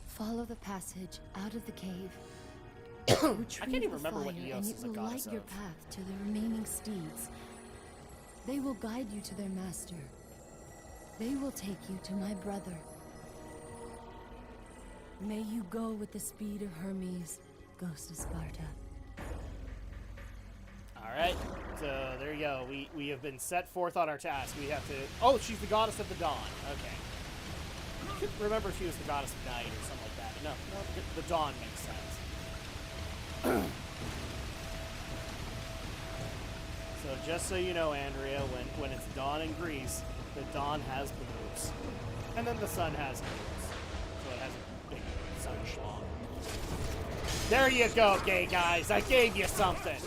Speaker 6: Follow the passage out of the cave. Retrieve
Speaker 2: I can't even
Speaker 6: the
Speaker 2: remember what
Speaker 6: fire,
Speaker 2: Eos
Speaker 6: and
Speaker 2: is
Speaker 6: it
Speaker 2: a
Speaker 6: will
Speaker 2: goddess
Speaker 6: light your
Speaker 2: of.
Speaker 6: path to the remaining steeds. They will guide you to their master. They will take you to my brother. May you go with the speed of Hermes, ghost of Sparta.
Speaker 2: Alright, so there you go. We have been set forth on our task. We have to... Oh, she's the goddess of the dawn. Okay. I couldn't remember if she was the goddess of night or something like that. No, the dawn makes sense. So just so you know, Andrea, when it's dawn in Greece, the dawn has boobs. And then the sun has boobs. So it has a big sun schlong. There you go, gay guys. I gave you something.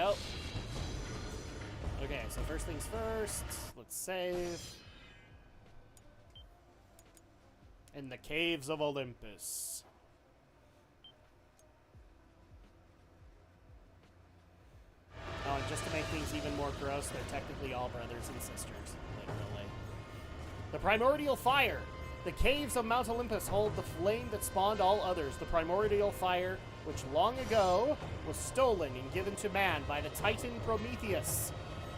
Speaker 2: go. Okay, so first things first, let's save. In the caves of Olympus. Oh, and just to make things even more gross, they're technically all brothers and sisters, literally. The Primordial Fire. The caves of Mount Olympus hold the flame that spawned all others. The Primordial Fire, which long ago was stolen and given to man by the Titan Prometheus.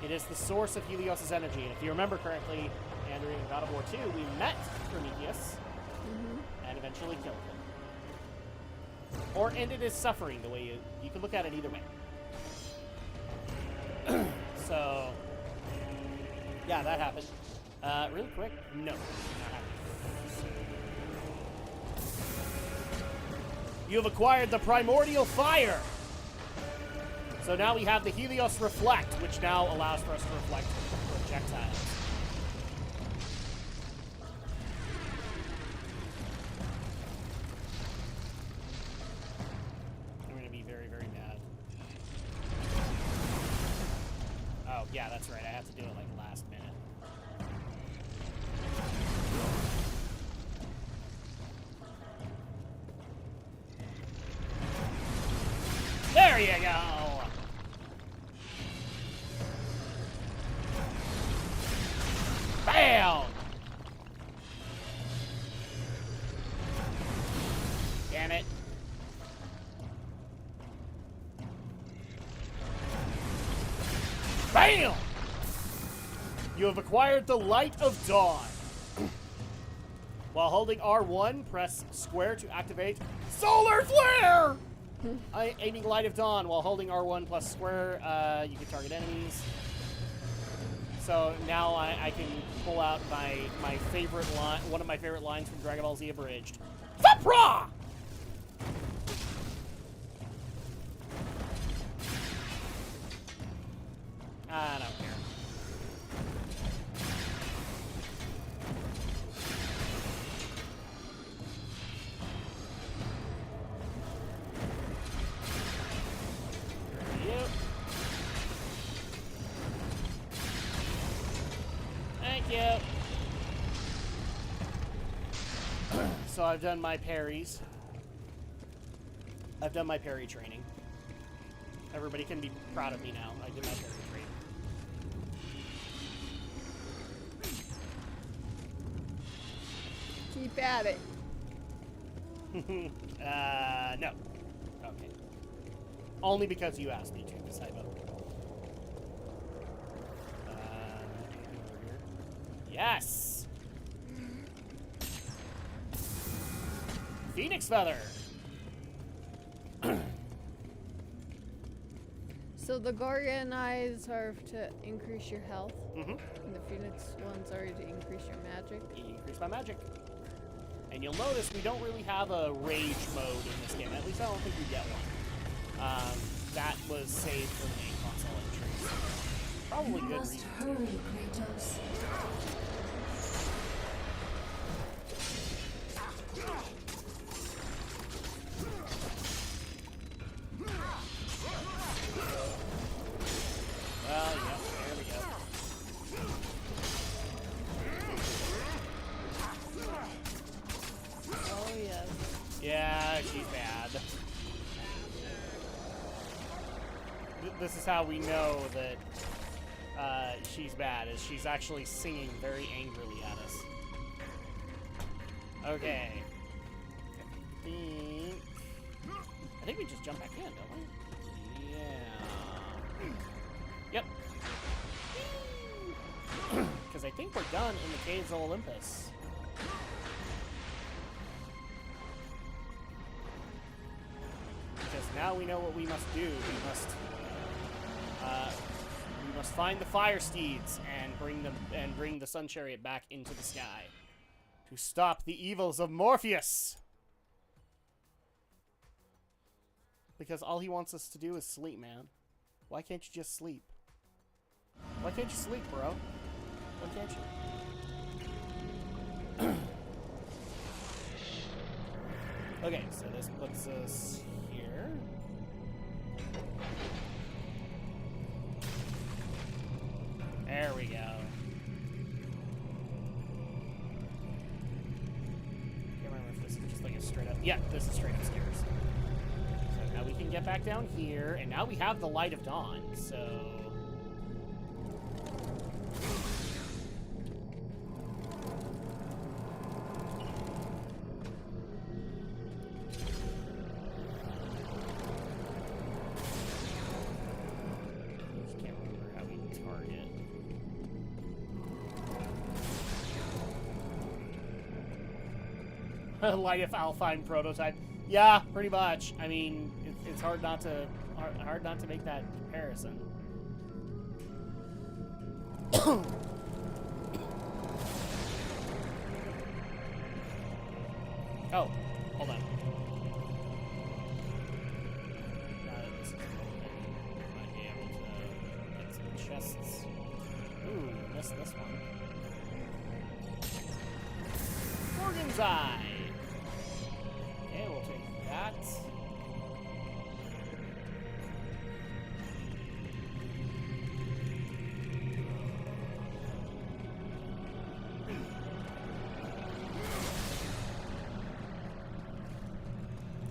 Speaker 2: It is the source of Helios' energy. And if you remember correctly, Andrew, in God of War 2, we met Prometheus and eventually killed him. Or ended his suffering, the way you can look at it either way. So, yeah, that happened. Really quick? No, not happening. You have acquired the Primordial Fire! So now we have the Helios Reflect, which now allows for us to reflect projectiles. I'm going to be very, very mad. Oh, yeah, that's right. I have to do it, like, last minute. There you go! Bam! Damn it. Bam! You have acquired the Light of Dawn. While holding R1, press square to activate Solar Flare! Aiming Light of Dawn while holding R1 plus square, you can target enemies. So now I can pull out my favorite line, one of my favorite lines from Dragon Ball Z Abridged. Fapra! I don't care. Yep. Thank you. So I've done my parries. I've done my parry training. Everybody can be proud of me now. I did my parry training.
Speaker 1: Keep at it.
Speaker 2: No. Okay. Only because you asked me to, because I voted. Anything over here? Yes! Phoenix Feather!
Speaker 1: So the Gorgon eyes are to increase your health,
Speaker 2: Mm-hmm.
Speaker 1: and the Phoenix ones are to increase your magic.
Speaker 2: Increase my magic. And you'll notice we don't really have a rage mode in this game. At least I don't think we get one. That was saved for the main console entries. Probably
Speaker 6: You
Speaker 2: good
Speaker 6: must
Speaker 2: reason.
Speaker 6: hurry, Kratos.
Speaker 2: Well, yeah, there we go.
Speaker 1: Oh yes.
Speaker 2: Yeah, she's bad. This is how we know that she's bad, is she's actually singing very angrily at us. Okay. I think we just jump back in, don't we? Yeah. Yep. Because I think we're done in the Caves of Olympus. Because now we know what we must do. We must find the fire steeds and bring the Sun Chariot back into the sky to stop the evils of Morpheus. Because all he wants us to do is sleep, man. Why can't you just sleep? Why can't you sleep, bro? Why can't you? Okay, so this puts us here. get back down here, and now we have the Light of Dawn, so... Light of Alpine prototype. Yeah, pretty much. I mean, it's hard not to make that comparison. Oh, hold on. This is might be able to get some chests. Ooh, missed this one. Morgan's Eye. Okay, we'll take that.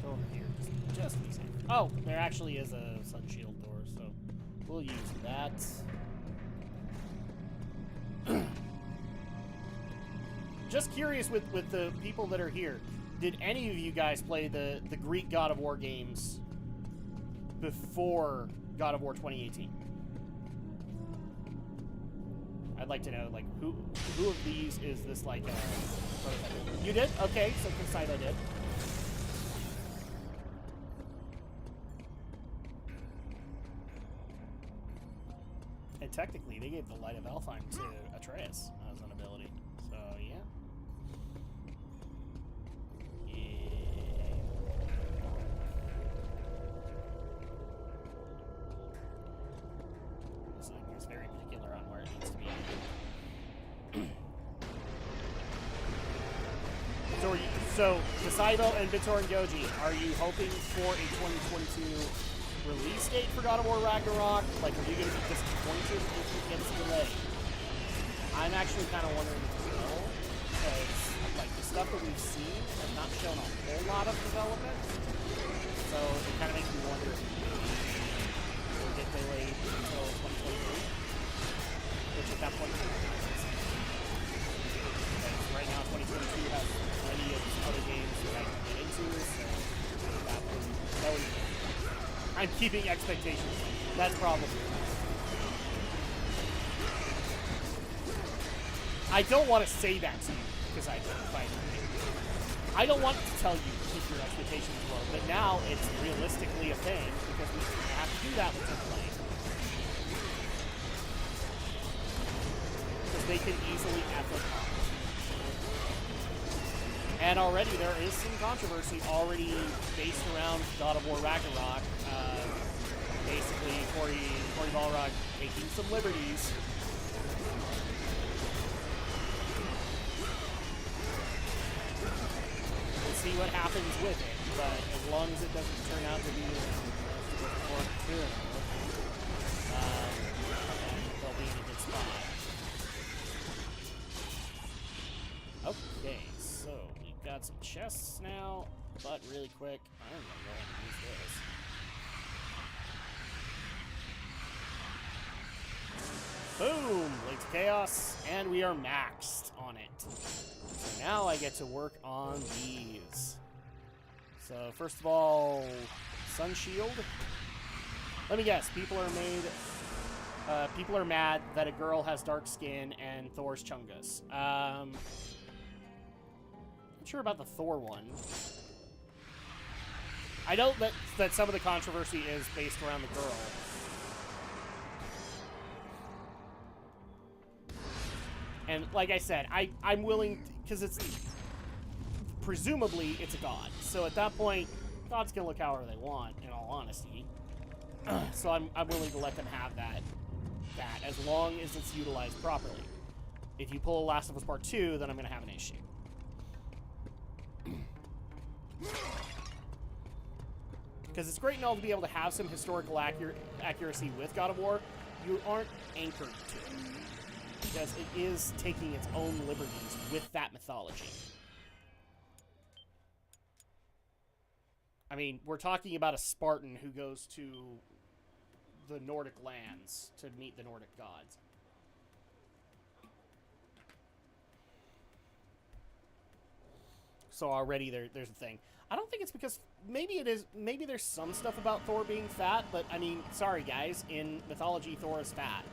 Speaker 2: Over here, just to be safe. Oh, there actually is a sun shield door, so we'll use that. Just curious with the people that are here, did any of you guys play the Greek God of War games before God of War 2018? I'd like to know, like, who of these is this, like, prototype? You did? Okay, so Poseidon did. And technically, they gave the Light of Alpine to Atreus as an ability. So, yeah. This thing is very particular on where it needs to be. So Poseidon and Vitor and Goji, are you hoping for a 2022 release date for God of War Ragnarok? Like, are you going to be disappointed if it gets delayed? I'm actually kind of wondering if you will, because, like, the stuff that we've seen has not shown a whole lot of development. So it kind of makes me wonder if it will get delayed until 2023, which at that point, right now 2022 has plenty of other games that I can get into, so that would I'm keeping expectations. That's probably. I don't want to say that to you because I don't want to tell you to keep your expectations low, but now it's realistically a thing because we have to do that with this play. Because they can easily F it up. And already there is some controversy already based around God of War Ragnarok. Basically, Cory Balrog taking some liberties. We'll see what happens with it, but as long as it doesn't turn out to be they'll be in a good spot. Okay, so we've got some chests now, but really quick, I'm gonna go ahead and use this. Boom! Late Chaos, and we are maxed on it. So now I get to work on these. So first of all, Sun Shield. Let me guess, people are mad that a girl has dark skin and Thor's Chungus. I'm not sure about the Thor one. I know that some of the controversy is based around the girl. And like I said, I'm willing, because it's, presumably it's a god. So at that point, gods can look however they want, in all honesty. So I'm willing to let them have that as long as it's utilized properly. If you pull Last of Us Part 2, then I'm going to have an issue. Because it's great and all to be able to have some historical accuracy with God of War, you aren't anchored to it. Because it is taking its own liberties with that mythology. I mean, we're talking about a Spartan who goes to the Nordic lands to meet the Nordic gods. So already there's a thing. I don't think it's because maybe it is. Maybe there's some stuff about Thor being fat, but I mean, sorry guys, in mythology, Thor is fat.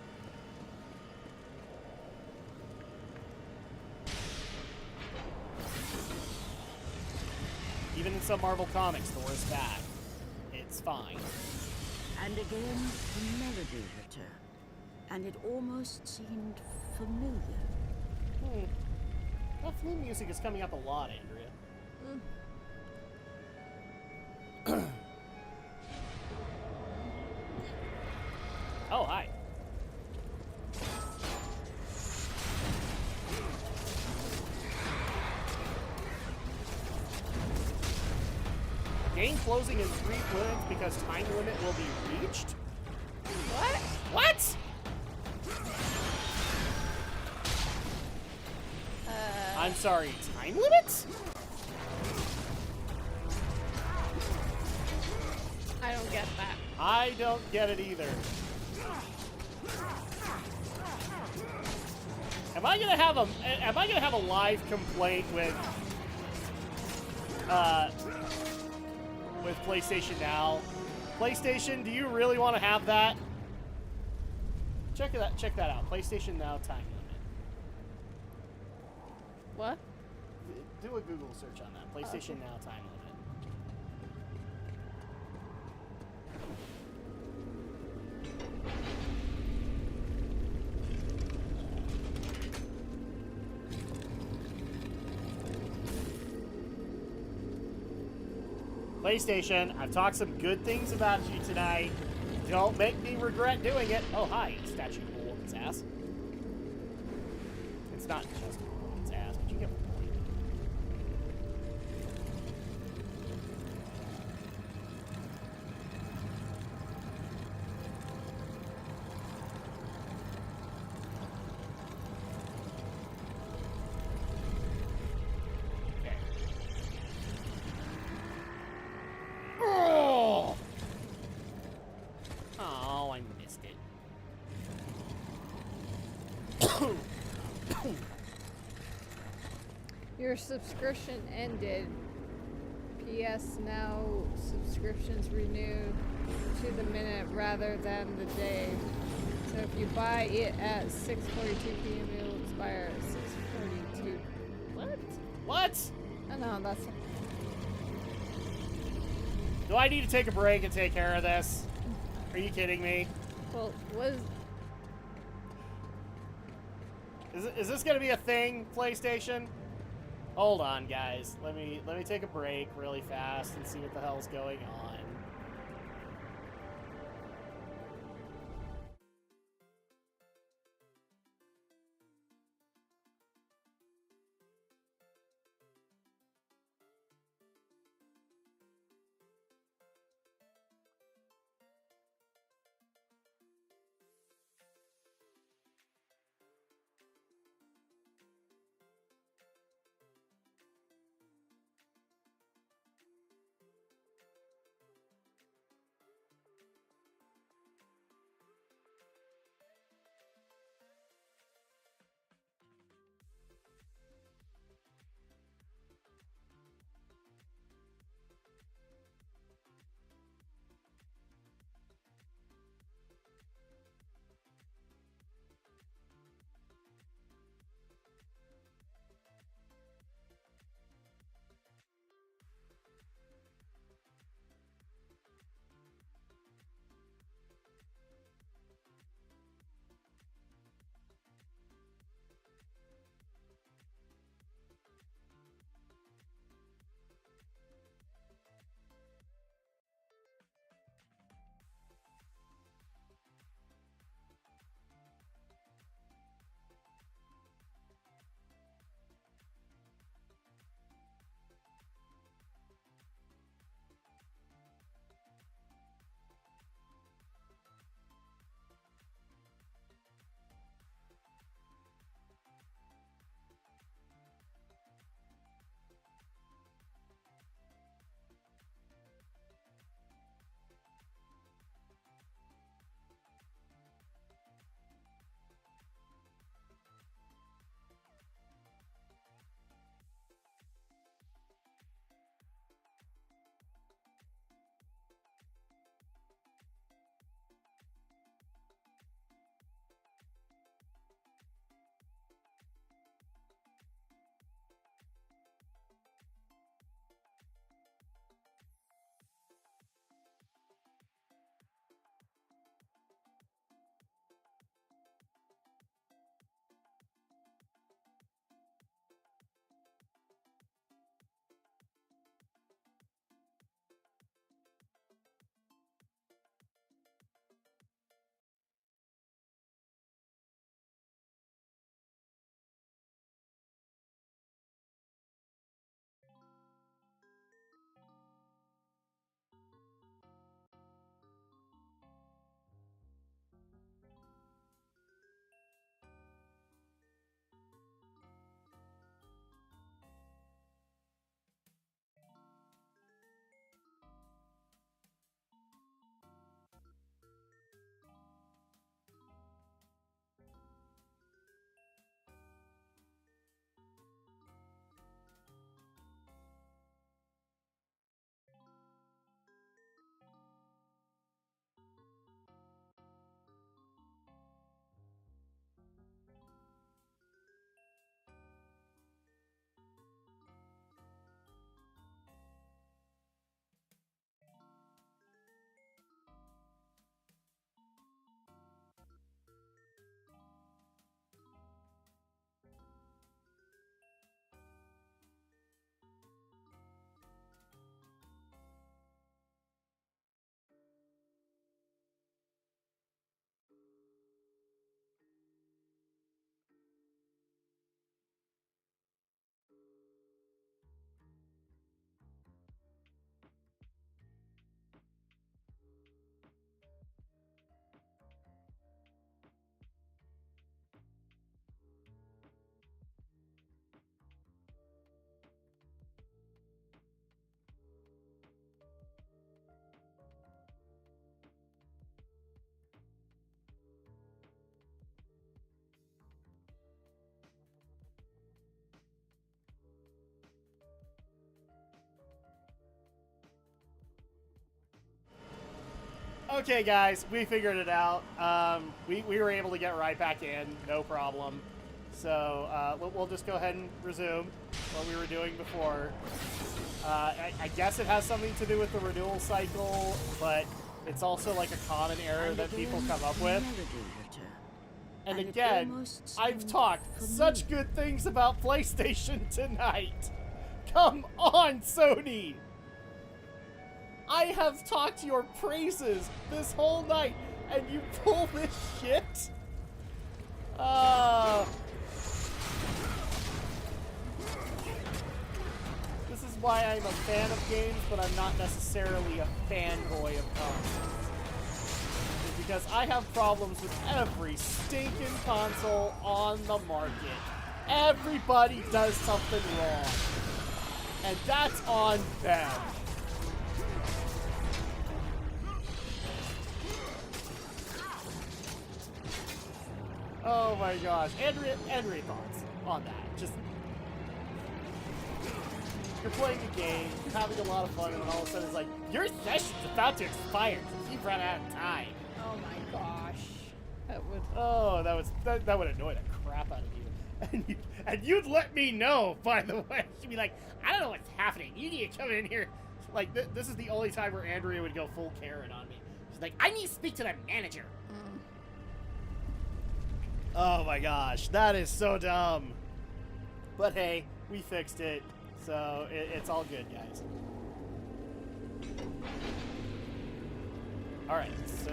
Speaker 2: Even in some Marvel comics, Thor is fat. It's fine.
Speaker 3: And again, the melody returned, and it almost seemed familiar.
Speaker 2: That flute music is coming up a lot, Andrea. Oh, hi. Game closing in 3 minutes because time limit will be reached?
Speaker 1: What?
Speaker 2: What? I'm sorry, time limit?
Speaker 1: I don't get that.
Speaker 2: I don't get it either. Am I gonna have a live complaint with PlayStation Now? PlayStation, do you really want to have that? Check that out. PlayStation Now time limit.
Speaker 1: What?
Speaker 2: Do a Google search on that. PlayStation Now time limit. PlayStation, I've talked some good things about you tonight. Don't make me regret doing it. Oh, hi, statue hole in its ass. It's not just a hole in its ass, but you get the point. Oh, I missed it.
Speaker 1: Your subscription ended. PS Now subscriptions renewed to the minute rather than the day. So if you buy it at 6:42 p.m., it will expire at 6:42. What?
Speaker 2: What?
Speaker 1: I know, that's...
Speaker 2: Do I need to take a break and take care of this? Are you kidding me?
Speaker 1: Well, what is...
Speaker 2: Is this gonna be a thing, PlayStation? Hold on, guys. Let me take a break really fast and see what the hell's going on. Okay, guys, we figured it out. We were able to get right back in, no problem. So we'll just go ahead and resume what we were doing before. I guess it has something to do with the renewal cycle, but it's also like a common error that people come up with. And again, I've talked such good things about PlayStation tonight. Come on, Sony! I have talked your praises this whole night, and you pull this shit? This is why I'm a fan of games, but I'm not necessarily a fanboy of consoles. It's because I have problems with every stinking console on the market. Everybody does something wrong. And that's on them. Oh my gosh. Andrea, thoughts on that? Just, you're playing a game, you're having a lot of fun, and then all of a sudden it's like, your session's about to expire because you've run out of time.
Speaker 1: Oh my gosh. That would...
Speaker 2: Oh, that would annoy the crap out of you. And you'd let me know, by the way. She'd be like, I don't know what's happening. You need to come in here. Like, this is the only time where Andrea would go full Karen on me. She's like, I need to speak to the manager. Oh my gosh, that is so dumb. But hey, we fixed it, so it's all good, guys. All right, so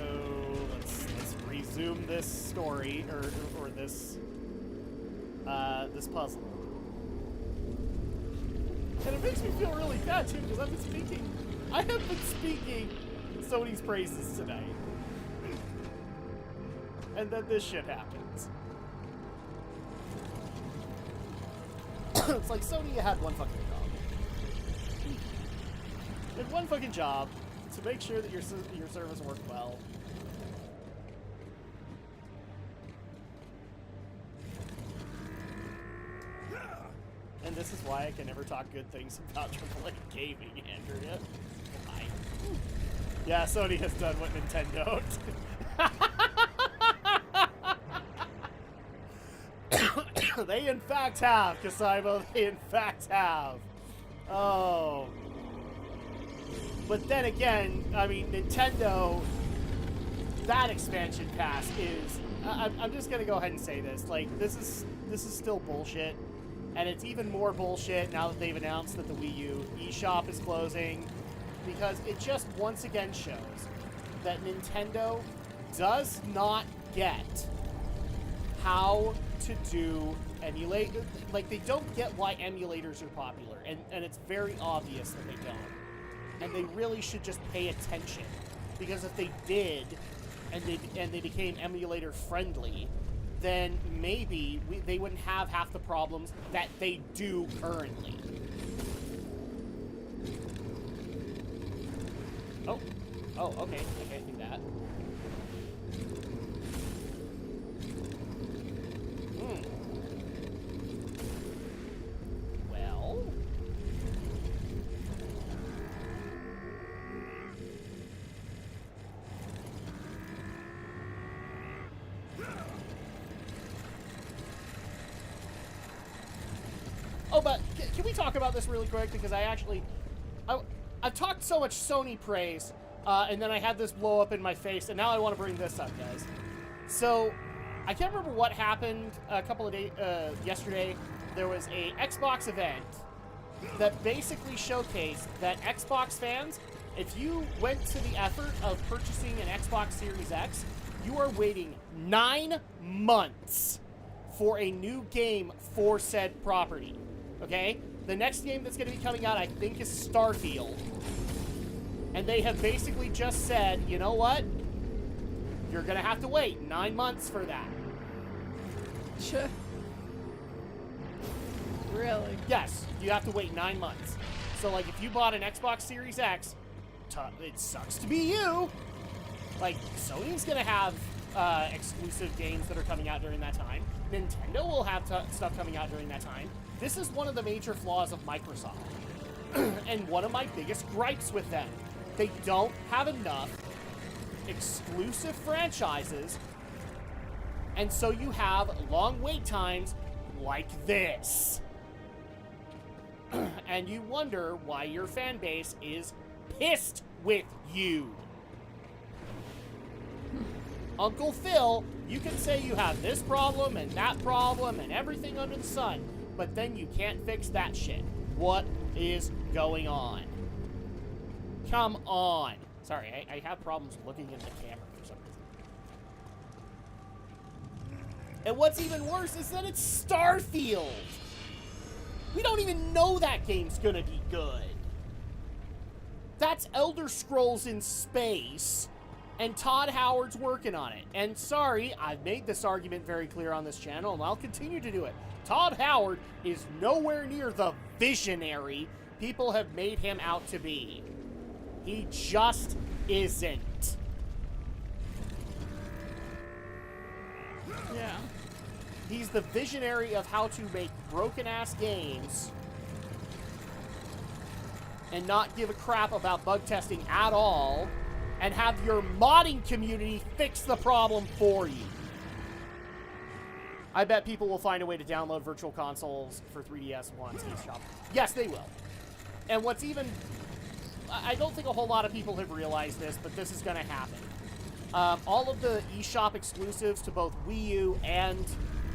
Speaker 2: let's resume this story or this this puzzle. And it makes me feel really bad too because I have been speaking Sony's praises tonight. And then this shit happens. It's like, Sony, you had one fucking job. You had one fucking job to make sure that your service worked well. And this is why I can never talk good things about AAA gaming, Andrea. Why? Yeah, Sony has done what Nintendo They in fact have, Kasaibo. They in fact have. Oh. But then again, I mean, Nintendo, that expansion pass is... I'm just going to go ahead and say this. Like, this is still bullshit. And it's even more bullshit now that they've announced that the Wii U eShop is closing. Because it just once again shows that Nintendo does not get how to do emulate. Like, they don't get why emulators are popular, and it's very obvious that they don't. And they really should just pay attention, because if they did, and they became emulator friendly, then maybe they wouldn't have half the problems that they do currently. Oh, okay, I can't do that. Well... Oh, but can we talk about this really quick? Because I've talked so much Sony praise, and then I had this blow up in my face, and now I want to bring this up, guys. So, I can't remember what happened a couple of days, yesterday. There was a Xbox event that basically showcased that Xbox fans, if you went to the effort of purchasing an Xbox Series X, you are waiting 9 months for a new game for said property. Okay? The next game that's going to be coming out, I think, is Starfield. And they have basically just said, you know what? You're going to have to wait 9 months for that.
Speaker 1: Sure. Really?
Speaker 2: Yes, you have to wait 9 months. So, like, if you bought an Xbox Series X, it sucks to be you. Like, Sony's going to have exclusive games that are coming out during that time. Nintendo will have stuff coming out during that time. This is one of the major flaws of Microsoft. And one of my biggest gripes with them. They don't have enough exclusive franchises, and so you have long wait times like this. And you wonder why your fan base is pissed with you. Uncle Phil, you can say you have this problem and that problem and everything under the sun, but then you can't fix that shit. What is going on? Come on. Sorry, I have problems looking at the camera for some reason. And what's even worse is that it's Starfield. We don't even know that game's gonna be good. That's Elder Scrolls in space, and Todd Howard's working on it. And sorry, I've made this argument very clear on this channel, and I'll continue to do it. Todd Howard is nowhere near the visionary people have made him out to be. He just isn't.
Speaker 1: Yeah.
Speaker 2: He's the visionary of how to make broken-ass games and not give a crap about bug testing at all, and have your modding community fix the problem for you. I bet people will find a way to download virtual consoles for 3DS once eShop. Yes, they will. And what's even... I don't think a whole lot of people have realized this, but this is going to happen. All of the eShop exclusives to both Wii U and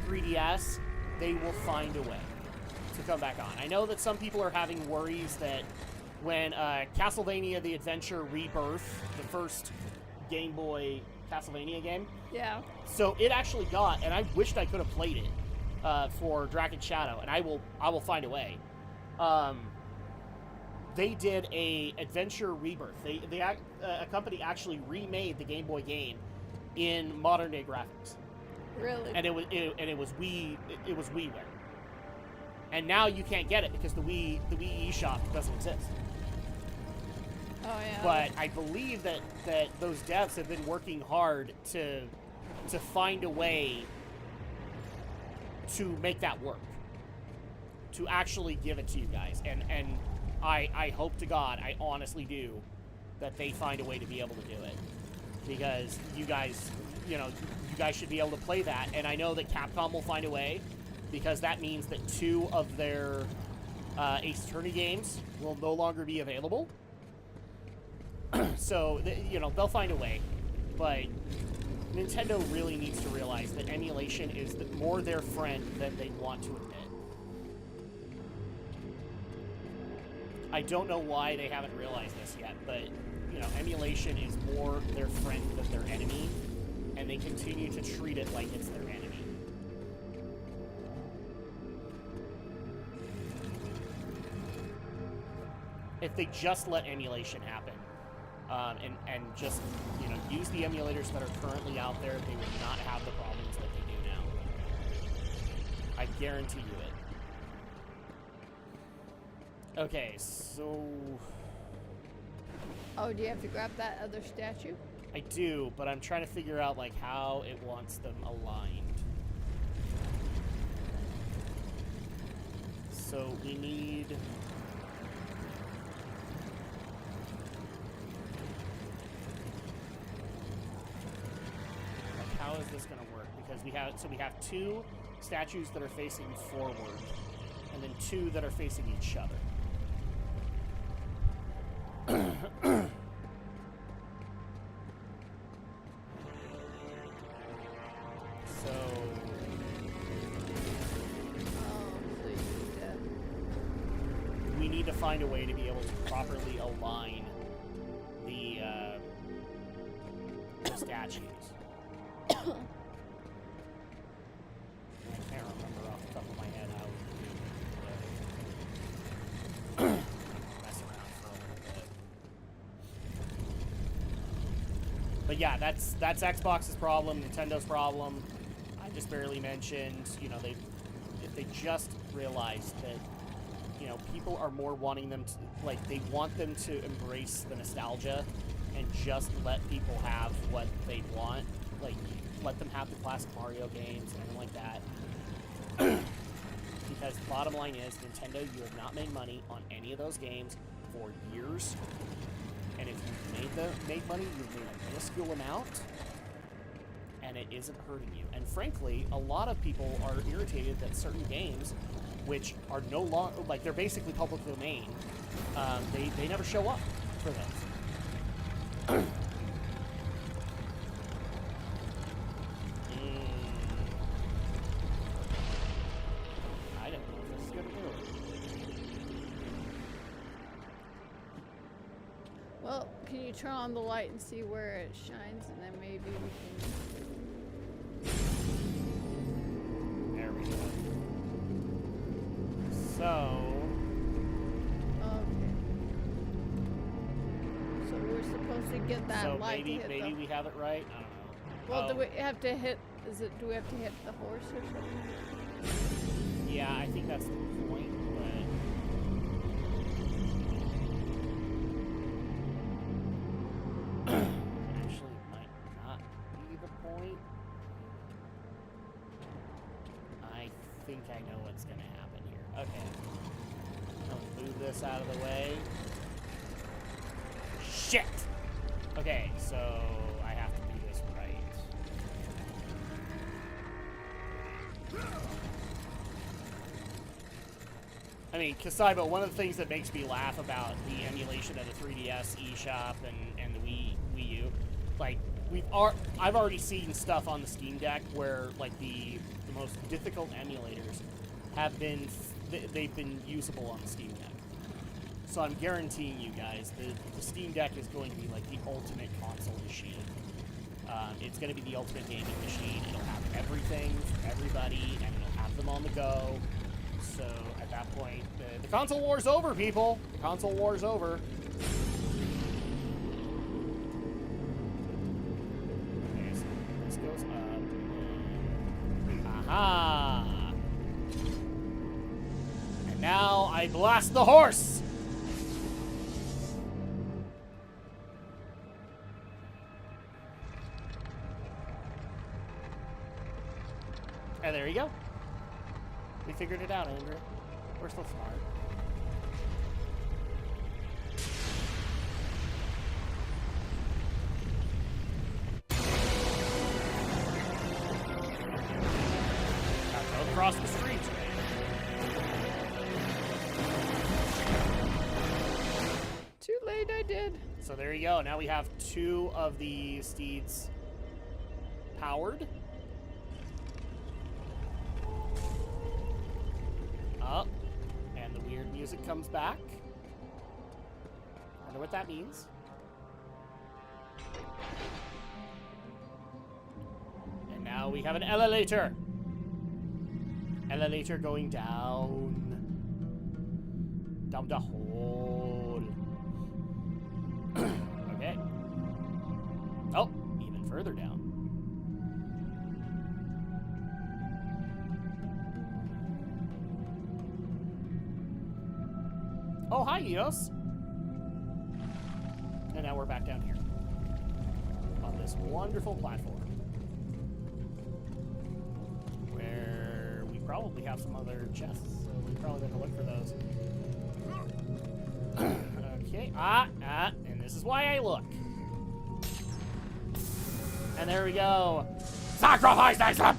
Speaker 2: 3DS, they will find a way to come back on. I know that some people are having worries that when Castlevania The Adventure Rebirth, the first Game Boy Castlevania game,
Speaker 1: Yeah.
Speaker 2: so it actually got, and I wished I could have played it for Drak and Shadow, and I will find a way. They did a Adventure Rebirth. A company actually remade the Game Boy game in modern day graphics.
Speaker 1: Really?
Speaker 2: And it was WiiWare. And now you can't get it because the Wii eShop doesn't exist.
Speaker 1: Oh yeah.
Speaker 2: But I believe that those devs have been working hard to find a way to make that work. To actually give it to you guys. And I hope to God, I honestly do, that they find a way to be able to do it. Because you guys should be able to play that. And I know that Capcom will find a way, because that means that 2 of their Ace Attorney games will no longer be available. So, they'll find a way. But Nintendo really needs to realize that emulation is more their friend than they want to admit. I don't know why they haven't realized this yet, but, emulation is more their friend than their enemy, and they continue to treat it like it's their enemy. If they just let emulation happen, and just, use the emulators that are currently out there, they would not have the problems that they do now. I guarantee you it. Okay, so...
Speaker 1: Oh, do you have to grab that other statue?
Speaker 2: I do, but I'm trying to figure out, how it wants them aligned. So we need... how is this going to work? Because we have 2 statues that are facing forward, and then 2 that are facing each other. So we need to find a way to be able to properly align the statues. I can't remember off the top of my head how we do it. Mess around for a little bit. But yeah, that's Xbox's problem, Nintendo's problem. I just barely mentioned, if they just realized that, people are more wanting them to, they want them to embrace the nostalgia and just let people have what they want. Let them have the classic Mario games, anything like that. Because the bottom line is, Nintendo, you have not made money on any of those games for years. And if you've made money, you've made a minuscule amount, and it isn't hurting you. And frankly, a lot of people are irritated that certain games, which are no longer, like, they're basically public domain, they never show up for those. I don't know if this is gonna do it.
Speaker 1: Well, can you turn on the light and see where it shines, and then maybe we can...
Speaker 2: There we go. So...
Speaker 1: Okay. So we're supposed to get that
Speaker 2: So
Speaker 1: light to hit
Speaker 2: maybe
Speaker 1: the...
Speaker 2: we have it right? I don't know.
Speaker 1: Well, do we have to hit... do we have to hit the horse or something?
Speaker 2: Yeah, I think that's the point, but... Actually, it might not be the point. I think I know what's gonna happen here. Okay. I'll move this out of the way. Shit! Okay, so I have to do this right. I mean, Kasaibo, one of the things that makes me laugh about the emulation of the 3DS eShop and the Wii U, like, I've already seen stuff on the Steam Deck where, like, the most difficult emulators have been, they've been usable on the Steam Deck. So I'm guaranteeing you guys, the Steam Deck is going to be, like, the ultimate console machine. It's going to be the ultimate gaming machine. It'll have everything for everybody, and it'll have them on the go. So at that point, the console war's over, people. The console war's over. Okay, so this goes up. Aha! And now I blast the horse! And there you go. We figured it out, Andrew. We're so smart. Now go across the street.
Speaker 1: Too late, I did.
Speaker 2: So there you go. Now we have 2 of the steeds powered. Up, and the weird music comes back. I know what that means. And now we have an elevator. Elevator going down. Down the hole. Okay. Oh, even further down. Oh, hi, Eos. And now we're back down here. On this wonderful platform. Where we probably have some other chests, so we probably better look for those. Okay, and this is why I look. And there we go. Sacrifice thy son!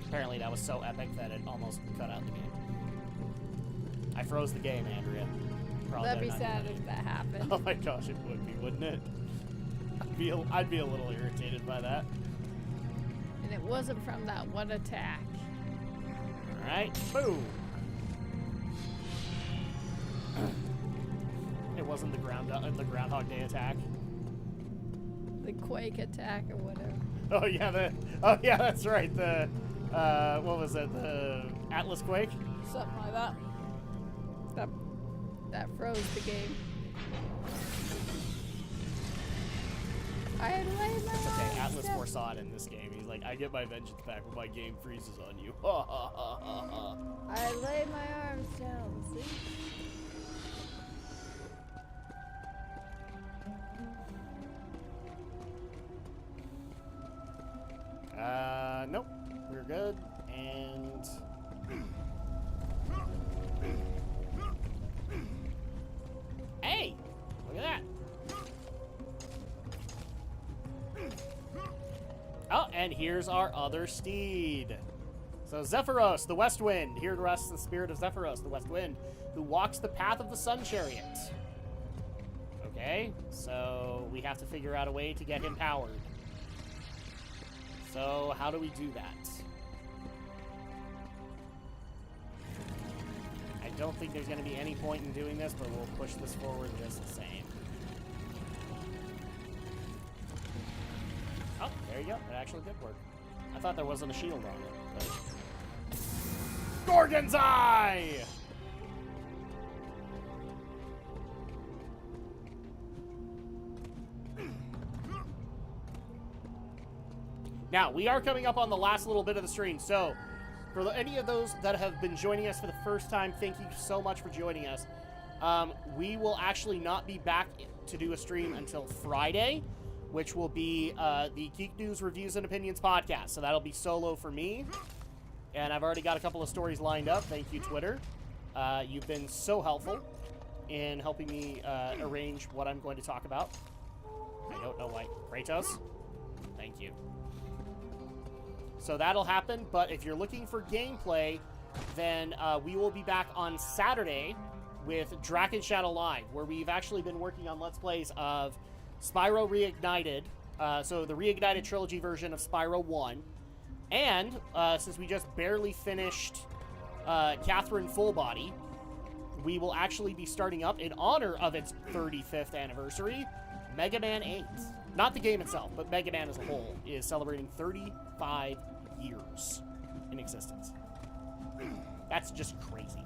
Speaker 2: Apparently that was so epic that it almost cut out the game. I froze the game, Andrea. Probably
Speaker 1: That'd be sad if that happened.
Speaker 2: Oh my gosh, it would be, wouldn't it? I'd be a little irritated by that.
Speaker 1: And it wasn't from that one attack.
Speaker 2: Alright, boom. It wasn't the Groundhog Day attack.
Speaker 1: The Quake attack or whatever.
Speaker 2: Oh yeah, that's right. The what was it? The Atlas Quake?
Speaker 1: Something like that. That froze the game. I laid my
Speaker 2: It's okay.
Speaker 1: arms
Speaker 2: Atlas
Speaker 1: down.
Speaker 2: foresaw it in this game. He's like, I get my vengeance back when my game freezes on you.
Speaker 1: I laid my arms down, see?
Speaker 2: Nope. We're good. And Look at that. Oh, and here's our other steed. So Zephyros, the West Wind. Here rests the spirit of Zephyros, the West Wind, who walks the path of the Sun Chariot. Okay, so we have to figure out a way to get him powered. So how do we do that? I don't think there's going to be any point in doing this, but we'll push this forward just the same. Oh, there you go. It actually did work. I thought there wasn't a shield on it, but... Gorgon's Eye! Now, we are coming up on the last little bit of the stream, so for any of those that have been joining us for the first time, thank you so much for joining us. We will actually not be back to do a stream until Friday, which will be the Geek News Reviews and Opinions podcast. So that'll be solo for me, and I've already got a couple of stories lined up. Thank you, Twitter. You've been so helpful in helping me arrange what I'm going to talk about. I don't know why. Kratos, thank you. So that'll happen, but if you're looking for gameplay, then we will be back on Saturday with Drak and Shadow Live, where we've actually been working on Let's Plays of Spyro Reignited, so the Reignited Trilogy version of Spyro 1, and since we just barely finished Catherine Fullbody, we will actually be starting up, in honor of its 35th anniversary, Mega Man 8. Not the game itself, but Mega Man as a whole is celebrating 35 years in existence. That's just crazy.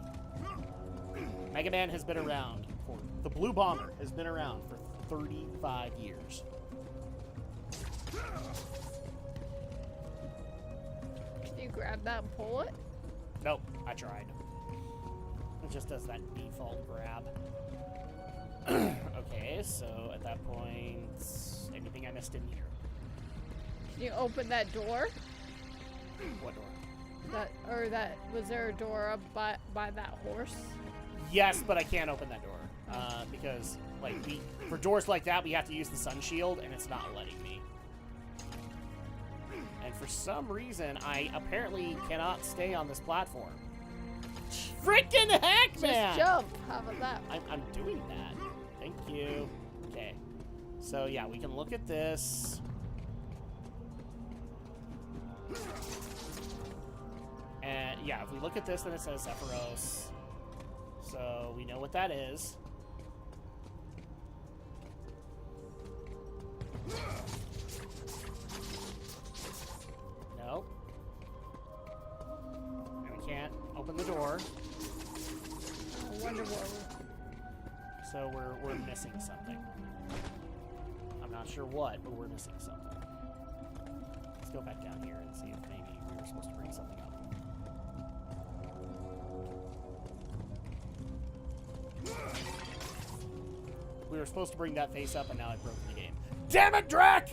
Speaker 2: Mega Man has been around for... The Blue Bomber has been around for 35 years.
Speaker 1: Can you grab that and pull it?
Speaker 2: Nope, I tried. It just does that default grab. Okay, so at that point, anything I missed in here?
Speaker 1: Can you open that door?
Speaker 2: What door?
Speaker 1: Was there a door up by that horse?
Speaker 2: Yes, but I can't open that door because, like, for doors like that, we have to use the sun shield, and it's not letting me. And for some reason, I apparently cannot stay on this platform. Freaking heck, man!
Speaker 1: Just jump. How about that?
Speaker 2: I'm doing that. Thank you. Okay. So, yeah, we can look at this. And, yeah, if we look at this, then it says Zephyros. So, we know what that is. Nope. And we can't open the door.
Speaker 1: I wonder what...
Speaker 2: So we're missing something. I'm not sure what, but we're missing something. Let's go back down here and see if maybe we were supposed to bring something up. We were supposed to bring that face up, and now I've broken the game. Damn it, Drak!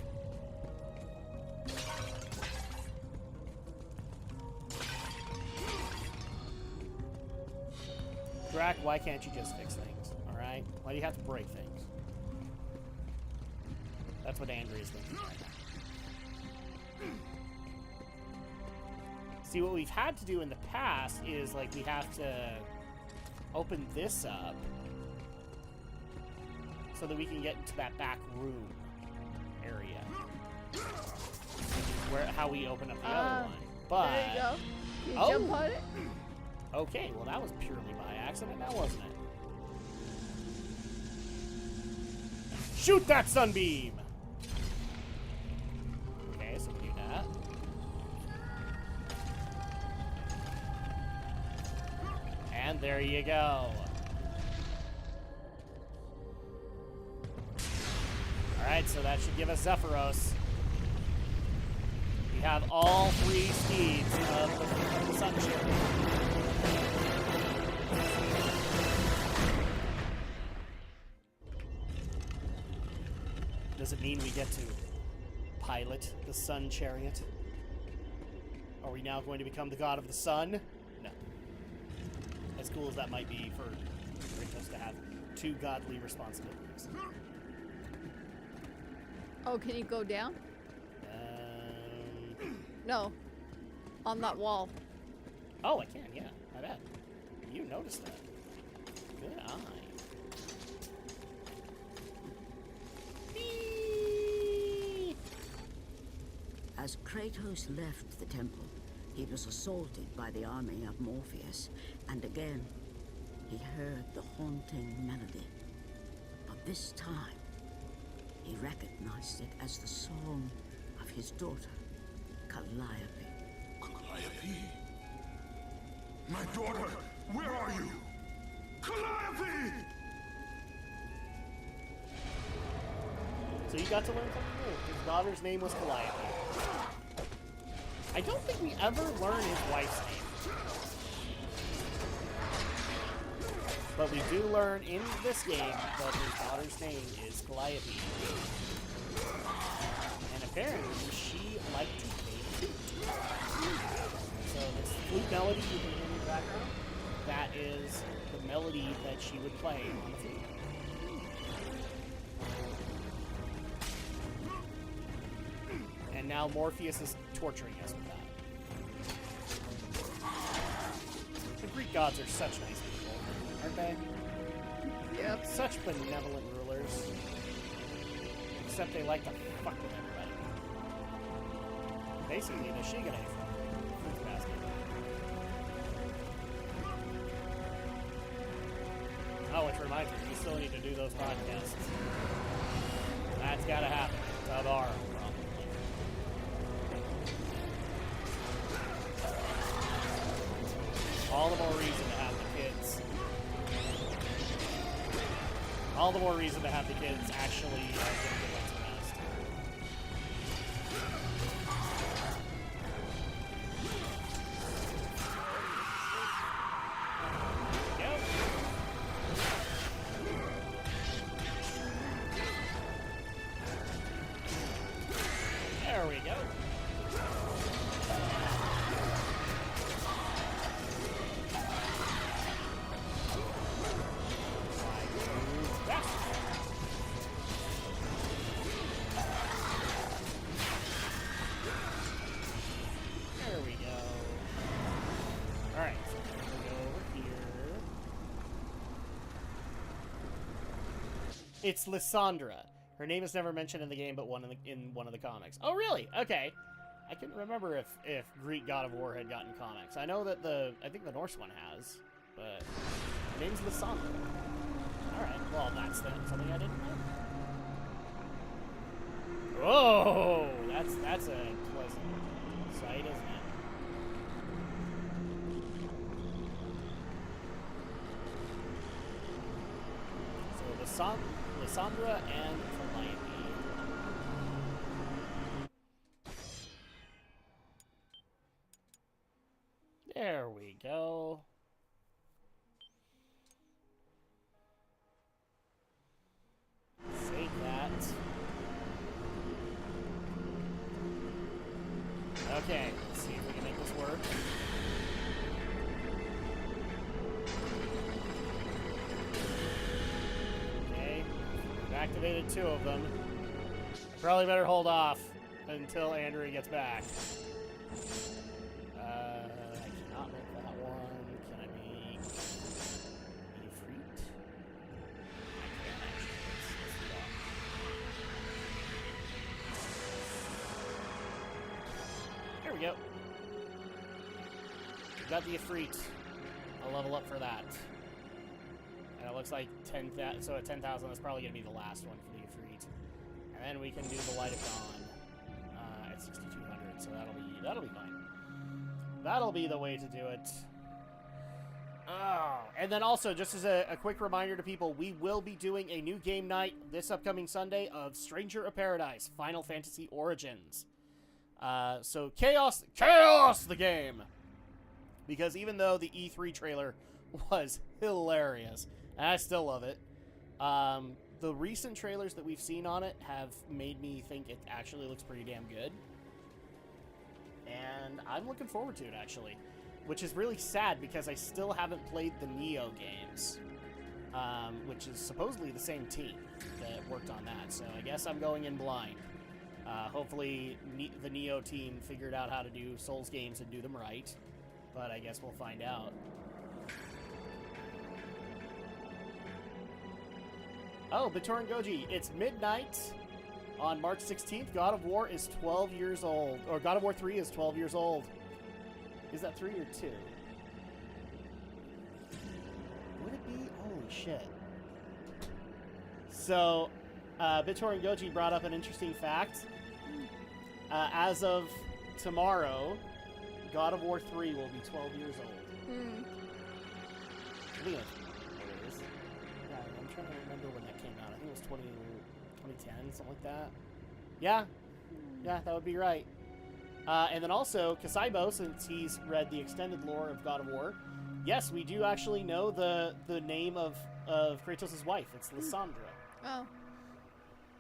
Speaker 2: Drak, why can't you just fix things, alright? Why do you have to break things? That's what Andrea's thinking right now. See, what we've had to do in the past is, like, we have to open this up so that we can get into that back room area. Which is how we open up the other one. But...
Speaker 1: There you go. Can you jump on it?
Speaker 2: Okay, well that was purely by accident, now wasn't it? Shoot that sunbeam! Okay, so we do that. And there you go. Alright, so that should give us Zephyros. We have all three steeds of the Sun Chariot. Does it mean we get to pilot the Sun Chariot? Are we now going to become the god of the sun? No. As cool as that might be for Kratos to have to godly responsibilities.
Speaker 1: Oh, can you go down? No. On that wall.
Speaker 2: Oh, I can, yeah. I bet. You noticed that. Good eye. Whee!
Speaker 3: As Kratos left the temple, he was assaulted by the army of Morpheus, and again, he heard the haunting melody. But this time, he recognized it as the song of his daughter, Calliope.
Speaker 5: Calliope? My daughter, where are you? Calliope!
Speaker 2: So you got to learn something new. His daughter's name was Calliope. I don't think we ever learn his wife's name. But we do learn in this game that his daughter's name is Calliope. And apparently she liked to play the flute. So this flute melody you can hear in the background, that is the melody that she would play on the flute. And now Morpheus is torturing us with that. The Greek gods are such nice people, aren't they?
Speaker 1: Yep.
Speaker 2: Such benevolent rulers. Except they like to fuck with everybody. Basically, the Shigane from Fruits Basket. Oh, which reminds me, we still need to do those podcasts. That's gotta happen. Tomorrow, probably. All the more reason to have the kids. All the more reason to have the kids actually get a good night's rest. Go. There we go. There we go. Alright, so we'll go over here. It's Lysandra. Her name is never mentioned in the game, but in one of the comics. Oh, really? Okay. I couldn't remember if Greek God of War had gotten comics. I know that I think the Norse one has, but her name's Lysandra. Alright, well, that's something I didn't know. Whoa! That's a pleasant sight, isn't it? So Lysandra and Calliope. There we go. Save that. Okay, let's see if we can make this work. Okay, we've activated 2 of them. Probably better hold off until Andrea gets back. I cannot make that one. Can I make Ifrit? I can actually. Let's do that. There we go. We got the Ifrit. I'll level up for that. And it looks like 10,000. So at 10,000, that's probably going to be the last one for the Ifrit. And then we can do the Light of Dawn at 6,200. So that'll be fine. That'll be the way to do it. Oh, and then also, just as a quick reminder to people, we will be doing a new game night this upcoming Sunday of Stranger of Paradise, Final Fantasy Origins. So Chaos the game! Because even though the E3 trailer was hilarious, and I still love it, the recent trailers that we've seen on it have made me think it actually looks pretty damn good. And I'm looking forward to it, actually. Which is really sad, because I still haven't played the Neo games. which is supposedly the same team that worked on that. So I guess I'm going in blind. Hopefully the Neo team figured out how to do Souls games and do them right, but I guess we'll find out. Oh, Bitoran Goji, it's midnight on March 16th. God of War is 12 years old. Or God of War 3 is 12 years old. Is that 3 or 2? Would it be? Holy shit. So, Bitoran Goji brought up an interesting fact. As of tomorrow, God of War 3 will be 12 years old. I think that's what it is. Yeah, I'm trying to remember when that came out. I think it was 2010, something like that. Yeah, that would be right. And then also, Kasaibo, since he's read the extended lore of God of War, yes, we do actually know the name of Kratos' wife. It's Lysandra.
Speaker 1: Oh.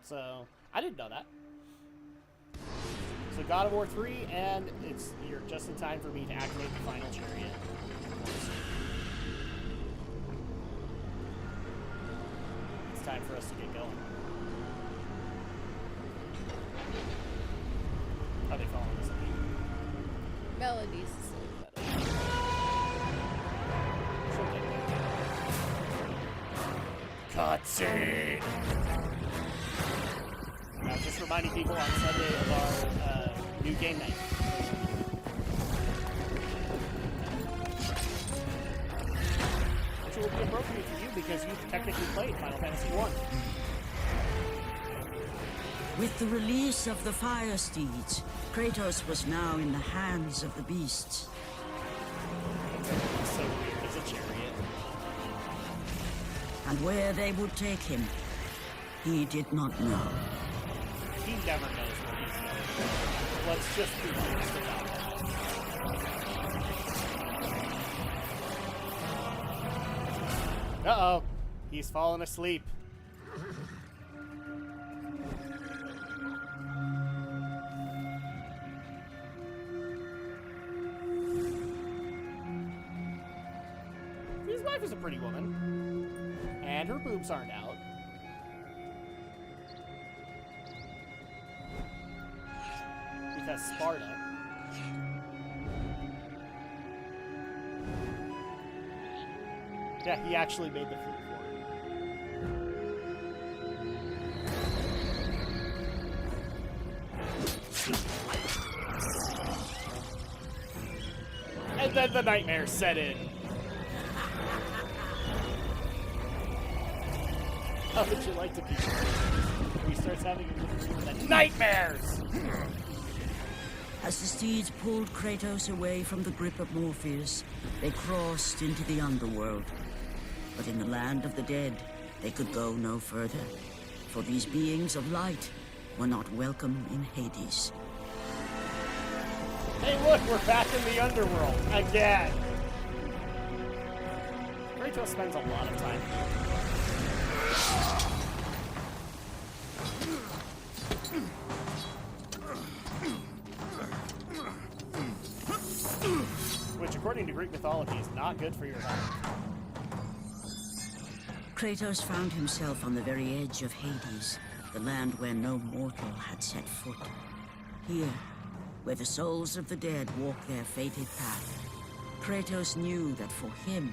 Speaker 2: So, I didn't know that. So God of War 3, and you're just in time for me to activate the final chariot. It's time for us to get going. Are they following us?
Speaker 1: Melody's asleep, but
Speaker 2: cutscene! Just reminding people on Sunday of our new game night. Which will be appropriate for you because you've technically played Final Fantasy 1.
Speaker 3: With the release of the Fire Steeds, Kratos was now in the hands of the beasts.
Speaker 2: So weird as a chariot.
Speaker 3: And where they would take him, he did not know.
Speaker 2: He never knows what he's doing. Let's just be honest about that. Uh-oh. He's fallen asleep. His wife is a pretty woman. And her boobs aren't out. Because Sparta. Yeah, he actually made the food for it. And then the nightmare set in. How would you like to be? He starts having the nightmares!
Speaker 3: As the steeds pulled Kratos away from the grip of Morpheus, they crossed into the underworld. But in the land of the dead, they could go no further, for these beings of light were not welcome in Hades.
Speaker 2: Hey look, we're back in the underworld, again! Kratos spends a lot of time here. Which, according to Greek mythology, is not good for your health.
Speaker 3: Kratos found himself on the very edge of Hades, the land where no mortal had set foot. Here, where the souls of the dead walk their fated path, Kratos knew that for him,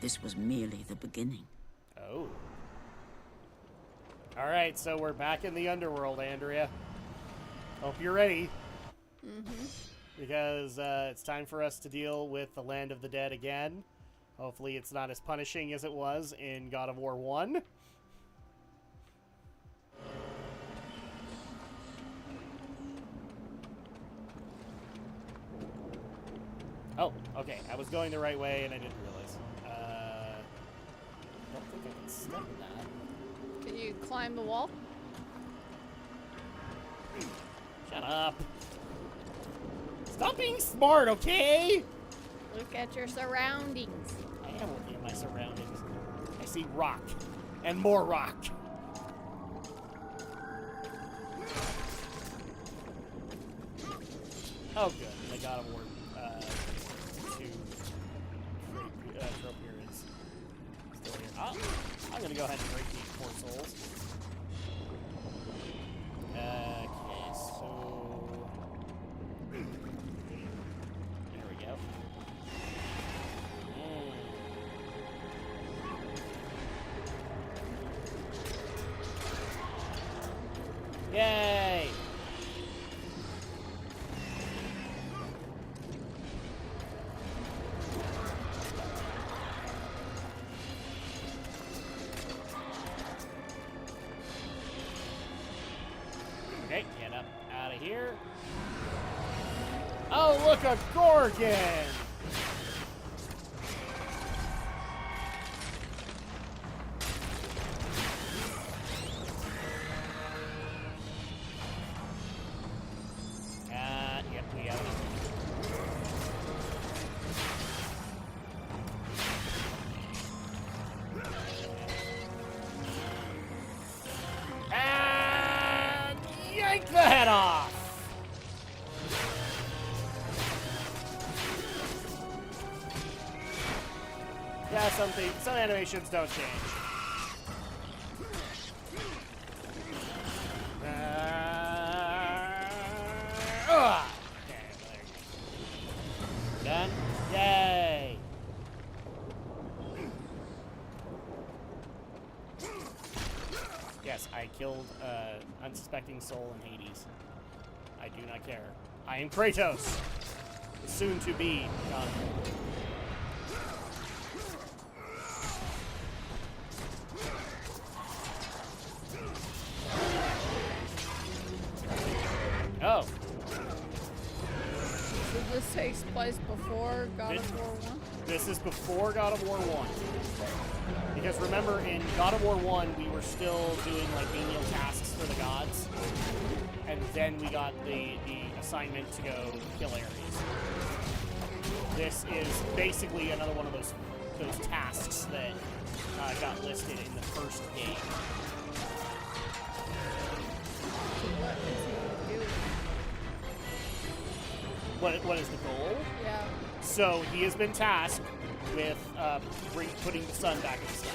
Speaker 3: this was merely the beginning.
Speaker 2: Oh. Alright, so we're back in the underworld, Andrea. Hope you're ready.
Speaker 1: Mm-hmm.
Speaker 2: Because it's time for us to deal with the land of the dead again. Hopefully it's not as punishing as it was in God of War 1. Oh, okay. I was going the right way and I didn't realize. I don't think I can step in that.
Speaker 1: Can you climb the wall?
Speaker 2: Shut up. Stop being smart, okay?
Speaker 1: Look at your surroundings.
Speaker 2: I am looking at my surroundings. I see rock. And more rock. Oh, good. The God of War 2 trope here is still here. Oh! Yay! Okay, get up out of here. Oh, look, a Gorgon! Yep, we got it. And yank the head off! Yeah, some animations don't change. Okay, there you go. Done? Yay! Yes, I killed unsuspecting soul in Hades. I do not care. I am Kratos, the soon-to-be god. Oh.
Speaker 1: So this takes place before God of War 1?
Speaker 2: This is before God of War 1. Because remember, in God of War 1, we were still doing like menial tasks for the gods. And then we got the assignment to go kill Ares. This is basically another one of those tasks that got listed in the first game.
Speaker 1: What is he doing?
Speaker 2: What is the goal?
Speaker 1: Yeah.
Speaker 2: So he has been tasked with putting the sun back in the sky.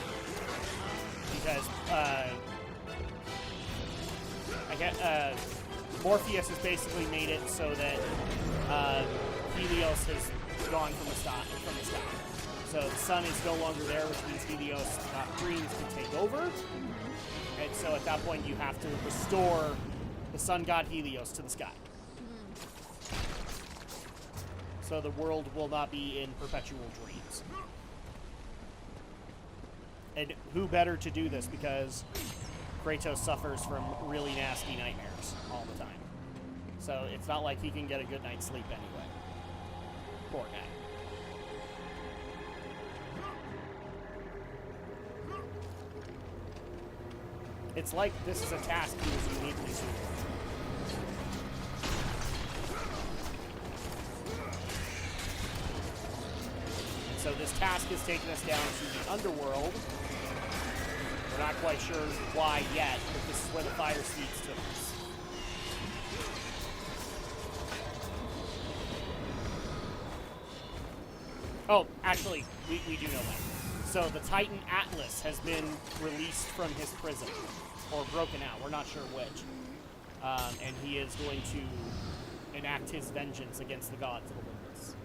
Speaker 2: Because Morpheus has basically made it so that Helios has gone from the sky. So the sun is no longer there, which means Helios' dreams can take over. And so at that point, you have to restore the sun god Helios to the sky. So the world will not be in perpetual dreams. And who better to do this, because Kratos suffers from really nasty nightmares all the time. So it's not like he can get a good night's sleep anyway. Poor guy. It's like this is a task he was uniquely suited for. So this task has taken us down to the underworld. We're not quite sure why yet, but this is where the fire steeds took us. Oh, actually, we do know that. So the Titan Atlas has been released from his prison, or broken out, we're not sure which. And he is going to enact his vengeance against the gods of Olympus.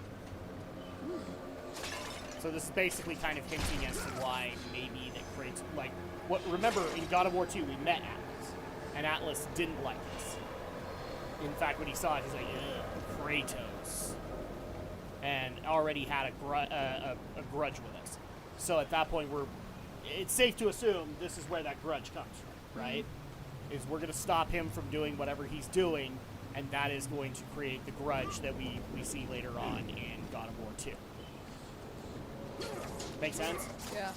Speaker 2: So this is basically kind of hinting as to why maybe that Kratos, like, remember in God of War 2 we met Atlas, and Atlas didn't like us. In fact, when he saw it, he's like, ugh, Kratos. And already had a grudge with us. So at that point, it's safe to assume this is where that grudge comes from, right? Is we're going to stop him from doing whatever he's doing, and that is going to create the grudge that we see later on in God of War 2. Make sense?
Speaker 1: Yeah.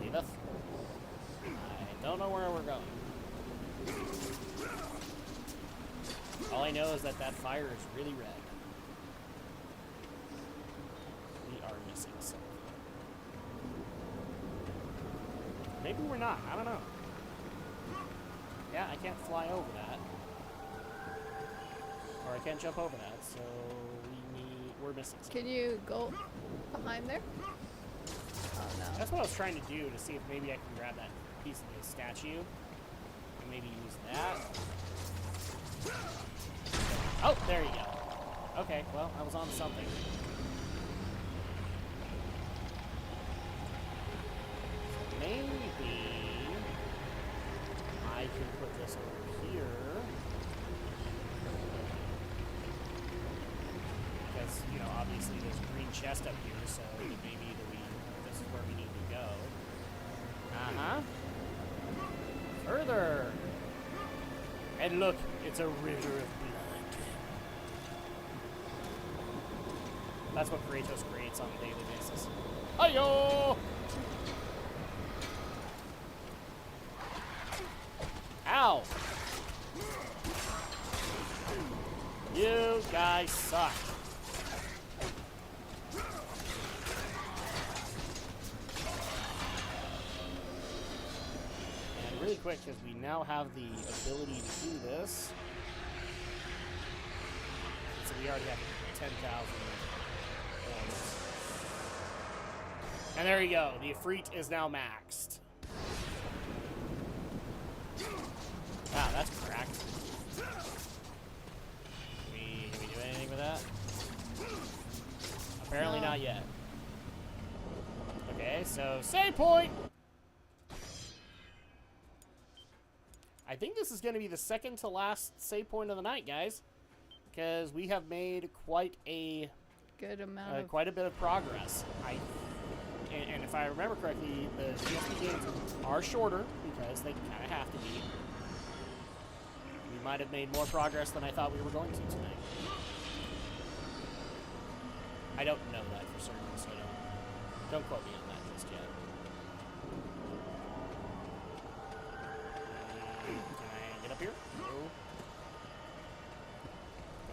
Speaker 2: Leave us? I don't know where we're going. All I know is that fire is really red. We are missing something. Maybe we're not. I don't know. Yeah, I can't fly over that. Or I can't jump over that, so we're missing something.
Speaker 1: Can you go behind there? Oh no.
Speaker 2: That's what I was trying to do, to see if maybe I can grab that piece of the statue and maybe use that. Oh, there you go. Okay, well, I was on something. chest up here, so it may be that this is where we need to go. Uh-huh. Further. And look, it's a river of blood. That's what Kratos creates on a daily basis. Ayo! Ow! You guys suck. And really quick, because we now have the ability to do this. So we already have 10,000 points. And there you go. The Ifrit is now maxed. Wow, that's cracked. Can we do anything with that? Apparently not yet. Okay, so save point! I think this is going to be the second to last save point of the night, guys. Because we have made quite a
Speaker 1: good amount
Speaker 2: quite a bit of progress. And if I remember correctly, the PSP games are shorter because they kind of have to be. We might have made more progress than I thought we were going to tonight. I don't know that for certain, so don't quote me on that just yet. Can I get up here? No.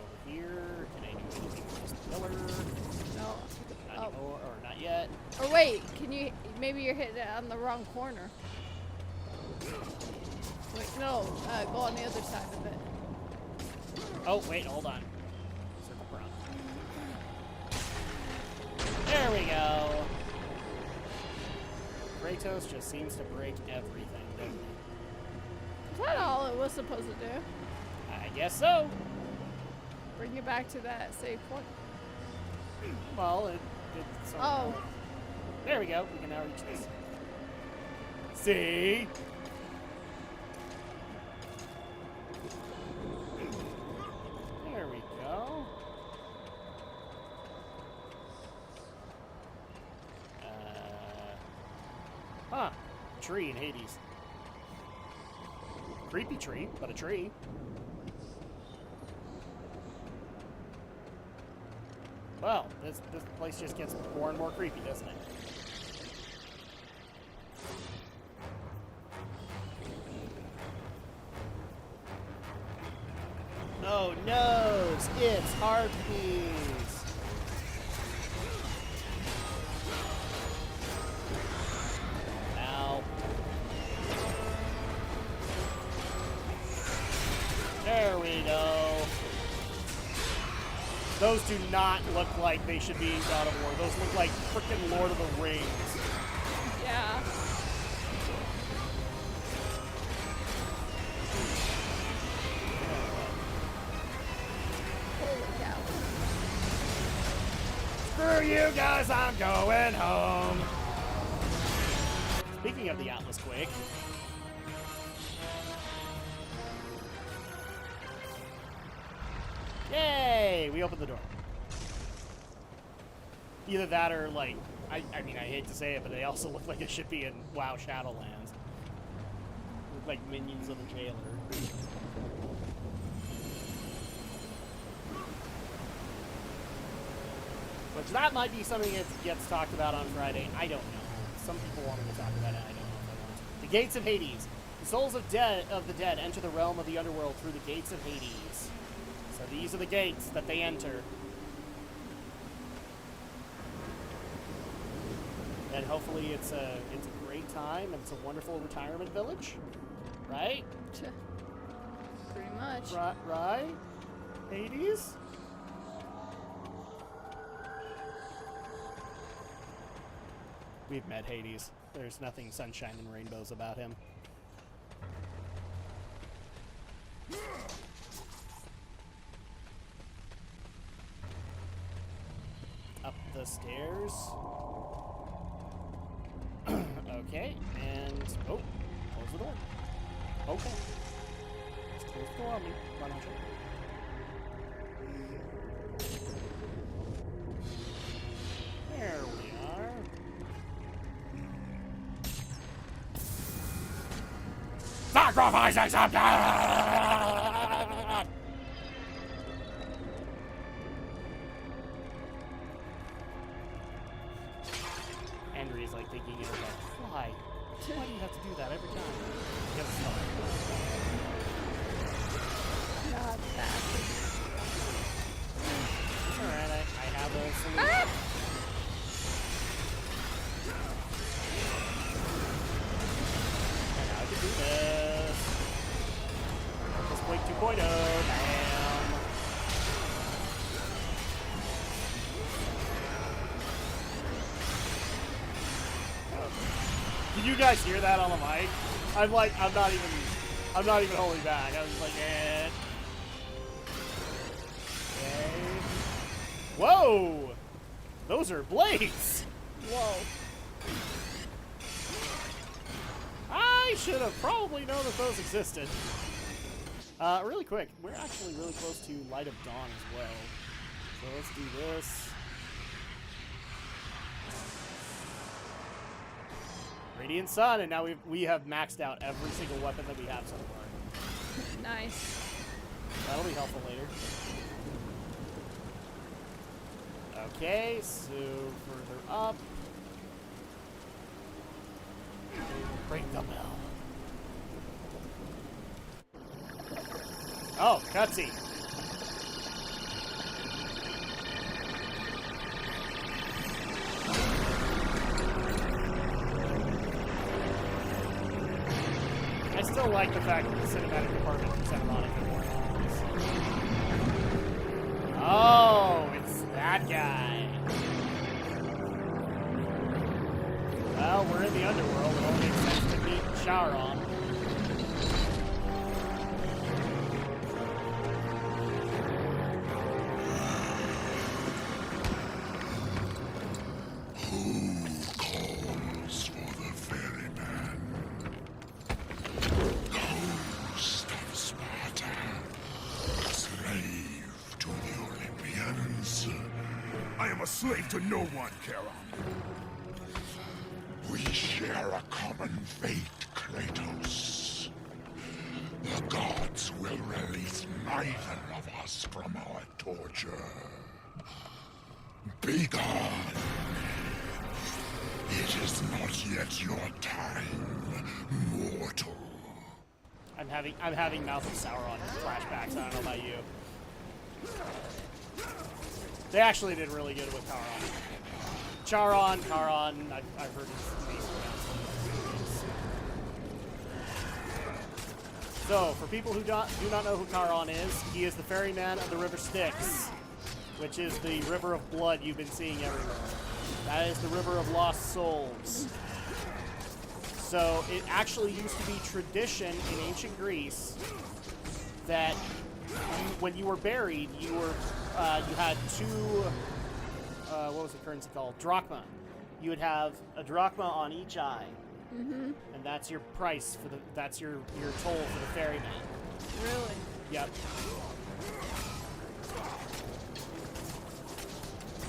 Speaker 2: Over here. Can I do anything with this pillar?
Speaker 1: No.
Speaker 2: Not anymore, or not yet.
Speaker 1: Or wait, can you? Maybe you're hitting it on the wrong corner. Wait, no. Go on the other side of it.
Speaker 2: Oh, wait, hold on. Circle around. There we go. Kratos just seems to break everything, doesn't he?
Speaker 1: Is that all it was supposed to do?
Speaker 2: I guess so.
Speaker 1: Bring you back to that save point?
Speaker 2: Well, it did so.
Speaker 1: Oh.
Speaker 2: There we go. We can now reach this. See? There we go. Huh. Tree in Hades. Creepy tree, but a tree. Well, this place just gets more and more creepy, doesn't it? Oh no! It's Harpies! Ow. There we go. Those do not look like they should be in God of War. Those look like frickin' Lord of the Rings.
Speaker 1: Yeah. Holy cow.
Speaker 2: Screw you guys, I'm going home. Speaking of the Atlas Quake. Yay! We opened the door. Either that or, like, I mean, I hate to say it, but they also look like it should be in WoW Shadowlands. Look like minions of the jailer. Which that might be something that gets talked about on Friday. I don't know. Some people want me to talk about it. I don't know if I want to. The Gates of Hades. The souls of the dead enter the realm of the underworld through the Gates of Hades. So these are the gates that they enter. And hopefully it's a great time and it's a wonderful retirement village. Right?
Speaker 1: Pretty much.
Speaker 2: Right? Hades? We've met Hades. There's nothing sunshine and rainbows about him. Up the stairs. Okay, and... Oh, close the door. Okay. Just close the door on me. Come on, Sacrifice accepted! Henry's like thinking in his head, why? Why do you have to do that every time? Because it's fun.
Speaker 1: Not that.
Speaker 2: It's alright, I have a solution.
Speaker 1: Ah!
Speaker 2: And now I can do this. This Quake 2.0. Bam. Did you guys hear that on the mic? I'm not even holding back. I was just like, eh. Okay. Whoa! Those are blades!
Speaker 1: Whoa.
Speaker 2: I should have probably known that those existed. Really quick, we're actually really close to Light of Dawn as well. So let's do this. Radiant Sun, and now we have maxed out every single weapon that we have so far.
Speaker 1: Nice.
Speaker 2: That'll be helpful later. Okay, so further up. Break the bell. Oh, cutscene. I still like the fact that the cinematic department in Santa Monica more. Oh, it's that guy. Well, we're in the underworld. It only makes sense to meet Charon.
Speaker 5: Calls for the ferryman. Ghost of Sparta. Slave to the Olympians. I am a slave to no one, Charon. We share a common fate, Kratos. The gods will release neither of us from our torture. Be gone. It is not yet your time, mortal.
Speaker 2: I'm having Mouth of Sauron flashbacks. I don't know about you. They actually did really good with Charon. Charon, I've heard his name pronounced. So, for people who do not know who Charon is, he is the ferryman of the River Styx, which is the river of blood you've been seeing everywhere. That is the river of lost souls. So, it actually used to be tradition in ancient Greece that when you were buried, you had two. What was the currency called? Drachma. You would have a drachma on each eye, and that's your price for that's your toll for the ferryman.
Speaker 1: Really?
Speaker 2: Yep.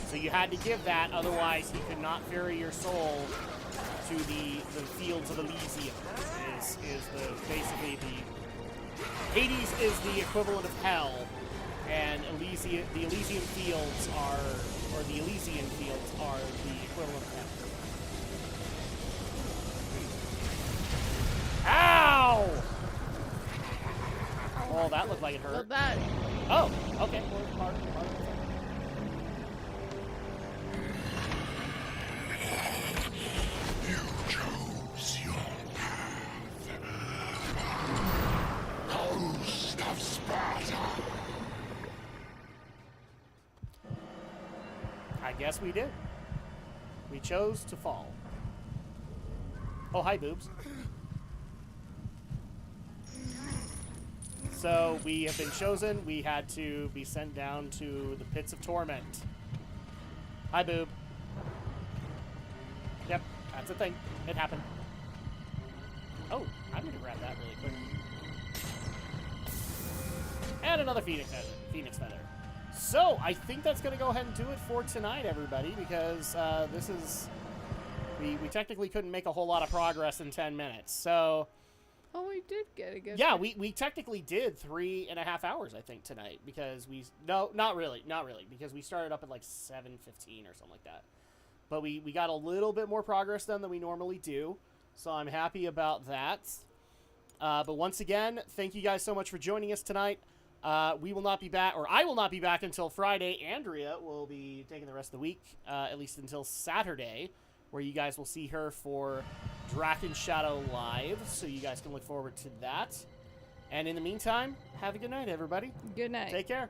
Speaker 2: So you had to give that, otherwise he could not ferry your soul to the fields of Elysium. Is basically the Hades is the equivalent of hell, and the Elysian fields are the Elysian fields are the equivalent of hell. Ow! Oh, that looked like it hurt.
Speaker 1: Well, that.
Speaker 2: Oh, okay. Well, part of it.
Speaker 5: You chose your path. Ghost of Sparta.
Speaker 2: I guess we did. We chose to fall. Oh, hi, boobs. So we have been chosen. We had to be sent down to the pits of torment. Hi, boob. Yep, that's a thing. It happened. Oh, I'm gonna grab that really quick. And another phoenix feather. So I think that's gonna go ahead and do it for tonight, everybody, because this is we technically couldn't make a whole lot of progress in 10 minutes. So
Speaker 1: Oh, we did get a good.
Speaker 2: Yeah, we technically did 3.5 hours, I think, tonight, because not really, because we started up at like 7:15 or something like that. But we got a little bit more progress done than we normally do, so I'm happy about that. But once again, thank you guys so much for joining us tonight. We will not be back, or I will not be back until Friday. Andrea will be taking the rest of the week, at least until Saturday, where you guys will see her for Drak and Shadow Live, so you guys can look forward to that. And in the meantime, have a good night, everybody.
Speaker 1: Good night.
Speaker 2: Take care.